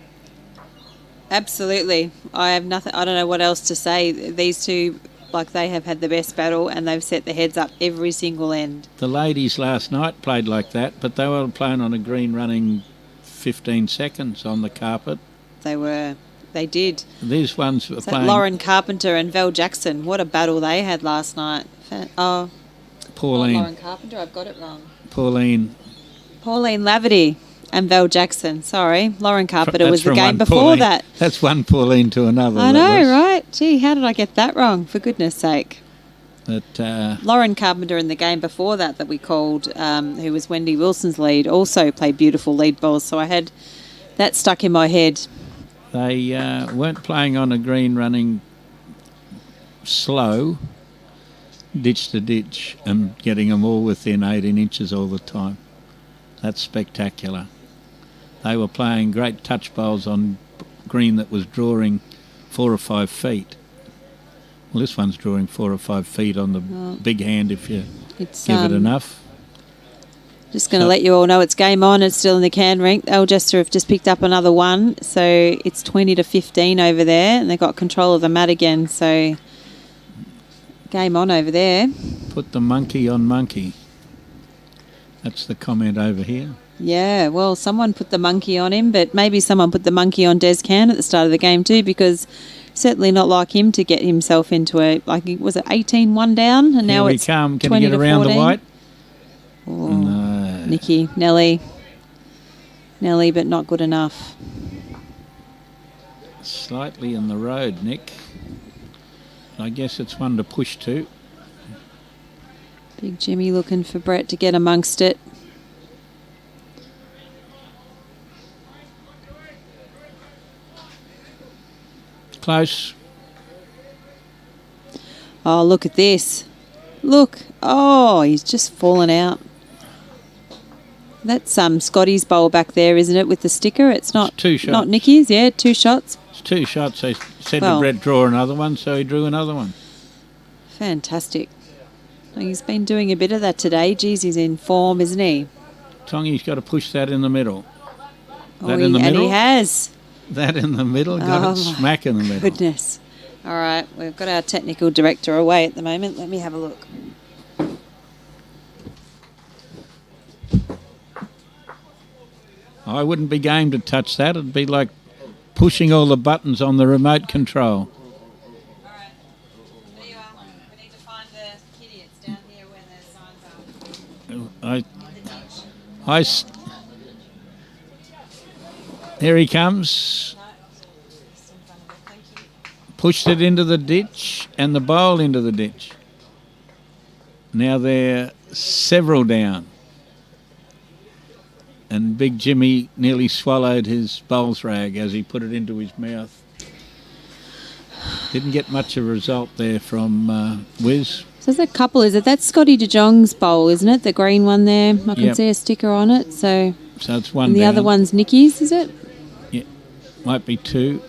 Absolutely. I have nothing. I don't know what else to say. These two, like, they have had the best battle and they've set the heads up every single end. The ladies last night played like that, but they were playing on a green running 15 seconds on the carpet. They did. These ones were playing... Lauren Carpenter and Val Jackson. What a battle they had last night. Oh, Pauline. not Lauren Carpenter, I've got it wrong. Pauline Laverty and Val Jackson. Sorry, Lauren Carpenter was the game before Pauline. that. That's one Pauline to another. I know, right? Gee, how did I get that wrong? For goodness sake. That Lauren Carpenter in the game before that we called, who was Wendy Wilson's lead, also played beautiful lead balls. So I had that stuck in my head. They weren't playing on a green running slow, ditch to ditch, and getting them all within 18 inches all the time. That's spectacular. They were playing great touch bowls on green that was drawing 4 or 5 feet. Well, this one's drawing 4 or 5 feet on the big hand if you give it enough. Just going to let you all know it's game on. It's still in the can rink. Algester have just picked up another one. So it's 20-15 over there. And they've got control of the mat again. So game on over there. Put the monkey on monkey. That's the comment over here. Yeah, well, someone put the monkey on him. But maybe someone put the monkey on Des Can at the start of the game too. Because certainly not like him to get himself into was it 18-1 down? And now it's 20-14. Can he get around the white? Oh, no. Nikki, Nelly, but not good enough. Slightly in the road, Nick. I guess it's one to push to. Big Jimmy looking for Brett to get amongst it. Close. Oh, look at this. Look. Oh, he's just fallen out. That's Scotty's bowl back there, isn't it, with the sticker? It's 2 shots. Not Nicky's, yeah, 2 shots. It's 2 shots. They said to Brett draw another one, so he drew another one. Fantastic. He's been doing a bit of that today. Geez, he's in form, isn't he? Tongy's got to push that in the middle. That in the middle? And he has. That in the middle, got it smack in the middle. Goodness. All right, we've got our technical director away at the moment. Let me have a look. I wouldn't be game to touch that. It'd be like pushing all the buttons on the remote control. All right. There you are. We need to find the kitty. It's down here where the signs are. There he comes. Pushed it into the ditch and the bowl into the ditch. Now they're several down. And Big Jimmy nearly swallowed his bowls rag as he put it into his mouth. Didn't get much of a result there from Wiz. So there's a couple, is it? That's Scotty de Jong's bowl, isn't it? The green one there. I can see a sticker on it. So it's one and the down. other one's Nicky's, is it? Yeah, might be 2.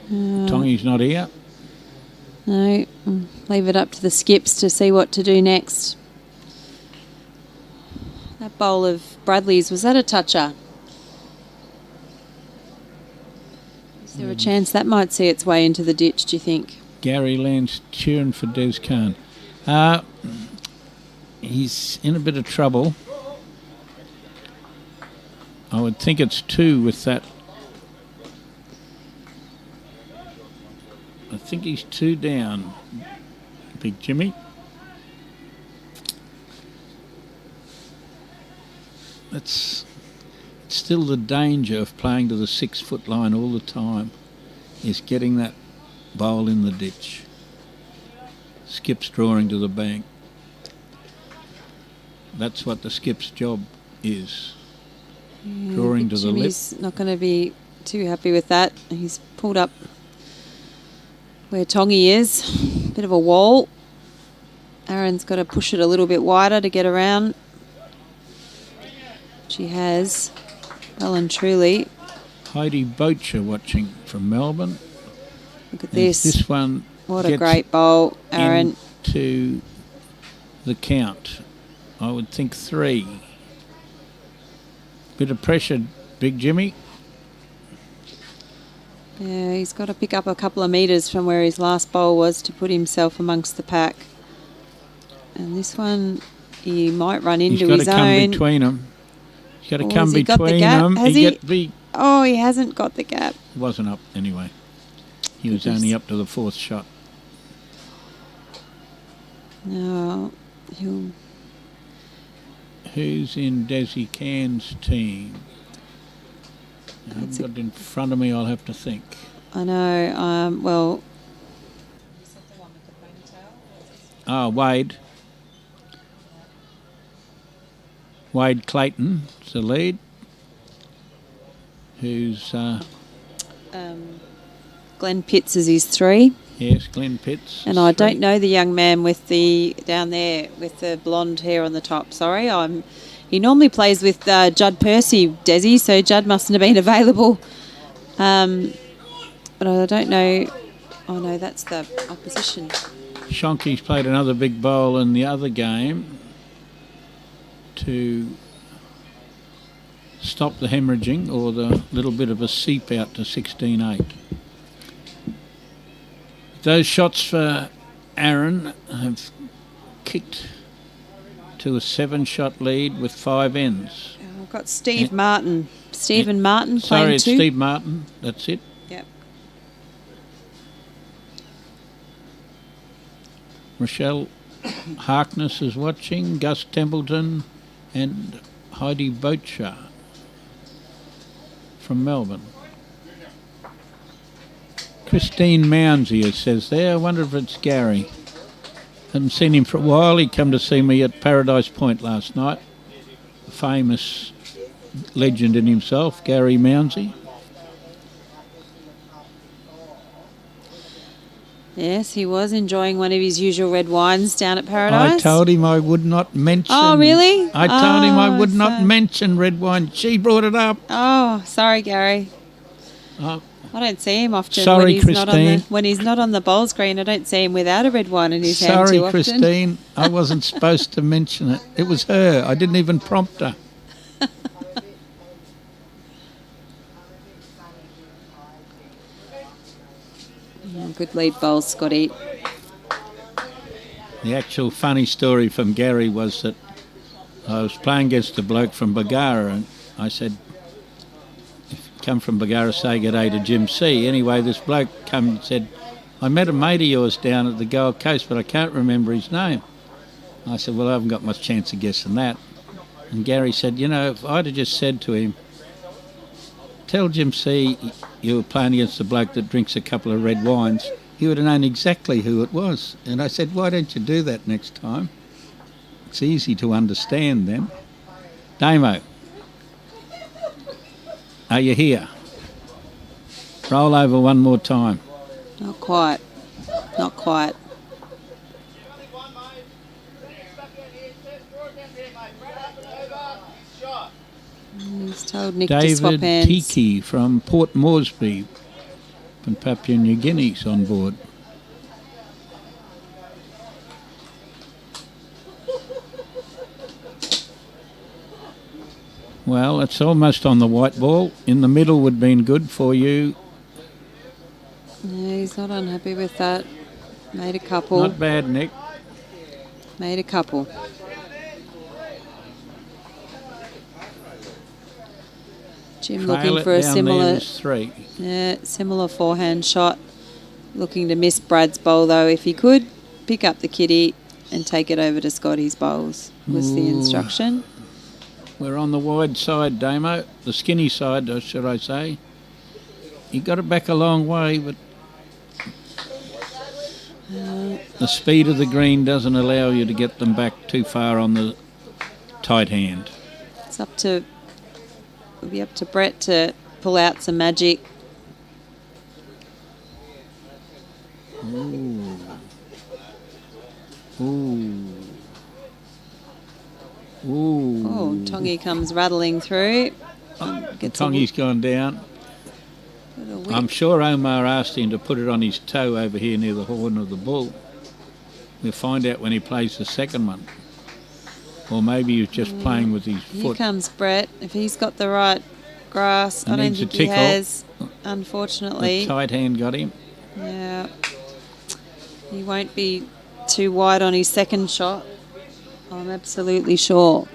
Tongy's not here. No, leave it up to the skips to see what to do next. That bowl of Bradley's, was that a toucher? Is there there a chance that might see its way into the ditch, do you think? Gary Land's cheering for Des Khan. He's in a bit of trouble. I would think it's 2 with that. I think he's 2 down, Big Jimmy. It's still the danger of playing to the 6-foot line all the time, is getting that bowl in the ditch. Skip's drawing to the bank. That's what the skip's job is. Drawing to the lip. Jimmy's not going to be too happy with that. He's pulled up where Tongy is. Bit of a wall. Aron's got to push it a little bit wider to get around. She has, well and truly. Heidi Bocher watching from Melbourne. Look at this. This one. What a great bowl, Aron. To the count. I would think 3. Bit of pressure, Big Jimmy. Yeah, he's got to pick up a couple of metres from where his last bowl was to put himself amongst the pack. And this one, he might run into his own. He's got to come between them. He's got to come between them. Has he? Oh, he hasn't got the gap. He wasn't up anyway. He was only up to the 4th shot. No, Who's in Desi Cairns' team? I haven't got it in front of me, I'll have to think. I know, well... Wade. Wade Clayton is the lead. Who's... Glenn Pitts is his 3. Yes, Glenn Pitts. And I don't know the young man with the down there with the blonde hair on the top. Sorry, he normally plays with Judd Percy, Desi, so Judd mustn't have been available. But I don't know. Oh no, that's the opposition. Shonky's played another big bowl in the other game to stop the hemorrhaging or the little bit of a seep out to 16-8. Those shots for Aron have kicked to a 7-shot lead with 5 ends. I've got Steve Martin. Stephen Martin playing Sorry, it's 2. Steve Martin. That's it. Yep. Rochelle Harkness is watching. Gus Templeton and Heidi Bocher from Melbourne. Christine Mounds here says there. I wonder if it's Gary. Haven't seen him for a while. He came to see me at Paradise Point last night. A famous legend in himself, Gary Mounsey. Yes, he was enjoying one of his usual red wines down at Paradise. I told him I would not mention... Oh, really? I told him I would not mention red wine. She brought it up. Oh, sorry, Gary. I don't see him often. Sorry, Christine. When he's not on the bowl screen, I don't see him without a red wine in his hand too often. Sorry, Christine. I wasn't supposed to mention it. It was her. I didn't even prompt her. Good lead bowl, Scotty. The actual funny story from Gary was that I was playing against a bloke from Bargara and I said, if you come from Bargara, say good day to Jim C. Anyway, this bloke come and said, I met a mate of yours down at the Gold Coast, but I can't remember his name. I said, well, I haven't got much chance of guessing that. And Gary said, you know, if I'd have just said to him, tell Jim C. you were playing against a bloke that drinks a couple of red wines, he would have known exactly who it was. And I said, why don't you do that next time? It's easy to understand then. Damo, are you here? Roll over one more time. Not quite. Not quite. He's told Nick to swap David hands. Tiki from Port Moresby from Papua New Guinea's on board. Well, it's almost on the white ball. In the middle would have been good for you, He's not unhappy with that. Made a couple. Not bad, Nick. Made a couple. Jim Trail looking for a down similar, there is 3. yeah, similar forehand shot. Looking to miss Brad's bowl though. If he could pick up the kitty and take it over to Scotty's bowls was the instruction. We're on the wide side, Damo. The skinny side, should I say. You got it back a long way, but the speed of the green doesn't allow you to get them back too far on the tight hand. It's it'll be up to Brett to pull out some magic. Ooh. Ooh. Ooh. Oh, Tongy comes rattling through. Tongy's gone down. I'm sure Omar asked him to put it on his toe over here near the horn of the bull. We'll find out when he plays the second one. Or maybe he was just playing with his Here foot. comes Brett. If he's got the right grass, I don't think he has, unfortunately. The tight hand got him. Yeah. He won't be too wide on his second shot. I'm absolutely sure.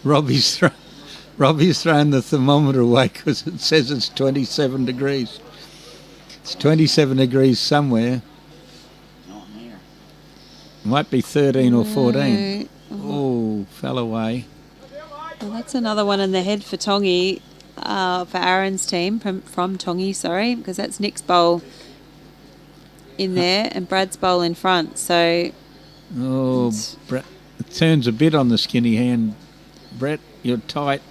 Robbie's thrown the thermometer away because it says it's 27 degrees. It's 27 degrees somewhere. Not here. Might be 13 or 14. No. Oh, fell away. Well, that's another one in the head for Tongy, for Aron's team, from Tongy, sorry, because that's Nick's bowl in there and Brad's bowl in front. So Oh, Brett, it turns a bit on the skinny hand. Brett, you're tight.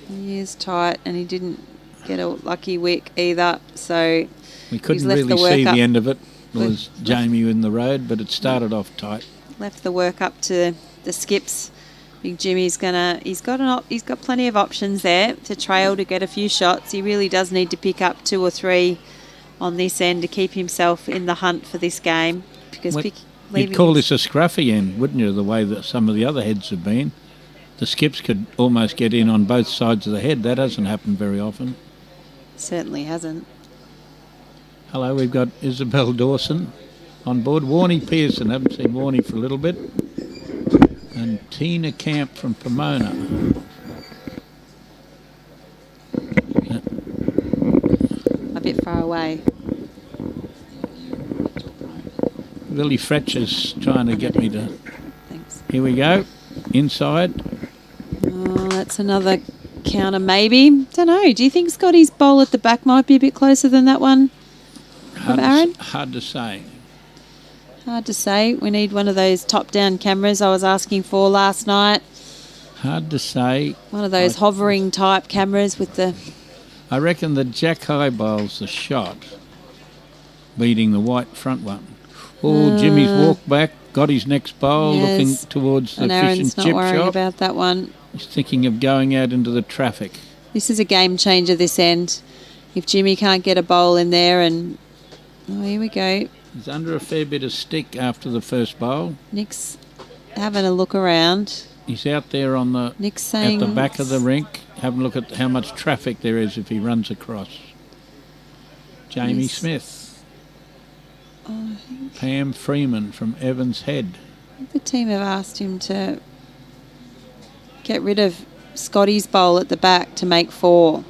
he is tight and he didn't get a lucky wick either. So We couldn't left really the work see up. the end of it. It Left- was Jamie in the road, but it started off tight. left the work up to the skips. Big Jimmy's he's got plenty of options there to trail to get a few shots. He really does need to pick up 2 or 3 on this end to keep himself in the hunt for this game. Because You'd call this a scruffy end, wouldn't you, the way that some of the other heads have been? The skips could almost get in on both sides of the head. That hasn't happened very often. Certainly hasn't. Hello, we've got Isabel Dawson on board. Warnie Pearson, haven't seen Warnie for a little bit. And Tina Camp from Pomona. A bit far away. Willie Fretcher's trying to get me to... Thanks. Here we go. Inside. Oh, that's another counter maybe. Don't know. Do you think Scotty's bowl at the back might be a bit closer than that one from Aron? Hard to say. Hard to say. We need one of those top-down cameras I was asking for last night. Hard to say. One of those hovering type cameras with the... I reckon the Jack High bowl's the shot, beating the white front one. Oh, Jimmy's walked back, got his next bowl, Yes. looking towards the And fish Aaron's and not chip worrying shop. about that one. He's thinking of going out into the traffic. This is a game changer, this end. If Jimmy can't get a bowl in there and... Oh, here we go. He's under a fair bit of stick after the first bowl. Nick's having a look around. He's out there on the Nick's saying... at the back of the rink, having a look at how much traffic there is if he runs across. Jamie Yes. Smith. Oh, I think Pam Freeman from Evans Head. the team have asked him to get rid of Scotty's bowl at the back to make 4.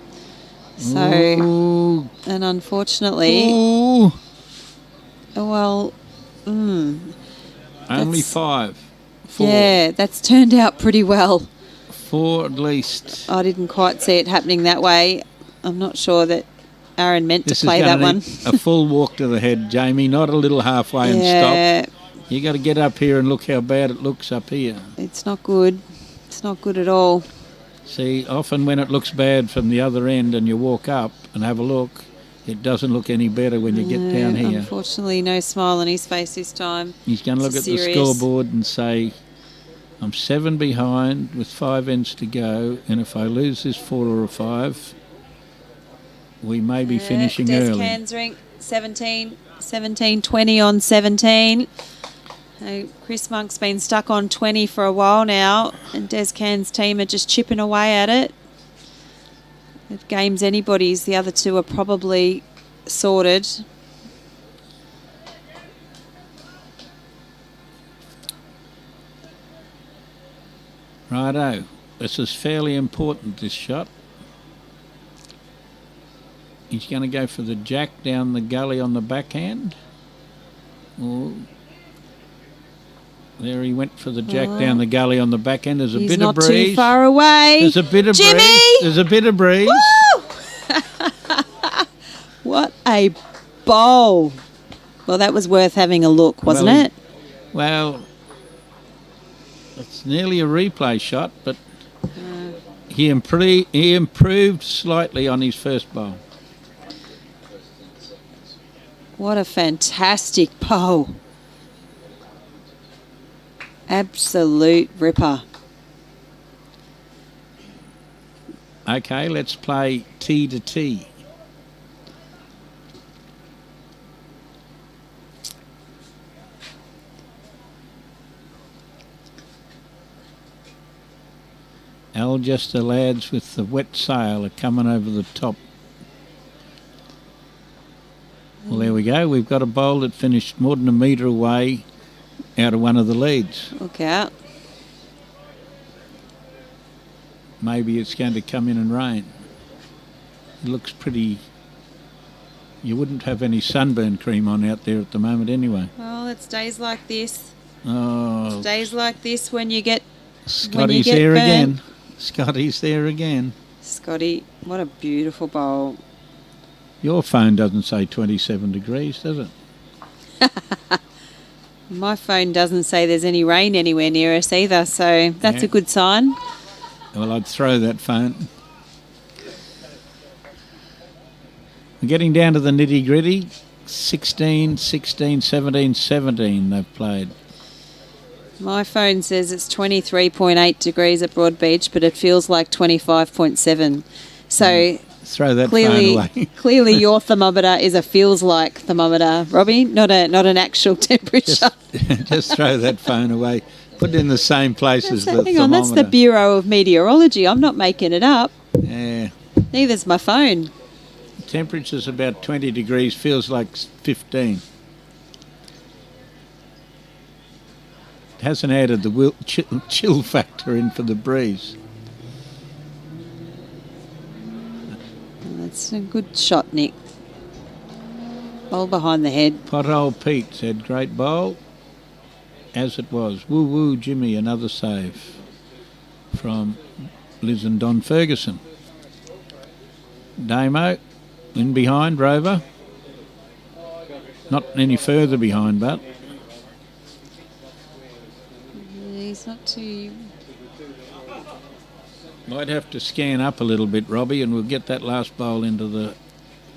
So, Ooh. and unfortunately, Ooh. well, Only That's- 5. 4. yeah, that's turned out pretty well. 4 at least. I didn't quite see it happening that way. I'm not sure that Aron meant This to play is that gonna one. need a full walk to the head, Jamie, not a little halfway and Yeah, stop. You got to get up here and look how bad it looks up here. it's not good. It's not good at all. See, often when it looks bad from the other end and you walk up and have a look, it doesn't look any better when you get No, down here. Unfortunately, no smile on his face this time. He's going to look at the Serious. scoreboard and say, I'm 7 behind with 5 ends to go, and if I lose this 4 or a 5, we may be finishing Des early. Cairns rink 17, 20 on 17. Chris Monk's been stuck on 20 for a while now, and Des Cairns' team are just chipping away at it. If game's anybody's, the other two are probably sorted. Righto. This is fairly important, this shot. He's going to go for the jack down the gully on the backhand. Oh. There he went for the jack down the gully on the backhand. There's a bit of breeze. He's not too far away. There's a bit of Jimmy! breeze. There's a bit of breeze. Woo! What a bowl. Well, that was worth having a look, wasn't it? Well, it's nearly a replay shot, but he improved slightly on his first bowl. What a fantastic bowl. Absolute ripper. Okay, let's play T to T. Algester lads with the wet sail are coming over the top. Well, there we go. We've got a bowl that finished more than a metre away out of one of the leads. Look out. Maybe it's going to come in and rain. It looks pretty... You wouldn't have any sunburn cream on out there at the moment anyway. Well, it's days like this. Oh, It's days like this when you get Scotty's get there burnt. again. Scotty's there again. Scotty, what a beautiful bowl. Your phone doesn't say 27 degrees, does it? My phone doesn't say there's any rain anywhere near us either, so that's a good sign. Well, I'd throw that phone. We're getting down to the nitty-gritty. 16, 16, 17, 17 they've played. My phone says it's 23.8 degrees at Broadbeach, but it feels like 25.7. So Throw that clearly, phone away. clearly your thermometer is a feels like thermometer, Robbie, not an actual temperature. Just throw that phone away. Put it in the same place as the thermometer. Hang on, that's the Bureau of Meteorology. I'm not making it up. Yeah. Neither's my phone. Temperature's about 20 degrees, feels like 15. It hasn't added the chill factor in for the breeze. That's a good shot, Nick. Bowl behind the head. Pothole Pete said, great bowl. As it was. Woo woo Jimmy, another save from Liz and Don Ferguson. Damo in behind, Rover. Not any further behind, but He's not too... might have to scan up a little bit, Robbie, and we'll get that last bowl into the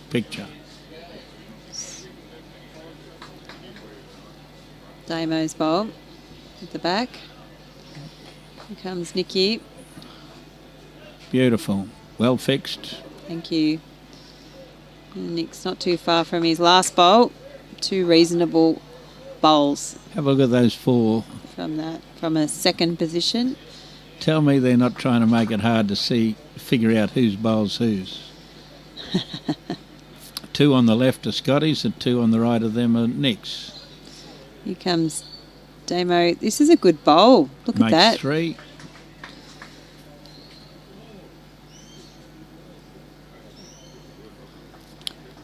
picture. Damo's bowl at the back. Here comes Nicky. Beautiful. Well fixed. Thank you. And Nick's not too far from his last bowl. Two reasonable bowls Have a look at those four. from a second position. Tell me they're not trying to make it hard to figure out whose bowls whose. Two on the left are Scotty's and two on the right of them are Nick's. Here comes Damo. This is a good bowl. Look at Makes that. three.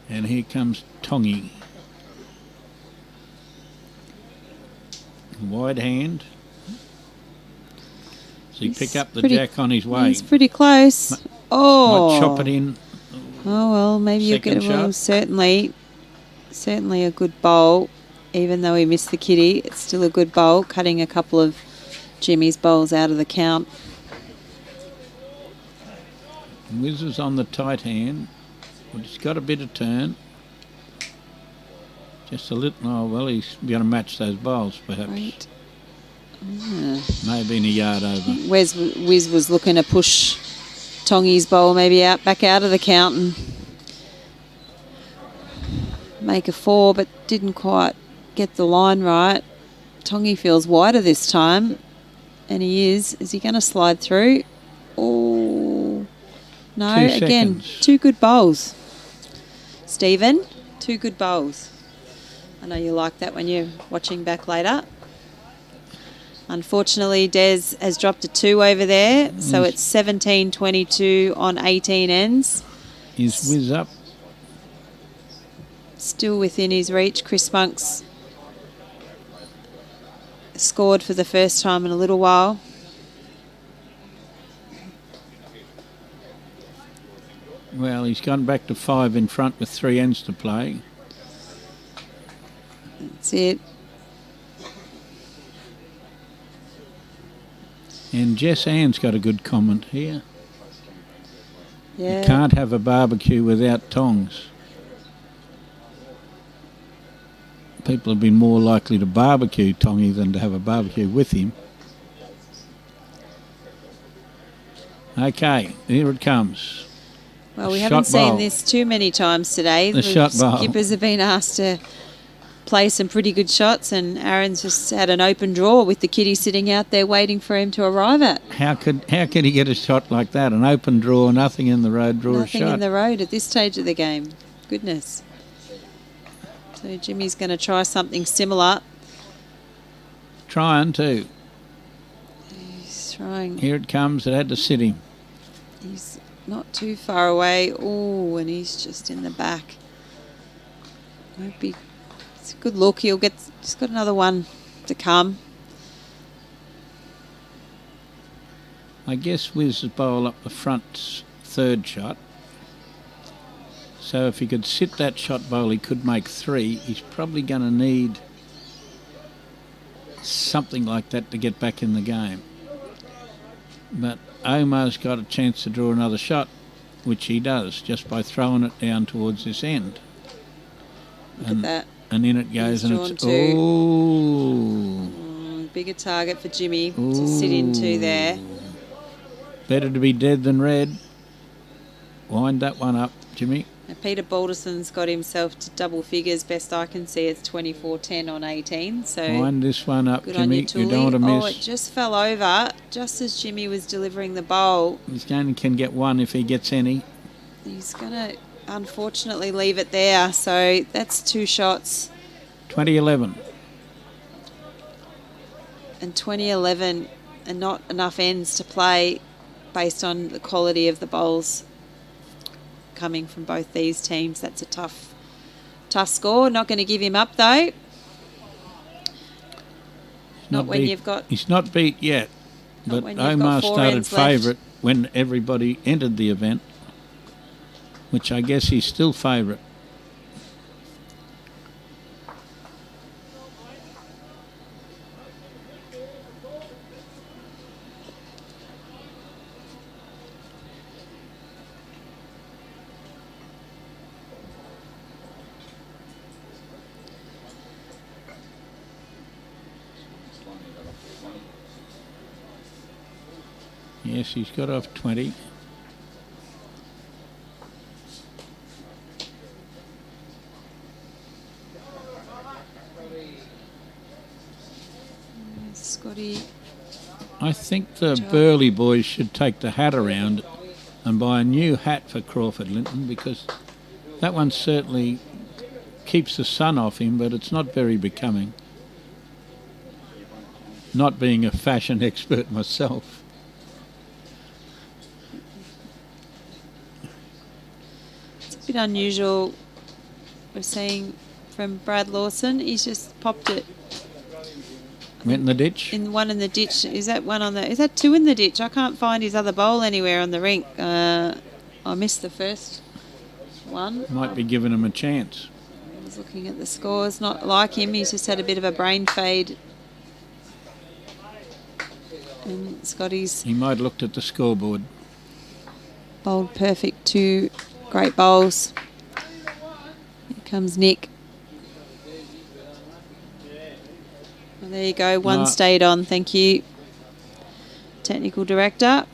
And here comes Tongy. Wide hand. Does he pick up the jack on his way? He's pretty close. Might chop it in. Oh, well, maybe you'll get Second it. Well, shot. certainly a good bowl. Even though he missed the kitty, it's still a good bowl, cutting a couple of Jimmy's bowls out of the count. Wiz is on the tight hand, but he's got a bit of turn. Just a little. Oh, well, he's going to match those bowls, perhaps. Right. May have been a yard over. Wiz was looking to push Tongy's bowl maybe back out of the count and make a four, but didn't quite get the line right. Tongy feels wider this time, and he is. Is he going to slide through? Oh, No, 2 again, seconds. 2 good bowls. Stephen, 2 good bowls. I know you like that when you're watching back later. Unfortunately, Des has dropped a 2 over there, so it's 17-22 on 18 ends. He's whiz up. Still within his reach. Chris Monk's scored for the first time in a little while. Well, he's gone back to 5 in front with 3 ends to play. That's it. And Jess Ann's got a good comment here. Yeah. You can't have a barbecue without tongs. People have been more likely to barbecue Tongy than to have a barbecue with him. Okay, here it comes. Well, we The haven't shot seen bowl. this too many times today. The shot bowl. Skippers have been asked to play some pretty good shots, and Aron's just had an open draw with the kitty sitting out there waiting for him to arrive at. How could he get a shot like that? An open draw, nothing in the road, draw Nothing a shot. in the road at this stage of the game. Goodness. So Jimmy's going to try something similar. Trying to. He's trying. Here it comes. It had to sit him. He's not too far away. Oh, and he's just in the back. Won't be. It's a good look. He's got another one to come. I guess Wiz bowl up the front 3rd shot. So if he could sit that shot bowl, he could make 3. He's probably going to need something like that to get back in the game. But Omar's got a chance to draw another shot, which he does, just by throwing it down towards this end. Look at that. And in it goes, He's and drawn it's... 2. Oh! Bigger target for Jimmy to sit into there. Better to be dead than red. Wind that one up, Jimmy. Now Peter Balderson's got himself to double figures. Best I can see, it's 24-10 on 18. So Wind this one up, good on Jimmy. you, Tully. You don't want to miss. Oh, it just fell over just as Jimmy was delivering the bowl. He's only can get 1 if he gets any. He's going to unfortunately leave it there. So that's 2 shots. 2011. And 2011 and not enough ends to play based on the quality of the bowls coming from both these teams. That's a tough score. Not going to give him up though. Not when you've got... He's not beat yet. Not But when you've got Omar 4 started ends left. favourite when everybody entered the event, which I guess he's still favourite. Yes, he's got off 20. Scotty. I think the Burley boys should take the hat around and buy a new hat for Crawford Linton, because that one certainly keeps the sun off him, but it's not very becoming. Not being a fashion expert myself. It's a bit unusual. We're seeing from Brad Lawson. He's just popped it. Went in the ditch. In one in the ditch. Is that one on the... Is that 2 in the ditch? I can't find his other bowl anywhere on the rink. I missed the first one. Might be giving him a chance. I was looking at the scores. Not like him. He's just had a bit of a brain fade. And Scotty's He might have looked at the scoreboard. bowled perfect 2 great bowls. Here comes Nick. Well, there you go. 1 stayed on. Thank you, Technical Director.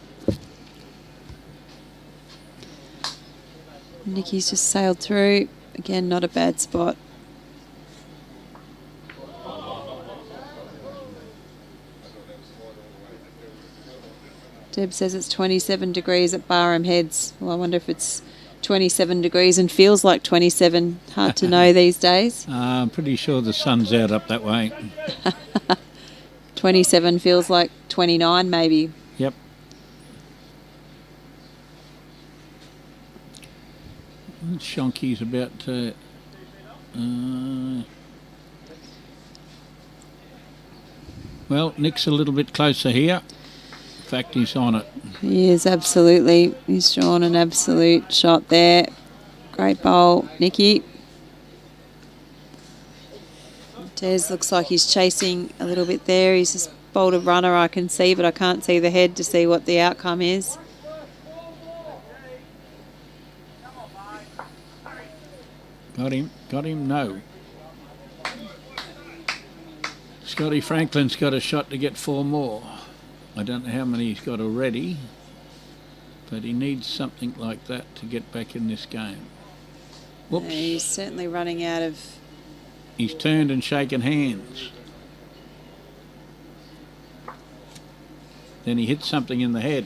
Nicky's just sailed through. Again, not a bad spot. Deb says it's 27 degrees at Barham Heads. Well, I wonder if it's 27 degrees and feels like 27. Hard to know these days. I'm pretty sure the sun's out up that way. 27 feels like 29 maybe. Yep. Shonky's about to... well, Nick's a little bit closer here. In fact, he's on it. He is, absolutely. He's drawn an absolute shot there. Great bowl, Nicky. Des looks like he's chasing a little bit there. He's just bowled a runner I can see, but I can't see the head to see what the outcome is. Got him, no. Scotty Franklin's got a shot to get 4 more. I don't know how many he's got already, but he needs something like that to get back in this game. Whoops. He's certainly running out of... He's turned and shaken hands. Then he hit something in the head.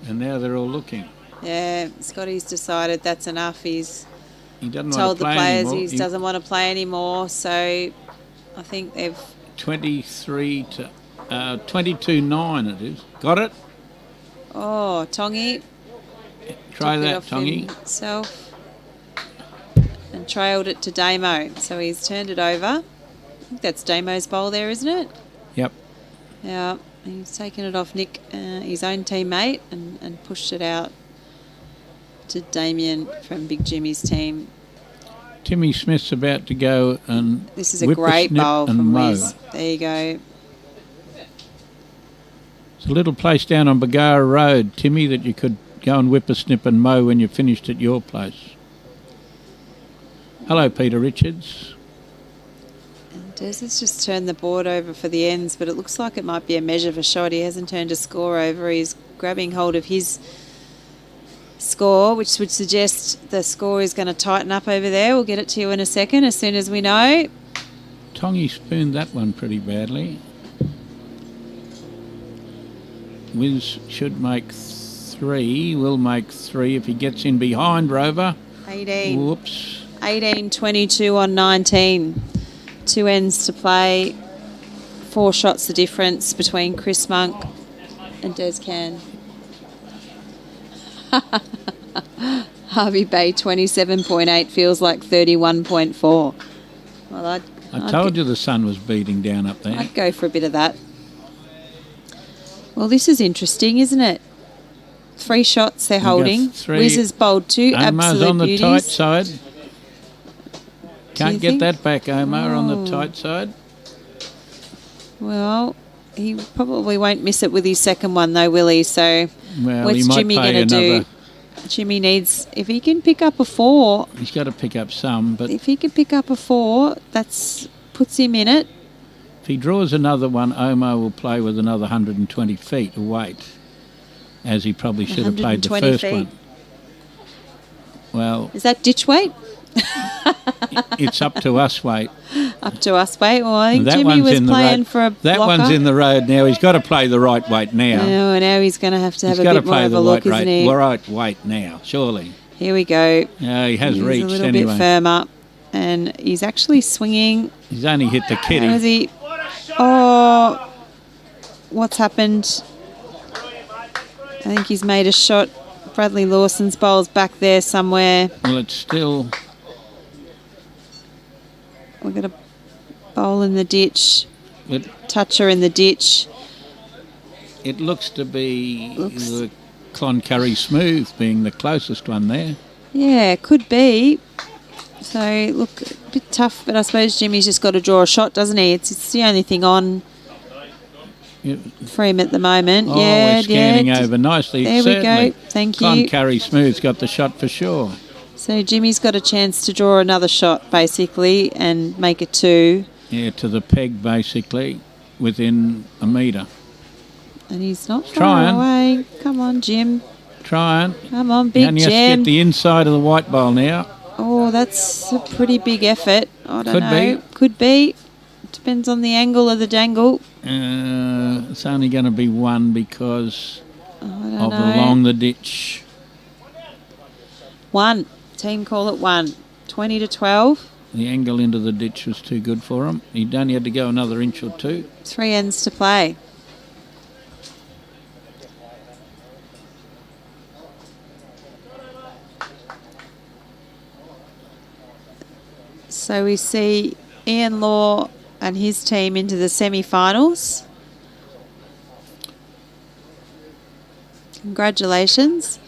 And now they're all looking. Yeah, Scotty's decided that's enough. He's He doesn't told want to play the players anymore. he doesn't want to play anymore, so I think they've... 23 to... 22-9 it is. Got it? Oh, Tongy. Try took it that, off Tongy. himself and trailed it to Damo. So he's turned it over. I think that's Damo's bowl there, isn't it? Yep. Yeah, he's taken it off Nick, his own teammate, and pushed it out to Damien from Big Jimmy's team. Timmy Smith's about to go and This is a great bowl from Wiz. There you go. It's a little place down on Bagara Road, Timmy, that you could go and whip a snip and mow when you finished at your place. Hello, Peter Richards. And Des has just turned the board over for the ends, but it looks like it might be a measure for shot. He hasn't turned a score over. He's grabbing hold of his score, which would suggest the score is going to tighten up over there. We'll get it to you in a second as soon as we know. Tongy spooned that one pretty badly. Wiz should make 3. Will make 3 if he gets in behind Rover. 18. Whoops. 18, 22 on 19. 2 ends to play. 4 shots the difference between Chris Monk and Des Can. Harvey Bay 27.8 feels like 31.4. Well, I told you the sun was beating down up there. I'd go for a bit of that. Well, this is interesting, isn't it? 3 shots they're holding. 3. Wiz has bowled 2 Omar's absolute on the beauties. tight side. Can't get think? that back, Omar, on the Oh. tight side. Well, he probably won't miss it with his second one, though, will he? So Well, he what's might Jimmy play going to another. do? Jimmy needs, if he can pick up a 4, He's got to pick up some, but if he can pick up a 4, that's puts him in it. if he draws another one, Omar will play with another 120 feet of weight, as he probably should have played the 120 first feet. one. Well, Is that ditch weight? it's up to us weight. Up to us weight. Well, I think That Jimmy one's was in the playing road. for a That blocker. one's in the road now. He's got to play the right weight now. Oh, and now he's going to have He's a got to bit more play of the a look, right isn't he? weight now, surely. Here we go. Yeah, he has He's reached a little anyway. bit firmer, and he's actually swinging. He's only hit the How is kitty. he? Oh, what's happened? I think he's made a shot. Bradley Lawson's bowl's back there somewhere. Well, it's still... We're going to bowl in the ditch. It, Toucher in the ditch. it looks to be Looks- the Cloncurry Smooth being the closest one there. Yeah, could be. So, look, a bit tough, but I suppose Jimmy's just got to draw a shot, doesn't he? It's the only thing on It, for him at the moment. oh, yeah, we're scanning yeah. over nicely. There we Certainly. go. Thank you. Cloncurry Smooth's got the shot for sure. So Jimmy's got a chance to draw another shot, basically, and make it 2. Yeah, to the peg, basically, within a metre. And he's not far Trying. away. Come on, Jim. Trying. Come on, And big he has to Jim. get the inside of the white bowl now. Oh, that's a pretty big effort. I don't Could know. be. Could be. Depends on the angle of the dangle. It's only going to be one because I don't of know. along the ditch. 1. Team call it 1. 20 to 12. The angle into the ditch was too good for him. He'd only had to go another inch or two. 3 ends to play. So we see Ian Law and his team into the semi-finals. Congratulations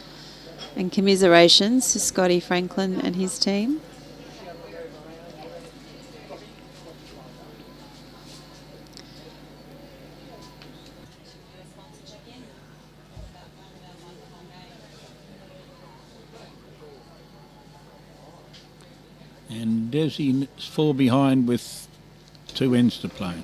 and commiserations to Scotty Franklin and his team. And Desi's 4 behind with 2 ends to play.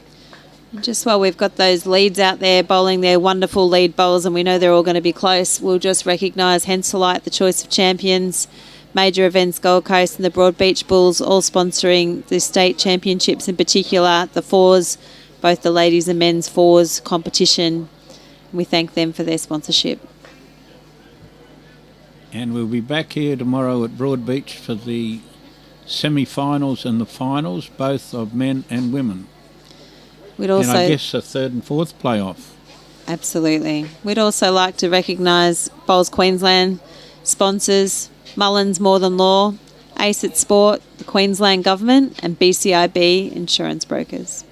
Just while we've got those leads out there bowling their wonderful lead bowls, and we know they're all going to be close, we'll just recognise Henselite, the choice of champions, Major Events Gold Coast and the Broadbeach Bulls, all sponsoring the state championships, in particular the fours, both the ladies and men's fours competition. We thank them for their sponsorship. And we'll be back here tomorrow at Broadbeach for the semi-finals and the finals, both of men and women. We'd also, and I guess a 3rd and 4th playoff. Absolutely. We'd also like to recognise Bowls Queensland sponsors, Mullins More Than Law, Ace at Sport, the Queensland Government and BCIB Insurance Brokers.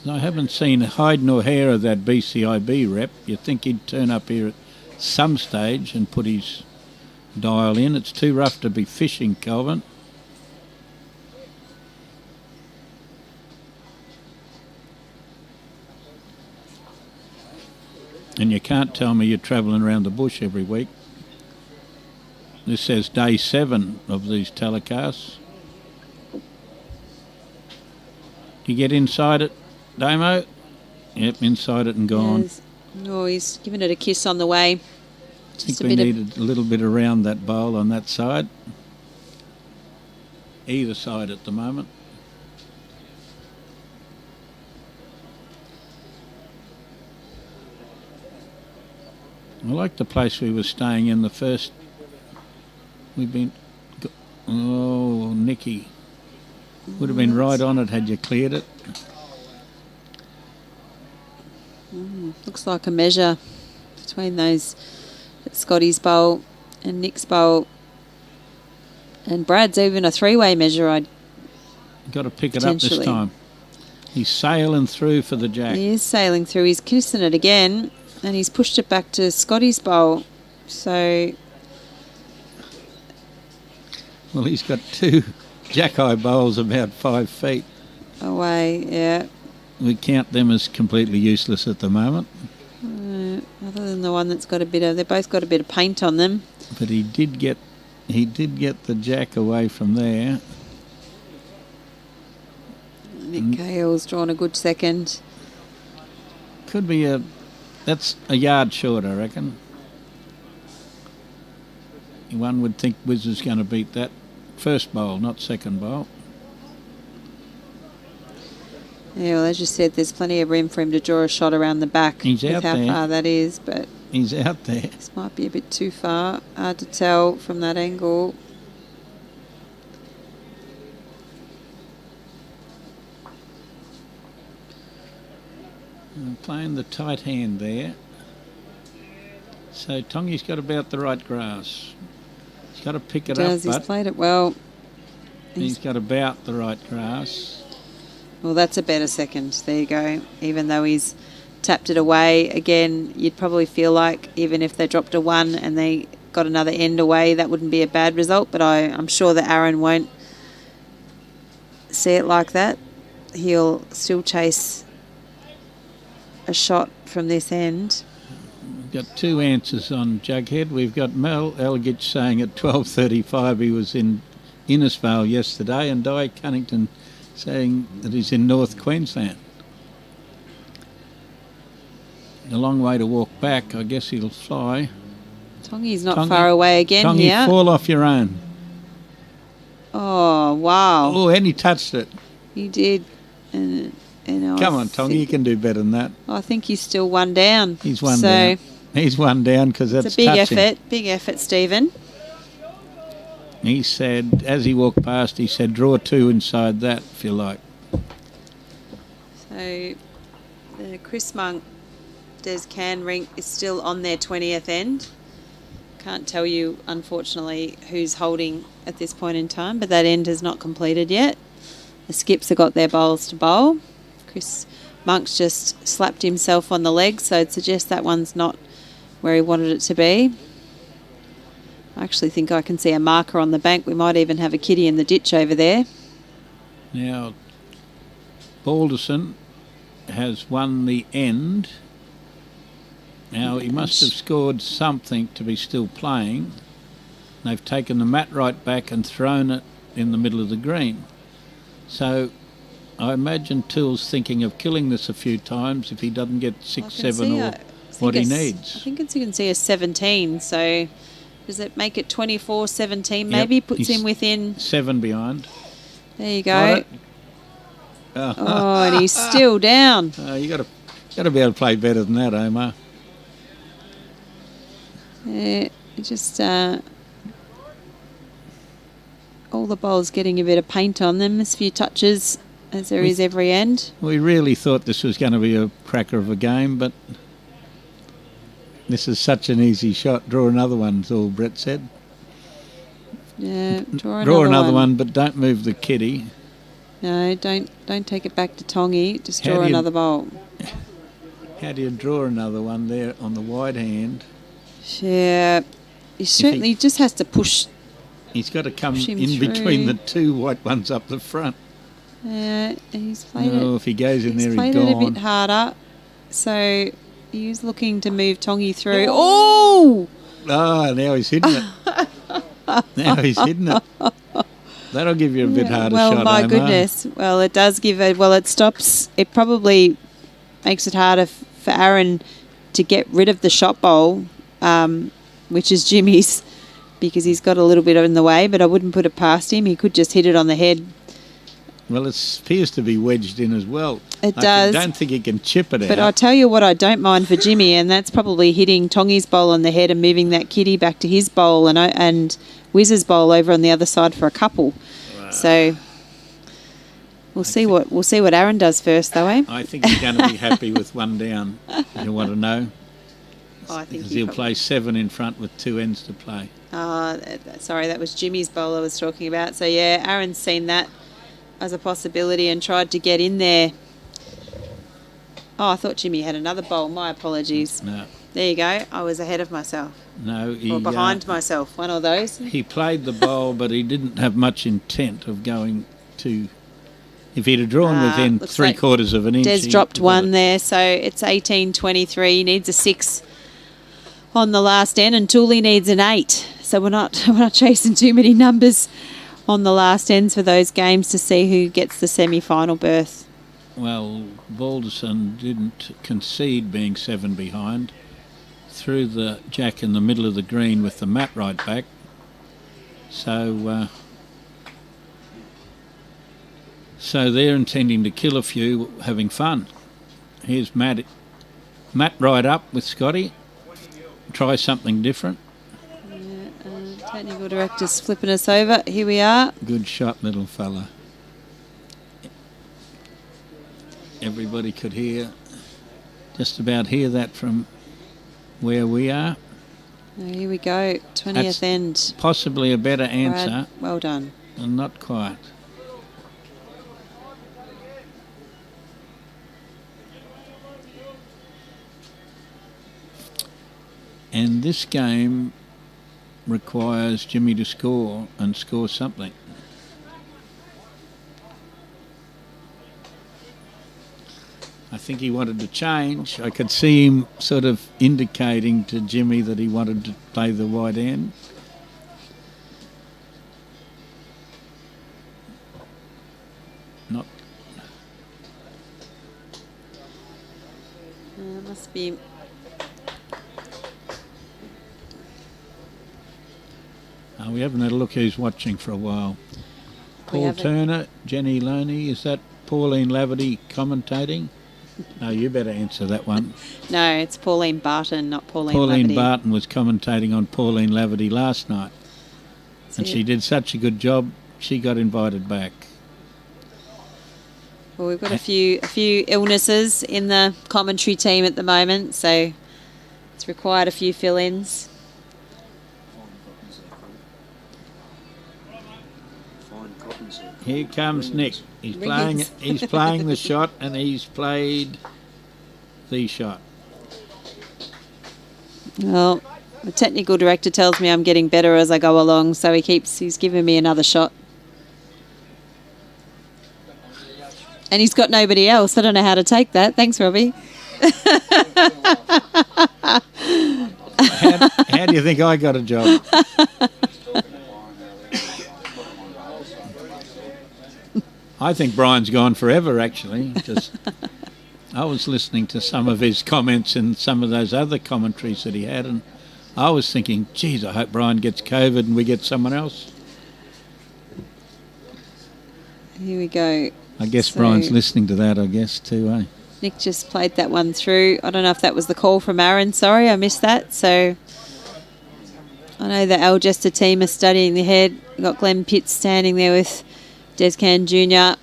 I haven't seen hide nor hair of that BCIB rep. You'd think he'd turn up here at some stage and put his dial in. It's too rough to be fishing, Calvin. And you can't tell me you're travelling around the bush every week. This says day 7 of these telecasts. You get inside it, Damo? Yep, inside it and gone. Yes. Oh, he's giving it a kiss on the way. I think we needed a little bit around that bowl on that side. Either side at the moment. I like the place we were staying in the first. We've been. Oh, Nicky. Would have been right on it had you cleared it. Looks like a measure between those Scotty's bowl and Nick's bowl. And Brad's even a 3-way measure. I'd got to pick it up this time. He's sailing through for the jack. He is sailing through. He's kissing it again. And he's pushed it back to Scotty's bowl. So... Well, he's got 2 jack-eye bowls about 5 feet. away, yeah. We count them as completely useless at the moment. Other than the one that's got a bit of... They've both got a bit of paint on them. But he did get the jack away from there. Nick Cahill's drawn a good second. Could be that's a yard short, I reckon. One would think Wiz is going to beat that first bowl, not second bowl. Yeah, well, as you said, there's plenty of room for him to draw a shot around the back. He's with out how there. far that is, but He's out there. this might be a bit too far. Hard to tell from that angle. Playing the tight hand there. So Tongi's got about the right grass. He's got to pick it up, He's but played it well. he's got about the right grass. Well, that's a better second. There you go. Even though he's tapped it away, again, you'd probably feel like even if they dropped a 1 and they got another end away, that wouldn't be a bad result. But I'm sure that Aron won't see it like that. He'll still chase a shot from this end. We've got 2 answers on Jughead. We've got Mel Elgich saying at 12:35 he was in Innisfail yesterday, and Di Cunnington saying that he's in North Queensland. A long way to walk back. I guess he'll fly. Tongi's not far away again Tongi, here. fall off your own. Oh, wow. Oh, and he touched it. He did. And Come on, Tong, you can do better than that. I think he's still one down. He's one down. He's one down because that's it's a big touching. effort. Big effort, Stephen. He said, as he walked past, he said, draw 2 inside that, if you like. So the Chris Monk Des Can rink is still on their 20th end. Can't tell you, unfortunately, who's holding at this point in time, but that end is not completed yet. The skips have got their bowls to bowl. Chris Monk's just slapped himself on the leg, so I'd suggest that one's not where he wanted it to be. I actually think I can see a marker on the bank. We might even have a kiddie in the ditch over there. Now, Balderson has won the end. Now, he must have scored something to be still playing. They've taken the mat right back and thrown it in the middle of the green. So I imagine Till's thinking of killing this a few times if he doesn't get 6, 7 or what he needs. I think you can see a 17, so does it make it 24, 17? Maybe puts him within 7 behind. There you go. Oh, and he's still down. You got to be able to play better than that, Omar. Yeah, just all the bowls getting a bit of paint on them. There's a few touches, as there is every end. We really thought this was going to be a cracker of a game, but this is such an easy shot. Draw another one, is all Brett said. Yeah, draw another one, but don't move the kiddie. No, don't take it back to Tongy. Just draw another bowl. How do you draw another one there on the wide hand? Yeah, he certainly just has to push. He's got to come in between the 2 white ones up the front. Yeah, he's played it. If he goes in there, he's played gone. it a bit harder. So he's looking to move Tongy through. Oh! Now he's hitting it. Now he's hitting it. That'll give you a bit harder shot, Well, my Omar. goodness. Well, it does give it. Well, it stops. It probably makes it harder for Aron to get rid of the shot bowl, which is Jimmy's, because he's got a little bit in the way, but I wouldn't put it past him. He could just hit it on the head. Well, it appears to be wedged in as well. It does. I don't think he can chip it out. But I'll tell you what I don't mind for Jimmy, and that's probably hitting Tongy's bowl on the head and moving that kiddie back to his bowl and Wiz's bowl over on the other side for a couple. Wow. So we'll see what Aron does first, though, eh? I think he's going to be happy with 1 down. You want to know? I think he'll play 7 in front with 2 ends to play. Sorry, that was Jimmy's bowl I was talking about. So yeah, Aron's seen that as a possibility and tried to get in there. Oh, I thought Jimmy had another bowl. My apologies. No. There you go. I was ahead of myself. No, or behind myself. One of those. He played the bowl, but he didn't have much intent of going to. If he'd have drawn within 3/4 of an inch. Des dropped 1 there, so it's 18-23. He needs a 6 on the last end, and Tooley needs an 8. So we're not chasing too many numbers on the last ends for those games to see who gets the semi-final berth. Well, Balderson didn't concede being 7 behind. Threw the jack in the middle of the green with the mat right back. So they're intending to kill a few, having fun. Here's Matt right up with Scotty. Try something different. Technical director's flipping us over. Here we are. Good shot, little fella. Everybody could just about hear that from where we are. Here we go, 20th end. Possibly a better answer. Brad, well done. And not quite. And this game requires Jimmy to score and score something. I think he wanted to change. I could see him sort of indicating to Jimmy that he wanted to play the wide end. Not. Must be. We haven't had a look who's watching for a while. Paul Turner, Jenny Loney. Is that Pauline Laverty commentating? No, you better answer that one. No, it's Pauline Barton, not Pauline Pauline Laverty. Barton was commentating on Pauline Laverty last night. And she did such a good job, she got invited back. Well, we've got a few illnesses in the commentary team at the moment, so it's required a few fill-ins. Here comes Nick. He's playing the shot, and he's played the shot. Well, the technical director tells me I'm getting better as I go along, so he's giving me another shot. And he's got nobody else. I don't know how to take that. Thanks, Robbie. How do you think I got a job? I think Brian's gone forever, actually. I was listening to some of his comments and some of those other commentaries that he had, and I was thinking, geez, I hope Brian gets COVID and we get someone else. Here we go. I guess Brian's listening to that, too, eh? Nick just played that one through. I don't know if that was the call from Aron. Sorry, I missed that. So I know the Algester team are studying the head. We've got Glenn Pitts standing there with Descan Jr.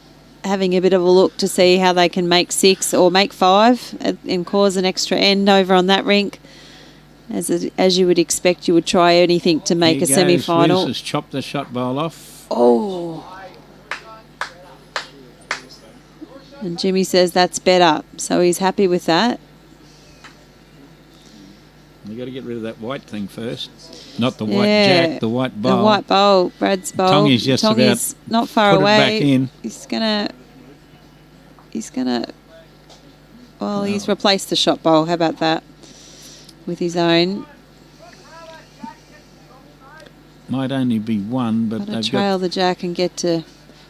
having a bit of a look to see how they can make 6 or make 5 and cause an extra end over on that rink. As you would expect, you would try anything to make a semi-final. Liz has chopped the shot bowl off. Oh. And Jimmy says that's better, so he's happy with that. You've got to get rid of that white thing first. Not the white jack, the white bowl. The white bowl, Brad's bowl. Tongy's just Tongy's about not far put away. It back in. He's replaced the shot bowl. How about that? With his own. Might only be one, but they've trail the jack and get to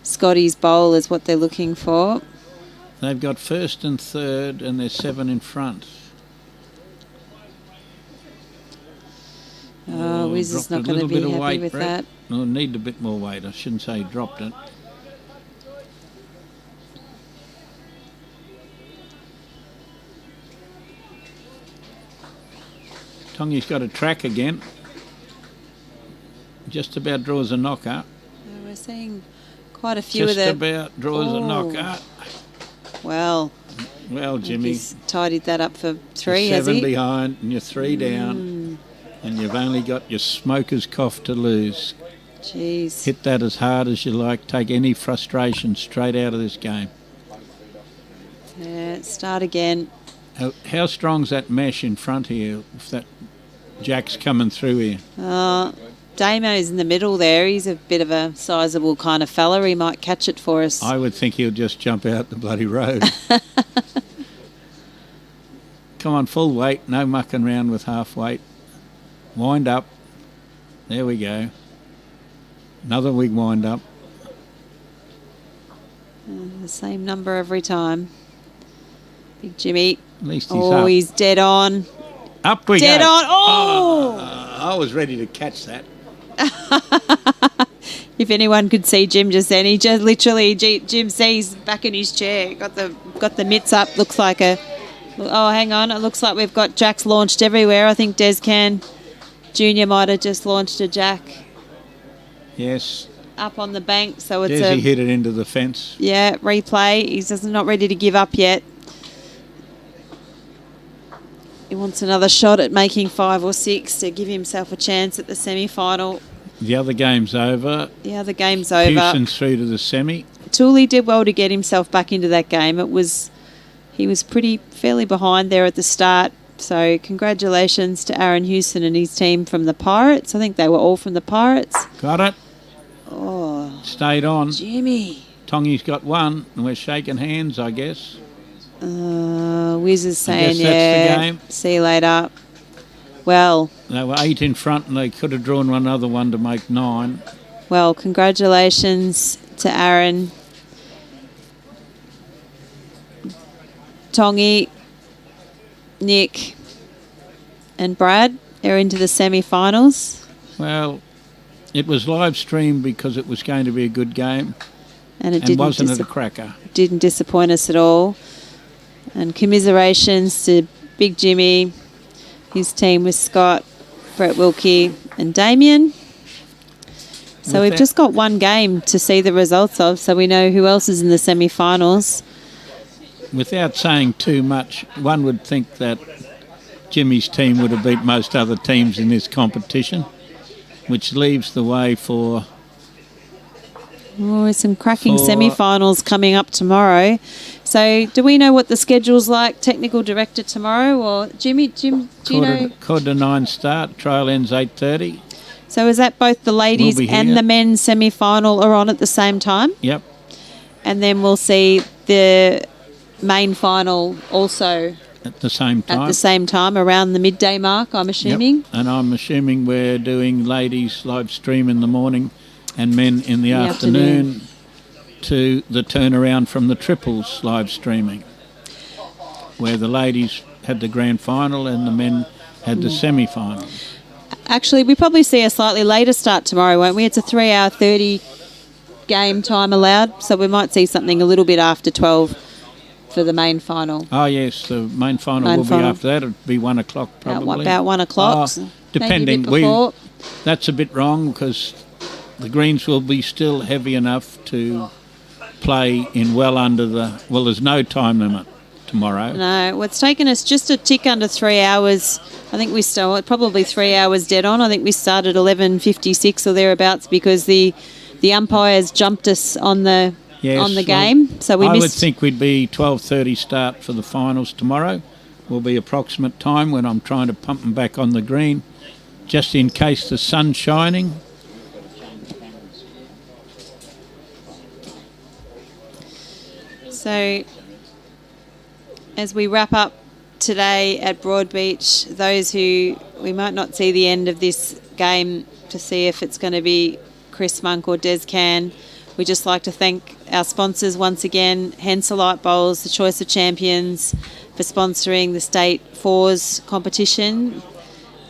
Scotty's bowl is what they're looking for. They've got first and third, and there's 7 in front. Wiz is not going to be happy with that. No, need a bit more weight. I shouldn't say he dropped it. Tongy's got a track again. Just about draws a knocker. We're seeing quite a few of them. Just about draws a knocker. Well, Jimmy. He's tidied that up for 3, you're has he? 7 behind and you're 3 down. And you've only got your smoker's cough to lose. Jeez. Hit that as hard as you like. Take any frustration straight out of this game. Yeah, start again. How strong's that mesh in front here if that jack's coming through here? Damo's in the middle there. He's a bit of a sizable kind of fella. He might catch it for us. I would think he'll just jump out the bloody road. Come on, full weight. No mucking around with half weight. Wind up. There we go. Another wig wind up. The same number every time. Big Jimmy. At least he's up. He's dead on. Up we dead go. On. I was ready to catch that. If anyone could see Jim just then, he just literally, Jim sees back in his chair, got the mitts up. Looks like hang on. It looks like we've got jacks launched everywhere. I think Descan Jr. might have just launched a jack. Yes. Up on the bank, so it's he hit it into the fence. Yeah, replay. He's just not ready to give up yet. He wants another shot at making 5 or 6 to give himself a chance at the semi-final. The other game's over. Houston's through to the semi. Tooley did well to get himself back into that game. He was fairly behind there at the start. So congratulations to Aron Houston and his team from the Pirates. I think they were all from the Pirates. Got it. Oh. Stayed on. Jimmy. Tongy's got 1, and we're shaking hands, I guess. Wiz is saying, that's the game. See you later. Well. They were 8 in front, and they could have drawn another one to make 9. Well, congratulations to Aron. Tongy, Nick and Brad are into the semi-finals. Well, It was live streamed because it was going to be a good game, And it and wasn't it a cracker? didn't disappoint us at all. And commiserations to Big Jimmy, his team with Scott, Brett Wilkie and Damien. So we've just got one game to see the results of, so we know who else is in the semi-finals. Without saying too much, one would think that Jimmy's team would have beat most other teams in this competition, which leaves the way for... Oh, some cracking semi-finals coming up tomorrow. So do we know what the schedule's like, technical director, tomorrow? Or Jim, do you know? Quarter to 9 start, trial ends 8:30. So is that both the ladies and the men's semi-final are on at the same time? Yep. And then we'll see the main final also At the same time. at the same time, around the midday mark, I'm assuming. Yep. And I'm assuming we're doing ladies live stream in the morning and men in the afternoon to the turnaround from the triples live streaming, where the ladies had the grand final and the men had the semi-final. Actually, we probably see a slightly later start tomorrow, won't we? It's a 3-hour 30 game time allowed, so we might see something a little bit after 12 for the main final. Oh, yes, the main final will be after that. It'll be 1 o'clock probably. About 1 o'clock. Depending. That's a bit wrong because the greens will be still heavy enough to play in well under the... Well, there's no time limit tomorrow. No, well, it's taken us just a tick under 3 hours. I think we started probably 3 hours dead on. I think we started 11:56 or thereabouts because the umpires jumped us on the game. So we I missed. would think we'd be 12:30 start for the finals tomorrow. Will be approximate time when I'm trying to pump them back on the green, just in case the sun's shining. So, as we wrap up today at Broadbeach, those who we might not see the end of this game to see if it's going to be Chris Monk or Des Can, we just like to thank our sponsors once again, Henselite Bowls, the Choice of Champions, for sponsoring the State Fours competition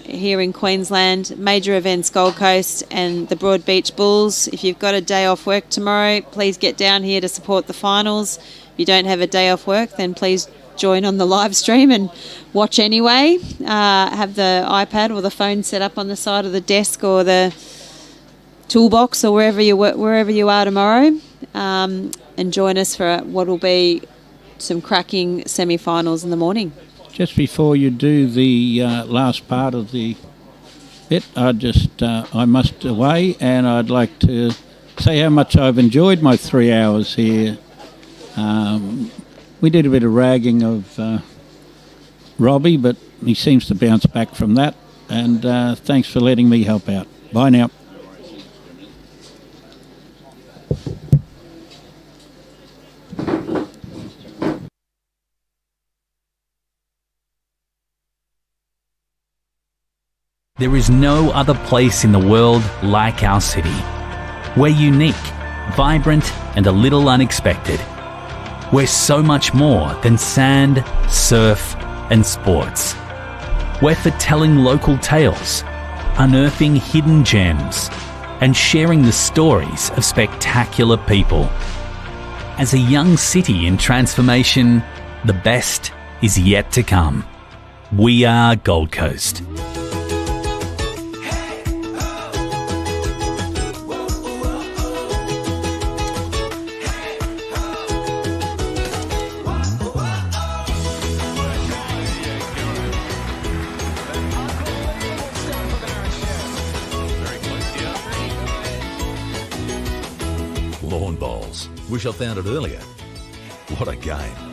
here in Queensland, Major Events Gold Coast and the Broadbeach Bulls. If you've got a day off work tomorrow, please get down here to support the finals. If you don't have a day off work, then please join on the live stream and watch anyway. Have the iPad or the phone set up on the side of the desk or the toolbox or wherever you are tomorrow, and join us for what will be some cracking semi-finals in the morning. Just before you do the last part of the bit, I must away, and I'd like to say how much I've enjoyed my 3 hours here. We did a bit of ragging of Robbie, but he seems to bounce back from that, and thanks for letting me help out. Bye now. There is no other place in the world like our city. We're unique, vibrant, and a little unexpected. We're so much more than sand, surf, and sports. We're for telling local tales, unearthing hidden gems, and sharing the stories of spectacular people. As a young city in transformation, the best is yet to come. We are Gold Coast. Lawn bowls. Wish I found it earlier. What a game.